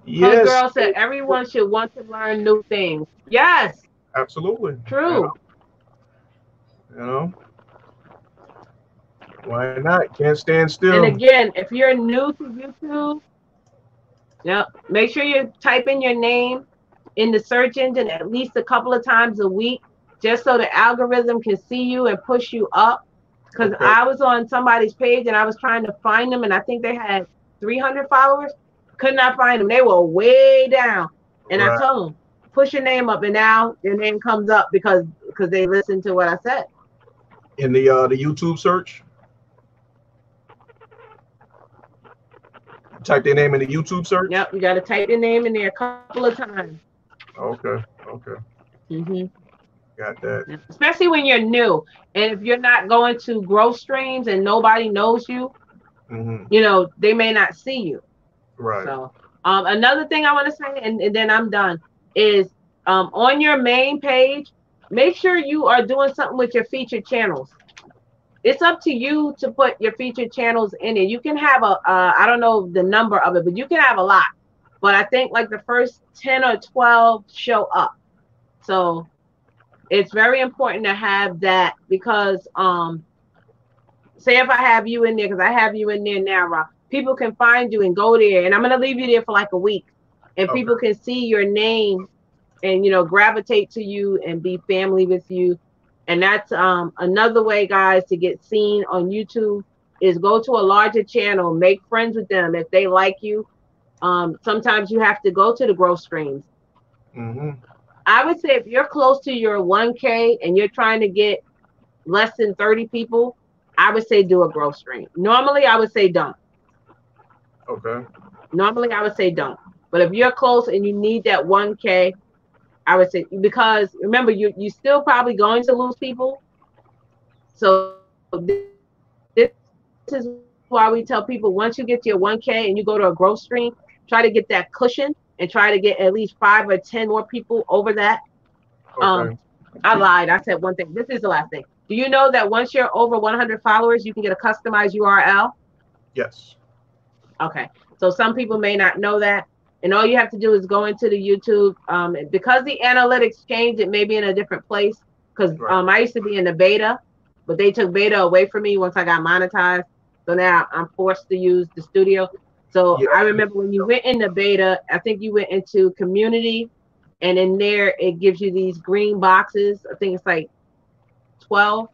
Yes. Girl said everyone should want to learn new things. Yes. Absolutely. True. You know, why not? Can't stand still. And again, if you're new to YouTube, make sure you type in your name in the search engine at least a couple of times a week, just so the algorithm can see you and push you up. Because I was on somebody's page and I was trying to find them, and I think they had 300 followers. Could not find them. They were way down. And I told them, push your name up, and now your name comes up because they listened to what I said. In the YouTube search? Type their name in the YouTube search? Yep, you got to type your name in there a couple of times. Okay. Got that. Especially when you're new, and if you're not going to growth streams and nobody knows you, you know, they may not see you. Right. So another thing I want to say, and then I'm done, is on your main page, make sure you are doing something with your featured channels. It's up to you to put your featured channels in it. You can have I don't know the number of it, but you can have a lot. But I think like the first 10 or 12 show up. So it's very important to have that, because say if I have you in there, because I have you in there now, Rob, people can find you and go there, and I'm going to leave you there for like a week, and people can see your name and, you know, gravitate to you and be family with you. And that's another way, guys, to get seen on YouTube is go to a larger channel, make friends with them if they like you. Sometimes you have to go to the growth streams. I would say if you're close to your 1K and you're trying to get less than 30 people, I would say do a growth stream. Normally, I would say don't. Okay. Normally, I would say don't. But if you're close and you need that 1K, I would say, because remember, you're still probably going to lose people. So this is why we tell people, once you get to your 1K and you go to a growth stream, try to get that cushion and try to get at least 5 or 10 more people over that. Okay. I lied. I said one thing. This is the last thing. Do you know that once you're over 100 followers, you can get a customized URL? Yes. Okay. So some people may not know that. And all you have to do is go into the YouTube. Because the analytics changed, it may be in a different place. Because I used to be in the beta, but they took beta away from me once I got monetized. So now I'm forced to use the studio. So I remember when you went into beta, I think you went into community, and in there it gives you these green boxes. I think it's like 12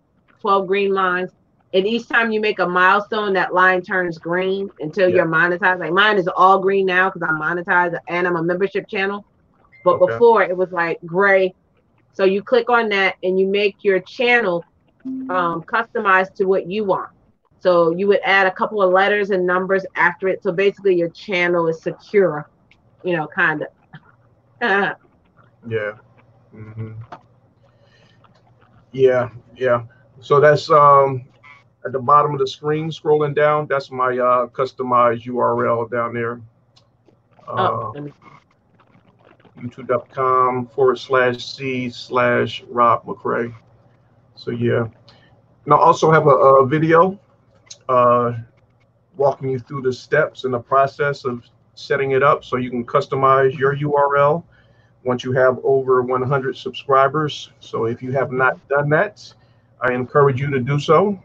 green lines. And each time you make a milestone, that line turns green until you're monetized. Like mine is all green now because I'm monetized and I'm a membership channel. But before it was like gray. So you click on that and you make your channel customized to what you want. So you would add a couple of letters and numbers after it. So basically your channel is secure, you know, kind of. Yeah. So that's at the bottom of the screen, scrolling down, that's my customized URL down there. youtube.com/C/Rob McCray. So yeah. Now also have a video walking you through the steps and the process of setting it up so you can customize your URL once you have over 100 subscribers. So if you have not done that, I encourage you to do so.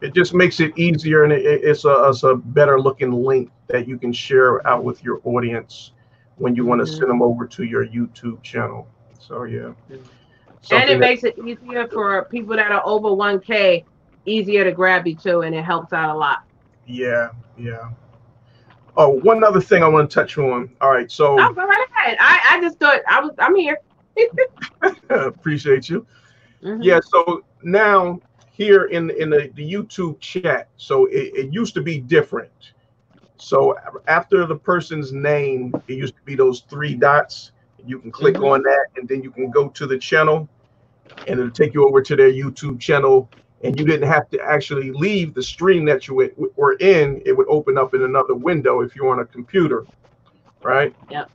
It just makes it easier, and it's a better looking link that you can share out with your audience when you want to send them over to your YouTube channel. So yeah. And it makes it easier for people that are over 1K, easier to grab you too, and it helps out a lot. Yeah. Oh, one other thing I want to touch on. All right, so go right ahead. I just thought I'm here. Appreciate you. Yeah, so now here in the YouTube chat, so it used to be different. So after the person's name, it used to be those 3 dots. You can click on that, and then you can go to the channel, and it'll take you over to their YouTube channel. And you didn't have to actually leave the stream that you were in. It would open up in another window if you're on a computer, right? Yep.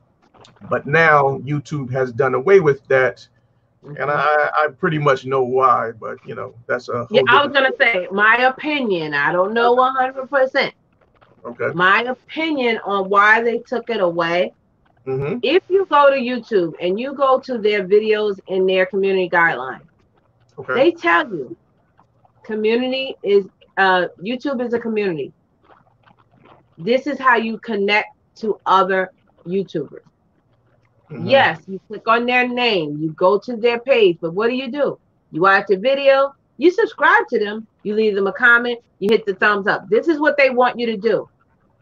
But now YouTube has done away with that. And I pretty much know why, but you know, that's a Yeah, whole I was different. gonna say my opinion. I don't know 100%. Okay. My opinion on why they took it away. Mm-hmm. If you go to YouTube and you go to their videos in their community guidelines, Okay. they tell you community is YouTube is a community. This is how you connect to other YouTubers. Mm-hmm. Yes, you click on their name, you go to their page, but what do? You watch a video, you subscribe to them, you leave them a comment, you hit the thumbs up. This is what they want you to do.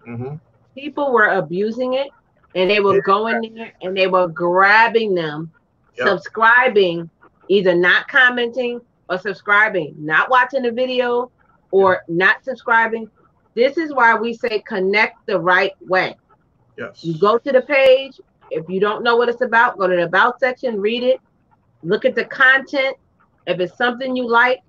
Mm-hmm. People were abusing it, and they were Yeah. going there and they were grabbing them, Yep. subscribing, either not commenting or subscribing, not watching the video Yeah. or not subscribing. This is why we say connect the right way. You Yes. go to the page. If you don't know what it's about, go to the about section, read it, look at the content. If it's something you like,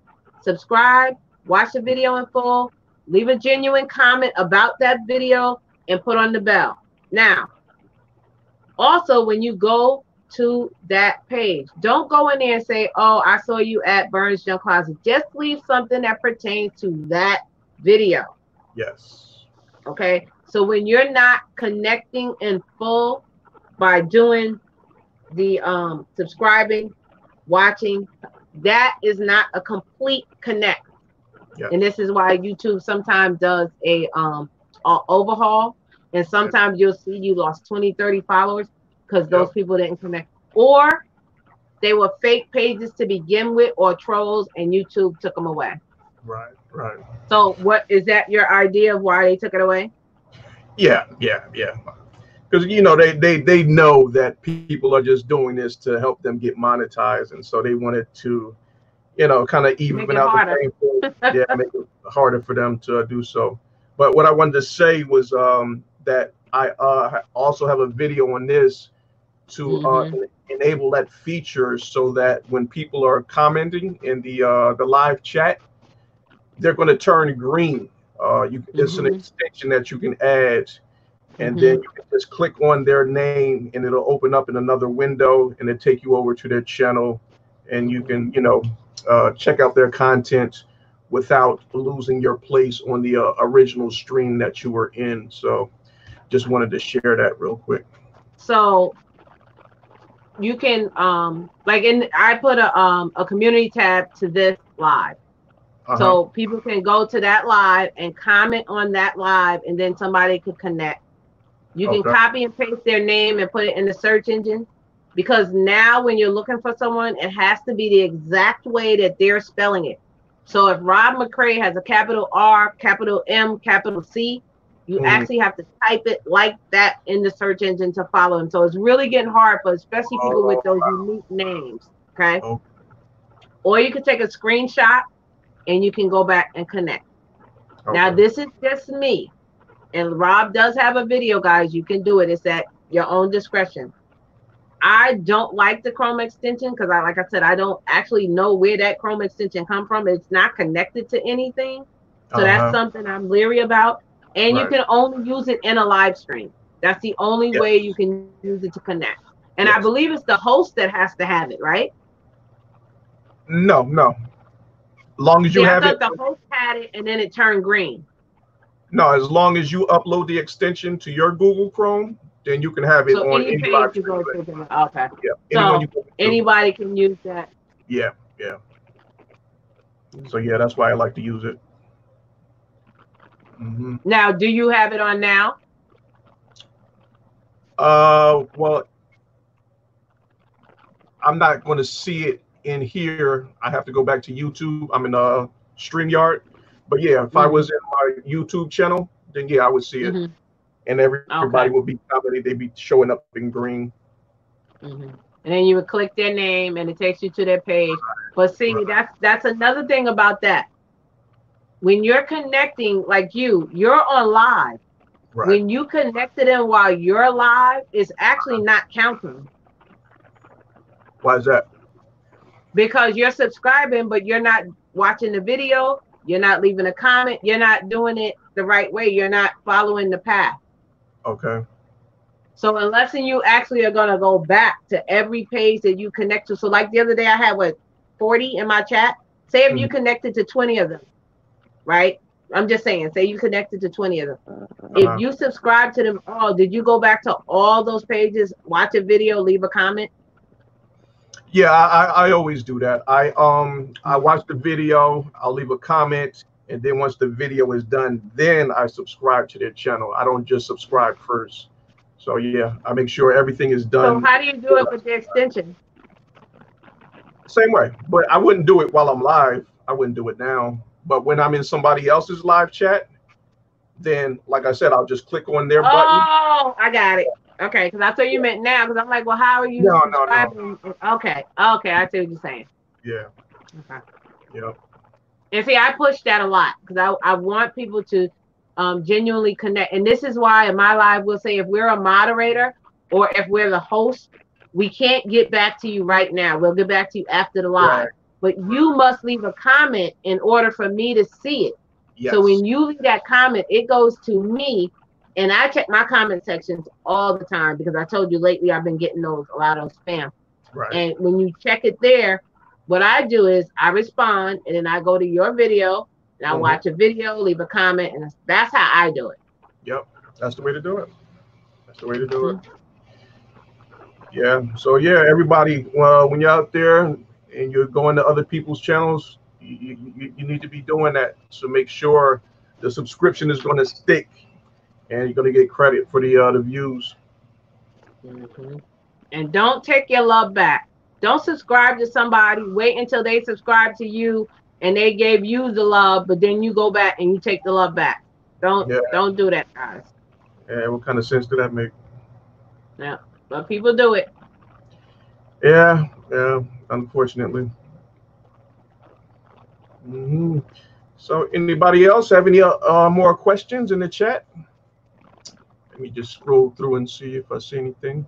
subscribe, watch the video in full, leave a genuine comment about that video, and put on the bell. Now, also, when you go to that page, don't go in there and say, oh, I saw you at Burns Junk Closet. Just leave something that pertains to that video. Yes. Okay. So when you're not connecting in full by doing the subscribing, watching, that is not a complete connect. Yes. And this is why YouTube sometimes does a overhaul, and Yes. sometimes you'll see you lost 20, 30 followers because those Yep. people didn't connect, or they were fake pages to begin with, or trolls, and YouTube took them away. Right. Right. So what is that your idea of why they took it away? Yeah. Yeah. Yeah. Because you know they know that people are just doing this to help them get monetized, and so they wanted to, you know, kind of Make even it out the harder. playing field. Yeah, make it harder for them to do so. But what I wanted to say was that I also have a video on this to Mm-hmm. enable that feature so that when people are commenting in the live chat, they're going to turn green. It's an Mm-hmm. extension that you can add, and then Mm-hmm. you can just click on their name, and it'll open up in another window, and it take you over to their channel, and you Mm-hmm. can, you know, check out their content without losing your place on the original stream that you were in. So just wanted to share that real quick. So you can like in I put a community tab to this live. Uh-huh. So people can go to that live and comment on that live, and then somebody could connect. You can Okay. copy and paste their name and put it in the search engine, because now when you're looking for someone, it has to be the exact way that they're spelling it. So if Rob McCray has a capital R, capital M, capital C, you Mm. actually have to type it like that in the search engine to follow him. So it's really getting hard for especially people with Oh, those unique names. Okay. wow. Or you can take a screenshot and you can go back and connect. Now, Okay. this is just me. And Rob does have a video, guys. You can do it. It's at your own discretion. I don't like the Chrome extension because like I said, I don't actually know where that Chrome extension come from. It's not connected to anything. So that's Uh-huh. something I'm leery about. And you Right. can only use it in a live stream. That's the only way you Yes. can use it to connect. And I Yes. believe it's the host that has to have it, right? No, no. Long as See, you I have it. thought the host had it and then it turned green. No, as long as you upload the extension to your Google Chrome, then you can have it So on any any page live you stream. go to, okay. Yeah, anyone So you go to. anybody can use that. Yeah, yeah. So yeah, that's why I like to use it. Hmm. Now, do you have it on now? Well, I'm not going to see it in here. I have to go back to YouTube. I'm in StreamYard. But yeah, if I Mm-hmm. was in my YouTube channel, then yeah, I would see it, Mm-hmm. and everybody Okay. would be commenting. They'd be showing up in green. Mm-hmm. And then you would click their name and it takes you to their page. But see, Right. that's another thing about that. When you're connecting, like you're on live. Right. When you connected in while you're live, it's actually not counting Why is that? because you're subscribing, but you're not watching the video. You're not leaving a comment. You're not doing it the right way. You're not following the path. Okay. So unless you actually are gonna go back to every page that you connect to. So like the other day I had 40 in my chat. Say if you connected to 20 of them, right? I'm just saying, say you connected to 20 of them. If you subscribe to them all, did you go back to all those pages, watch a video, leave a comment? Yeah, I always do that. I watch the video, I'll leave a comment, and then once the video is done, then I subscribe to their channel. I don't just subscribe first. So yeah, I make sure everything is done. So how do you do it with the extension? Same way, but I wouldn't do it while I'm live. I wouldn't do it now. But when I'm in somebody else's live chat, then like I said, I'll just click on their button. Oh, I got it. Okay, because I thought you meant now. Because I'm like, well, how are you No. subscribing? Okay, I see what you're saying. Yeah. Okay. Yeah. And see, I push that a lot because I want people to genuinely connect. And this is why in my live we'll say if we're a moderator or if we're the host, we can't get back to you right now. We'll get back to you after the live. Right. But you must leave a comment in order for me to see it. Yes. So when you leave that comment, it goes to me, and I check my comment sections all the time because I told you lately I've been getting a lot of spam. Right. And when you check it there, what I do is I respond, and then I go to your video, and I watch a video, leave a comment, and that's how I do it. Yep, that's the way to do it. That's the way to do it. Yeah. So yeah, everybody, when you're out there and you're going to other people's channels, you need to be doing that. So make sure the subscription is going to stick, and you're going to get credit for the views. And don't take your love back. Don't subscribe to somebody. Wait until they subscribe to you and they gave you the love, but then you go back and you take the love back. Don't do that, guys. Yeah. What kind of sense did that make? Yeah, but people do it. Yeah. Unfortunately. So anybody else have any more questions in the chat? Let me just scroll through and see if I see anything.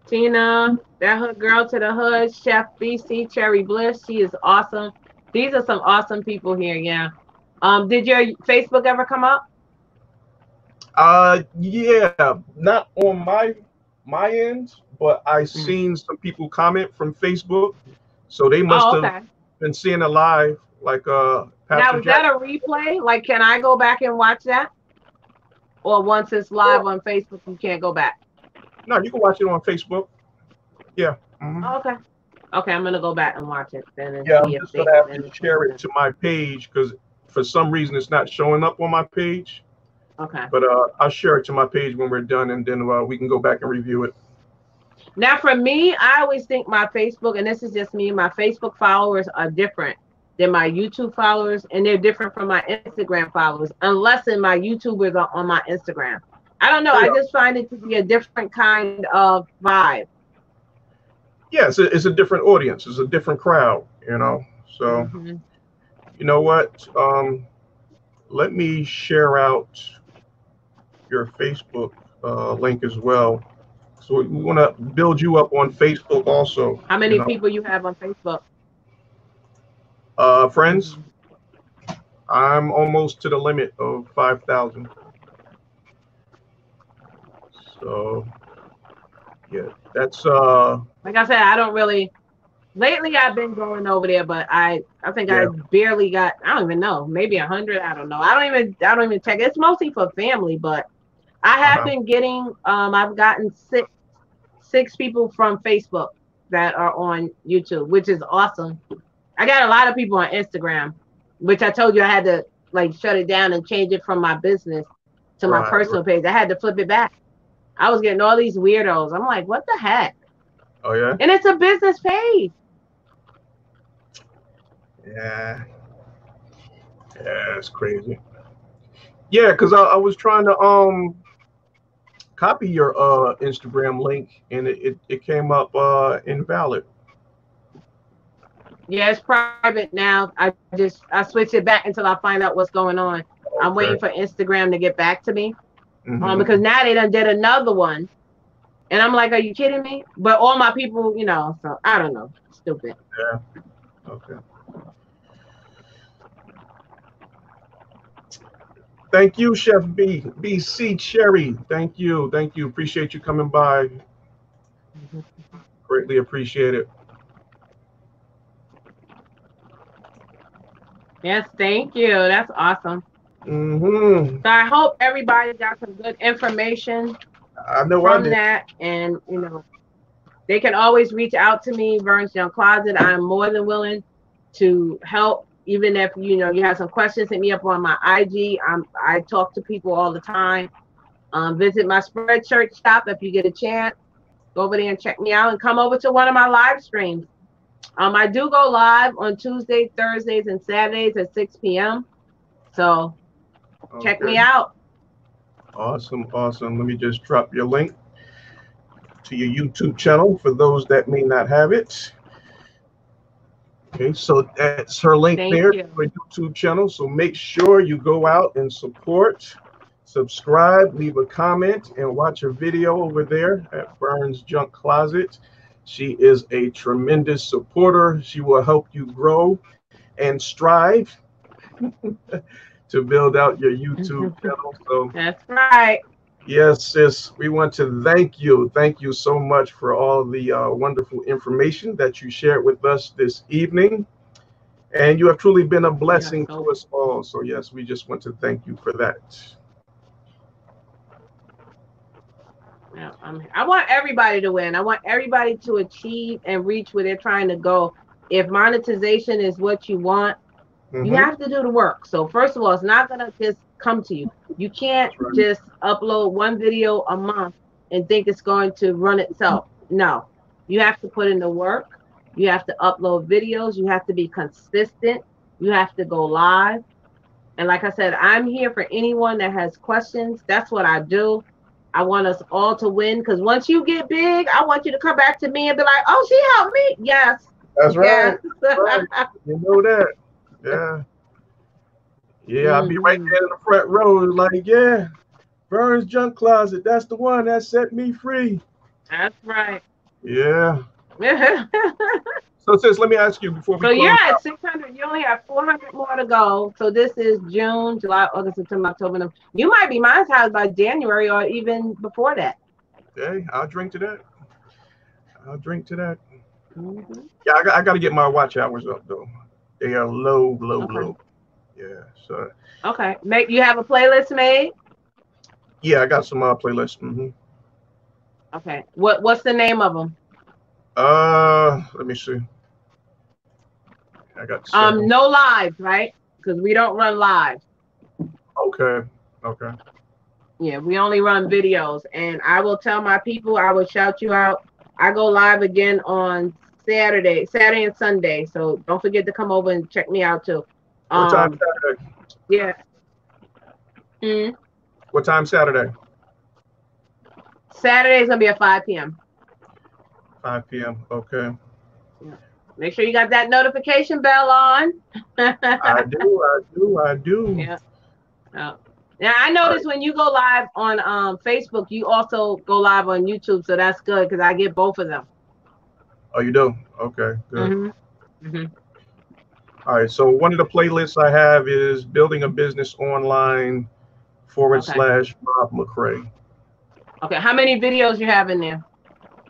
Tina, that hood girl to the hood, Chef BC, Cherry Bliss, she is awesome. These are some awesome people here. Yeah. Did your Facebook ever come up? Yeah, not on my end, but I seen some people comment from Facebook, so they must have been seeing it live. Like Pastor now, is that a replay? Like, can I go back and watch that? Or once it's live on Facebook, you can't go back? No, you can watch it on Facebook. Yeah. Okay. Okay, I'm gonna go back and watch it then. And yeah, see I'm just gonna have to share it to my page because for some reason it's not showing up on my page. Okay. But I'll share it to my page when we're done, and then we can go back and review it. Now, for me, I always think my Facebook, and this is just me, my Facebook followers are different than my YouTube followers, and they're different from my Instagram followers, unless my YouTubers are on my Instagram. I don't know. Yeah. I just find it to be a different kind of vibe. Yeah, it's a different audience. It's a different crowd, you know. So, you know what? Let me share out your Facebook link as well. So we want to build you up on Facebook also. How many people you have on Facebook? Friends, I'm almost to the limit of 5,000. So yeah, that's like I said, I don't really. Lately, I've been going over there, but I think I barely got. I don't even know, maybe 100. I don't know. I don't even check. It's mostly for family, but I have been getting. I've gotten six people from Facebook that are on YouTube, which is awesome. I got a lot of people on Instagram, which I told you I had to like shut it down and change it from my business to my personal page. I had to flip it back. I was getting all these weirdos. I'm like, what the heck? Oh yeah. And it's a business page. Yeah, it's crazy. Yeah, because I was trying to copy your Instagram link, and it came up invalid. Yeah, it's private now. I switch it back until I find out what's going on. I'm waiting for Instagram to get back to me. Because now they done did another one. And I'm like, are you kidding me? But all my people, you know, so I don't know. Stupid. Yeah. Okay. Thank you, Chef BC Cherry. Thank you. Thank you. Appreciate you coming by. Greatly appreciate it. Yes, thank you. That's awesome. Mm-hmm. So I hope everybody got some good information I know I from did. that, and they can always reach out to me, Verne's Young Closet. I'm more than willing to help. Even if you have some questions, hit me up on my IG. I talk to people all the time. Visit my Spread Shirt shop if you get a chance. Go over there and check me out, and come over to one of my live streams. I do go live on Tuesdays, Thursdays, and Saturdays at 6 p.m. So check me out. Awesome, awesome. Let me just drop your link to your YouTube channel for those that may not have it. Okay, so that's her link there for YouTube channel. So make sure you go out and support, subscribe, leave a comment, and watch a video over there at Burns Junk Closet. She is a tremendous supporter. She will help you grow and strive to build out your YouTube channel. So that's right. Yes, sis, we want to thank you. Thank you so much for all the wonderful information that you shared with us this evening. And you have truly been a blessing to us all. So yes, we just want to thank you for that. Yeah, I want everybody to win. I want everybody to achieve and reach where they're trying to go. If monetization is what you want, you have to do the work. So first of all, it's not going to just come to you. You can't just upload one video a month and think it's going to run itself. No, you have to put in the work. You have to upload videos. You have to be consistent. You have to go live. And like I said, I'm here for anyone that has questions. That's what I do. I want us all to win, because once you get big, I want you to come back to me and be like, oh, she helped me. Yes. That's right. Yes. Right. You know that. Yeah. Yeah, I'll be right there in the front row, like, yeah, Burns Junk Closet. That's the one that set me free. That's right. Yeah. So, sis, let me ask you before we close you're at out. 600. You only have 400 more to go. So this is June, July, August, September, October. November. You might be monetized by January or even before that. Okay, I'll drink to that. I'll drink to that. Yeah, I got to get my watch hours up, though. They are low. Yeah, so. Okay. You have a playlist made? Yeah, I got some playlists. Okay. What's the name of them? Let me see. I got several. No live, right? Because we don't run live. Okay. Yeah, we only run videos, and I will tell my people. I will shout you out. I go live again on Saturday and Sunday. So don't forget to come over and check me out too. What time Saturday? Yeah. What time Saturday? Saturday's gonna be at 5 p.m. 5 p.m. Okay. Yeah. Make sure you got that notification bell on. I do. Yeah. Now I notice when you go live on Facebook, you also go live on YouTube, so that's good because I get both of them. Oh, you do? Okay, good. All right, so one of the playlists I have is Building a Business Online / Bob McCray. Okay, how many videos you have in there?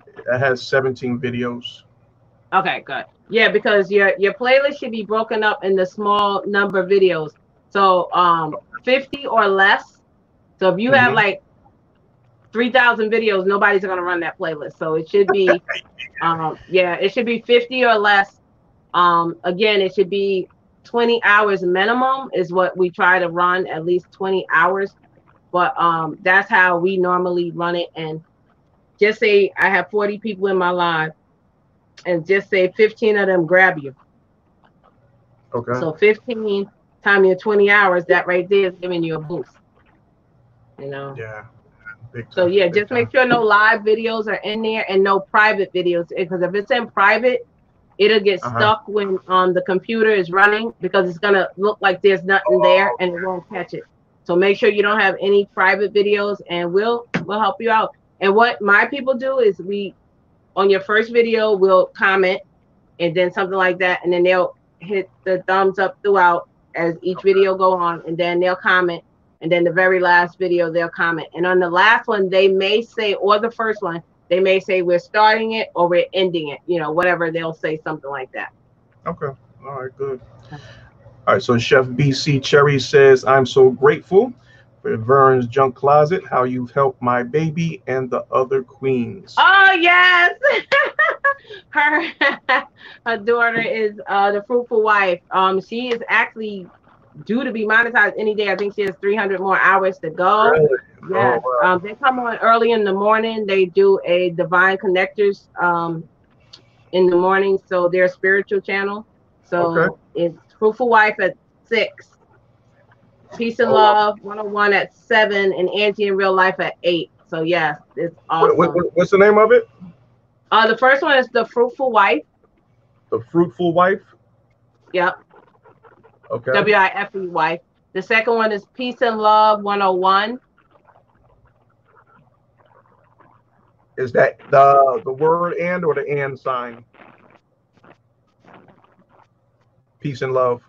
It has 17 videos. Okay, good. Yeah, because your playlist should be broken up into small number videos. So 50 or less. So if you have like 3,000 videos, nobody's gonna run that playlist. So it should be it should be 50 or less. Again, it should be 20 hours minimum is what we try to run, at least 20 hours. But that's how we normally run it. And just say I have 40 people in my live, and just say 15 of them grab you. Okay. So 15 times your 20 hours, that right there is giving you a boost. Yeah. So yeah, just make sure no live videos are in there and no private videos, because if it's in private, it'll get stuck when the computer is running, because it's gonna look like there's nothing there and it won't catch it. So make sure you don't have any private videos, and we'll help you out. And what my people do is on your first video, we'll comment and then something like that, and then they'll hit the thumbs up throughout as each video go on, and then they'll comment, And then the very last video, they'll comment. And on the last one, they may say, or the first one, they may say we're starting it or we're ending it. You know, whatever, they'll say something like that. Okay. All right, good. All right, so Chef BC Cherry says, I'm so grateful for Vern's Junk Closet, how you've helped my baby and the other queens. Oh, yes. her daughter is the fruitful wife. She is actually due to be monetized any day. I think she has 300 more hours to go. Really? Yes. Oh, wow. They come on early in the morning. They do a Divine Connectors in the morning, so their spiritual channel. So it's Fruitful Wife at 6, Peace and Love 101 at 7, and Angie in Real Life at 8. So yes, it's awesome. What's the name of it? The first one is The Fruitful Wife. The Fruitful Wife? Yep. Okay. WIFE wife. The second one is Peace and Love 101. Is that the word and or the and sign? Peace and love.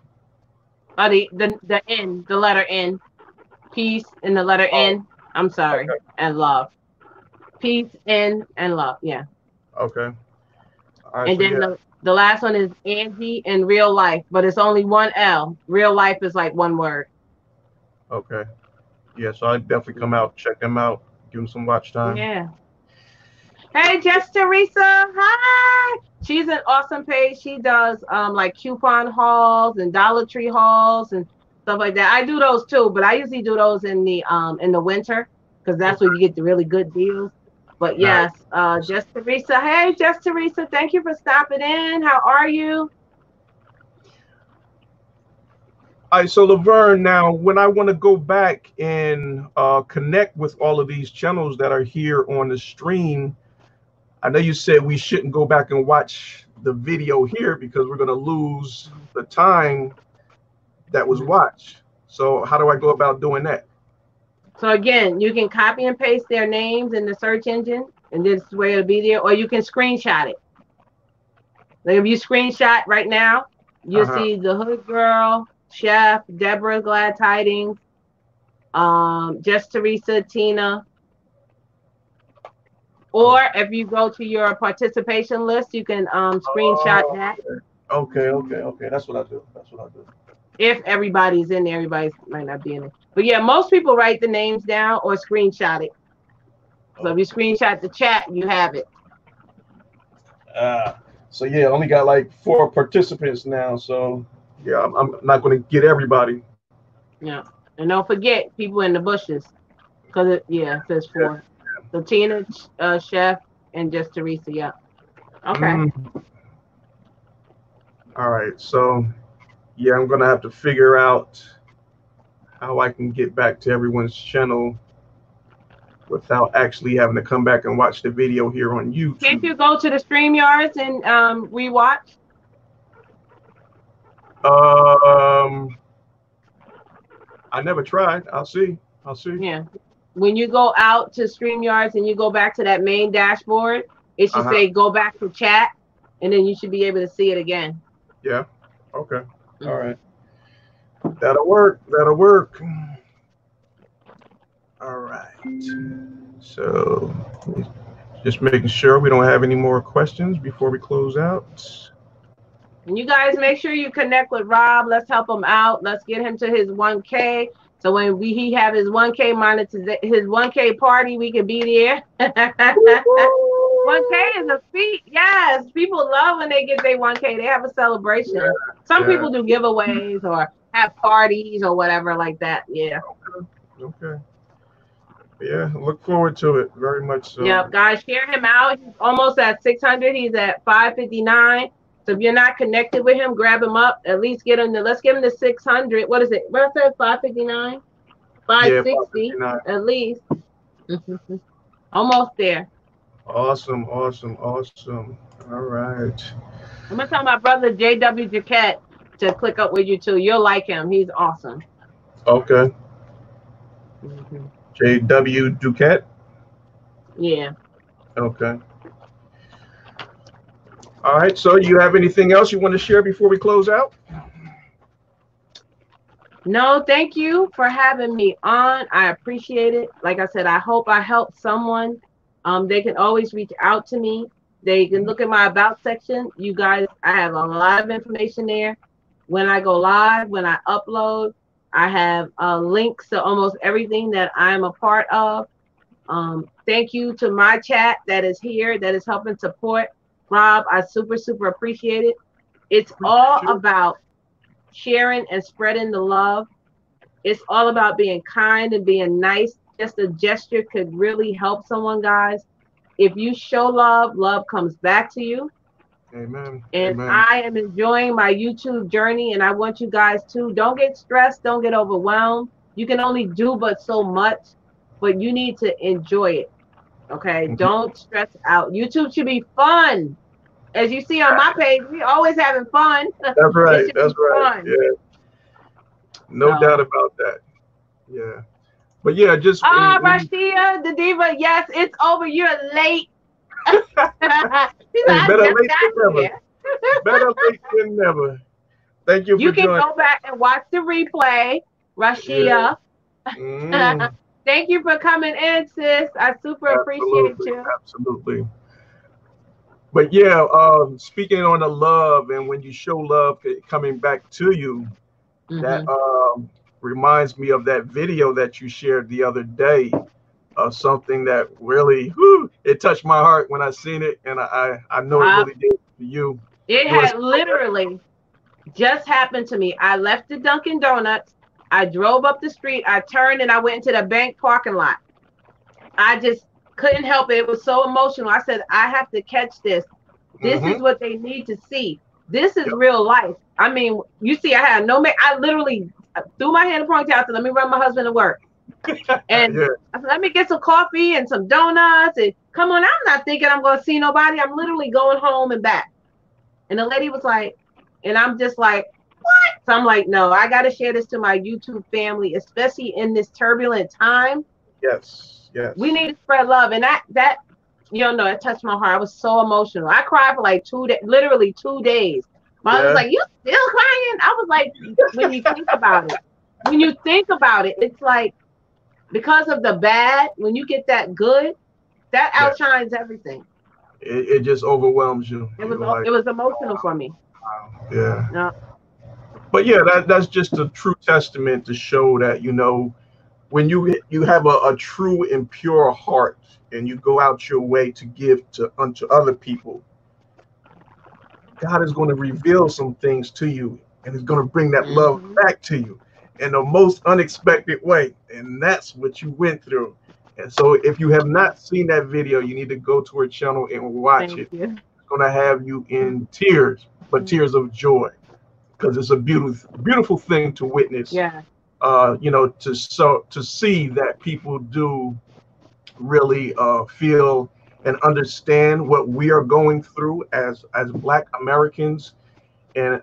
The N, the letter N. Peace and the letter N. I'm sorry. Okay. And love. Peace, N, and love. Yeah. Okay. All right, and so then the last one is Angie in Real Life, but it's only one L. Real Life is like one word. Okay. Yeah, so I definitely come out, check them out, give them some watch time. Yeah. Hey, Jess Teresa. Hi. She's an awesome page. She does like coupon hauls and Dollar Tree hauls and stuff like that. I do those too, but I usually do those in the winter because that's when you get the really good deals. But yes, Jess Teresa. Hey, Jess Teresa. Thank you for stopping in. How are you? All right, so Laverne, now when I want to go back and connect with all of these channels that are here on the stream, I know you said we shouldn't go back and watch the video here because we're going to lose the time that was watched. So how do I go about doing that? So again, you can copy and paste their names in the search engine, and this is where it'll be there, or you can screenshot it. Like if you screenshot right now, you'll see the Hood Girl, Chef, Deborah Glad Tidings, Jess Teresa, Tina. Or if you go to your participation list, you can screenshot that. Okay. That's what I do. If everybody's in there, everybody might not be in it. But yeah, most people write the names down or screenshot it. So if you screenshot the chat, you have it. So yeah, I only got like 4 participants now. So yeah, I'm not going to get everybody. Yeah. And don't forget people in the bushes. Because it says 4. Yeah. So Tina, Chef, and just Teresa. Yeah. Okay. All right. So yeah, I'm going to have to figure out how I can get back to everyone's channel without actually having to come back and watch the video here on YouTube. Can't you go to the StreamYards and rewatch? I never tried. I'll see. Yeah. When you go out to StreamYards and you go back to that main dashboard, it should say go back to chat, and then you should be able to see it again. Yeah. Okay. All right. That'll work. All right. So just making sure we don't have any more questions before we close out. And you guys make sure you connect with Rob. Let's help him out. Let's get him to his 1K. So when he have his 1K monetization, his 1K party, we can be there. 1K is a feat. Yes, people love when they get their 1K. They have a celebration. Yeah, Some people do giveaways or have parties or whatever like that. Yeah. Okay. Yeah, look forward to it very much. So. Yep, guys, share him out. He's almost at 600. He's at 559. So if you're not connected with him, grab him up. At least get him to, let's give him to 600. What is it? What is it? 559? 560 at least. Almost there. Awesome. All right. I'm going to tell my brother, JW Jaquette, to click up with you too. You'll like him. He's awesome. Okay. JW Duquette? Yeah. Okay. All right. So you have anything else you want to share before we close out? No, thank you for having me on. I appreciate it. Like I said, I hope I helped someone. They can always reach out to me. They can look at my about section. You guys, I have a lot of information there. When I go live, when I upload, I have links to almost everything that I'm a part of. Thank you to my chat that is here, that is helping support Rob. I super, super appreciate it. It's all Appreciate you. about sharing and spreading the love. It's all about being kind and being nice. Just a gesture could really help someone, guys. If you show love, love comes back to you. Amen. And Amen. I am enjoying my YouTube journey, and I want you guys to don't get stressed, don't get overwhelmed. You can only do but so much, but you need to enjoy it. Okay, Mhm. don't stress out. YouTube should be fun. As you see on my page, we always having fun. That's It right. should That's be right. fun. Yeah. No doubt So, about that. Yeah. But yeah, just ah, when you, Rashia, the diva, yes, it's over. You're late. She said, hey, I better just late got than never. here. Better late than never. Thank you for You can joining. go back and watch the replay, Yeah. Rashia. Mm, Thank you for coming in, sis. I super appreciate absolutely. you. Absolutely. But yeah, speaking on the love and when you show love coming back to you, that Hmm. reminds me of that video that you shared the other day of something that really, whew, it touched my heart when I seen it, and I know it Uh, really did for you. it You want to had speak on that? literally just happened to me. I left the Dunkin' Donuts. I drove up the street. I turned and I went into the bank parking lot. I just couldn't help it. It was so emotional. I said, I have to catch this. This is Mm-hmm. what they need to see. This is Yep. real life. I mean, you see, I had no make. I literally threw my hand in the ponytail. I said, let me run my husband to work. And Yeah. I said, let me get some coffee and some donuts. And come on, I'm not thinking I'm going to see nobody. I'm literally going home and back. And the lady was like, and I'm just like, so I'm like, no, I got to share this to my YouTube family, especially in this turbulent time. Yes. We Yes. need to spread love. And that, you know, it touched my heart. I was so emotional. I cried for like 2 days, literally 2 days. My husband was Yeah. like, you still crying? I was like, when you think about it, it's like because of the bad, when you get that good, that Yeah. outshines everything. It just overwhelms you. You're like, It was emotional for me. wow. Yeah. No, But yeah, that's just a true testament to show that when you have a true and pure heart and you go out your way to give to unto other people, God is going to reveal some things to you and is going to bring that love mm-hmm. back to you in the most unexpected way. And that's what you went through. And so if you have not seen that video, you need to go to her channel and watch Thank it. you. It's going to have you in tears, but tears of joy, because it's a beautiful thing to witness. Yeah. To see that people do really feel and understand what we are going through as Black Americans, and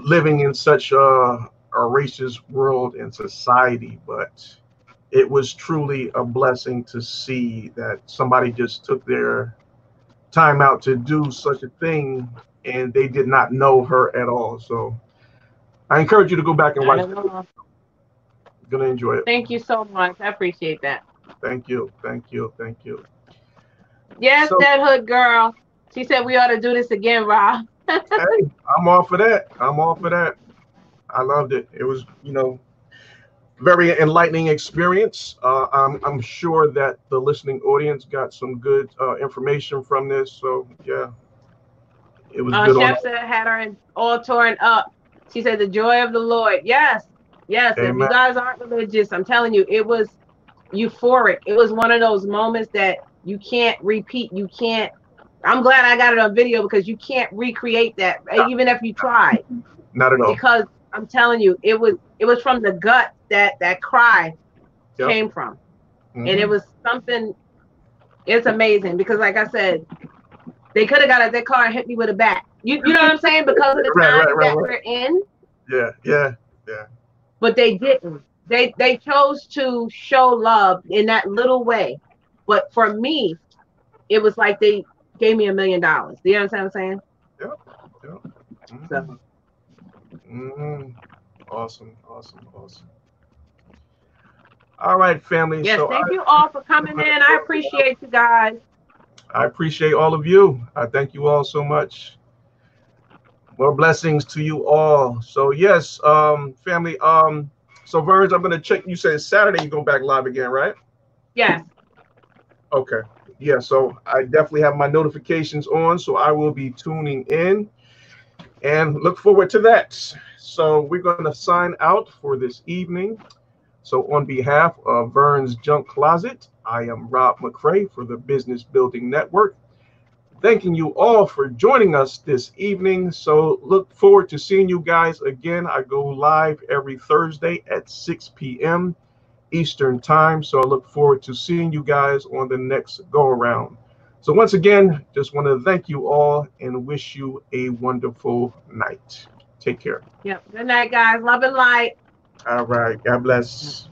living in such a racist world and society. But it was truly a blessing to see that somebody just took their time out to do such a thing, and they did not know her at all. So I encourage you to go back and Not watch at that. all. You're gonna enjoy it. Thank you so much. I appreciate that. Thank you. Thank you. Thank you. Yes, So, that hood girl. She said we ought to do this again, Rob. hey, I'm all for that. I'm all for that. I loved it. It was, very enlightening experience. I'm sure that the listening audience got some good information from this. So yeah, it was good on Chef all. said had her all torn up. She said the joy of the Lord. Yes, yes. If you Amen. guys aren't religious, I'm telling you, it was euphoric. It was one of those moments that you can't repeat. You can't. I'm glad I got it on video because you can't recreate that, even if you tried. Not at all. Because I'm telling you, it was from the gut that cry Yep. came from, and it Hmm. was something. It's amazing because, like I said, they could have got out their car and hit me with a bat. You know what I'm saying? Because of the Right. Right. times Right. that Right. we're in, Yeah. Yeah. Yeah. but they didn't. They chose to show love in that little way. But for me, it was like they gave me $1 million. Do you understand what I'm saying? Yep. Yep. Hmm. So Hmm. Awesome. Awesome. Awesome. All right, family. Yes, So thank you all for coming in. I appreciate you guys. I appreciate all of you. I thank you all so much. More blessings to you all. So yes, family. So Verge, I'm gonna check. You said Saturday you go back live again, right? Yes. Okay. Yeah. So I definitely have my notifications on, so I will be tuning in and look forward to that. So we're gonna sign out for this evening. So on behalf of Vern's Junk Closet, I am Rob McCray for the Business Building Network. Thanking you all for joining us this evening. So look forward to seeing you guys again. I go live every Thursday at 6 p.m. Eastern Time. So I look forward to seeing you guys on the next go around. So once again, just want to thank you all and wish you a wonderful night. Take care. Yep. Good night, guys. Love and light. All right. God bless.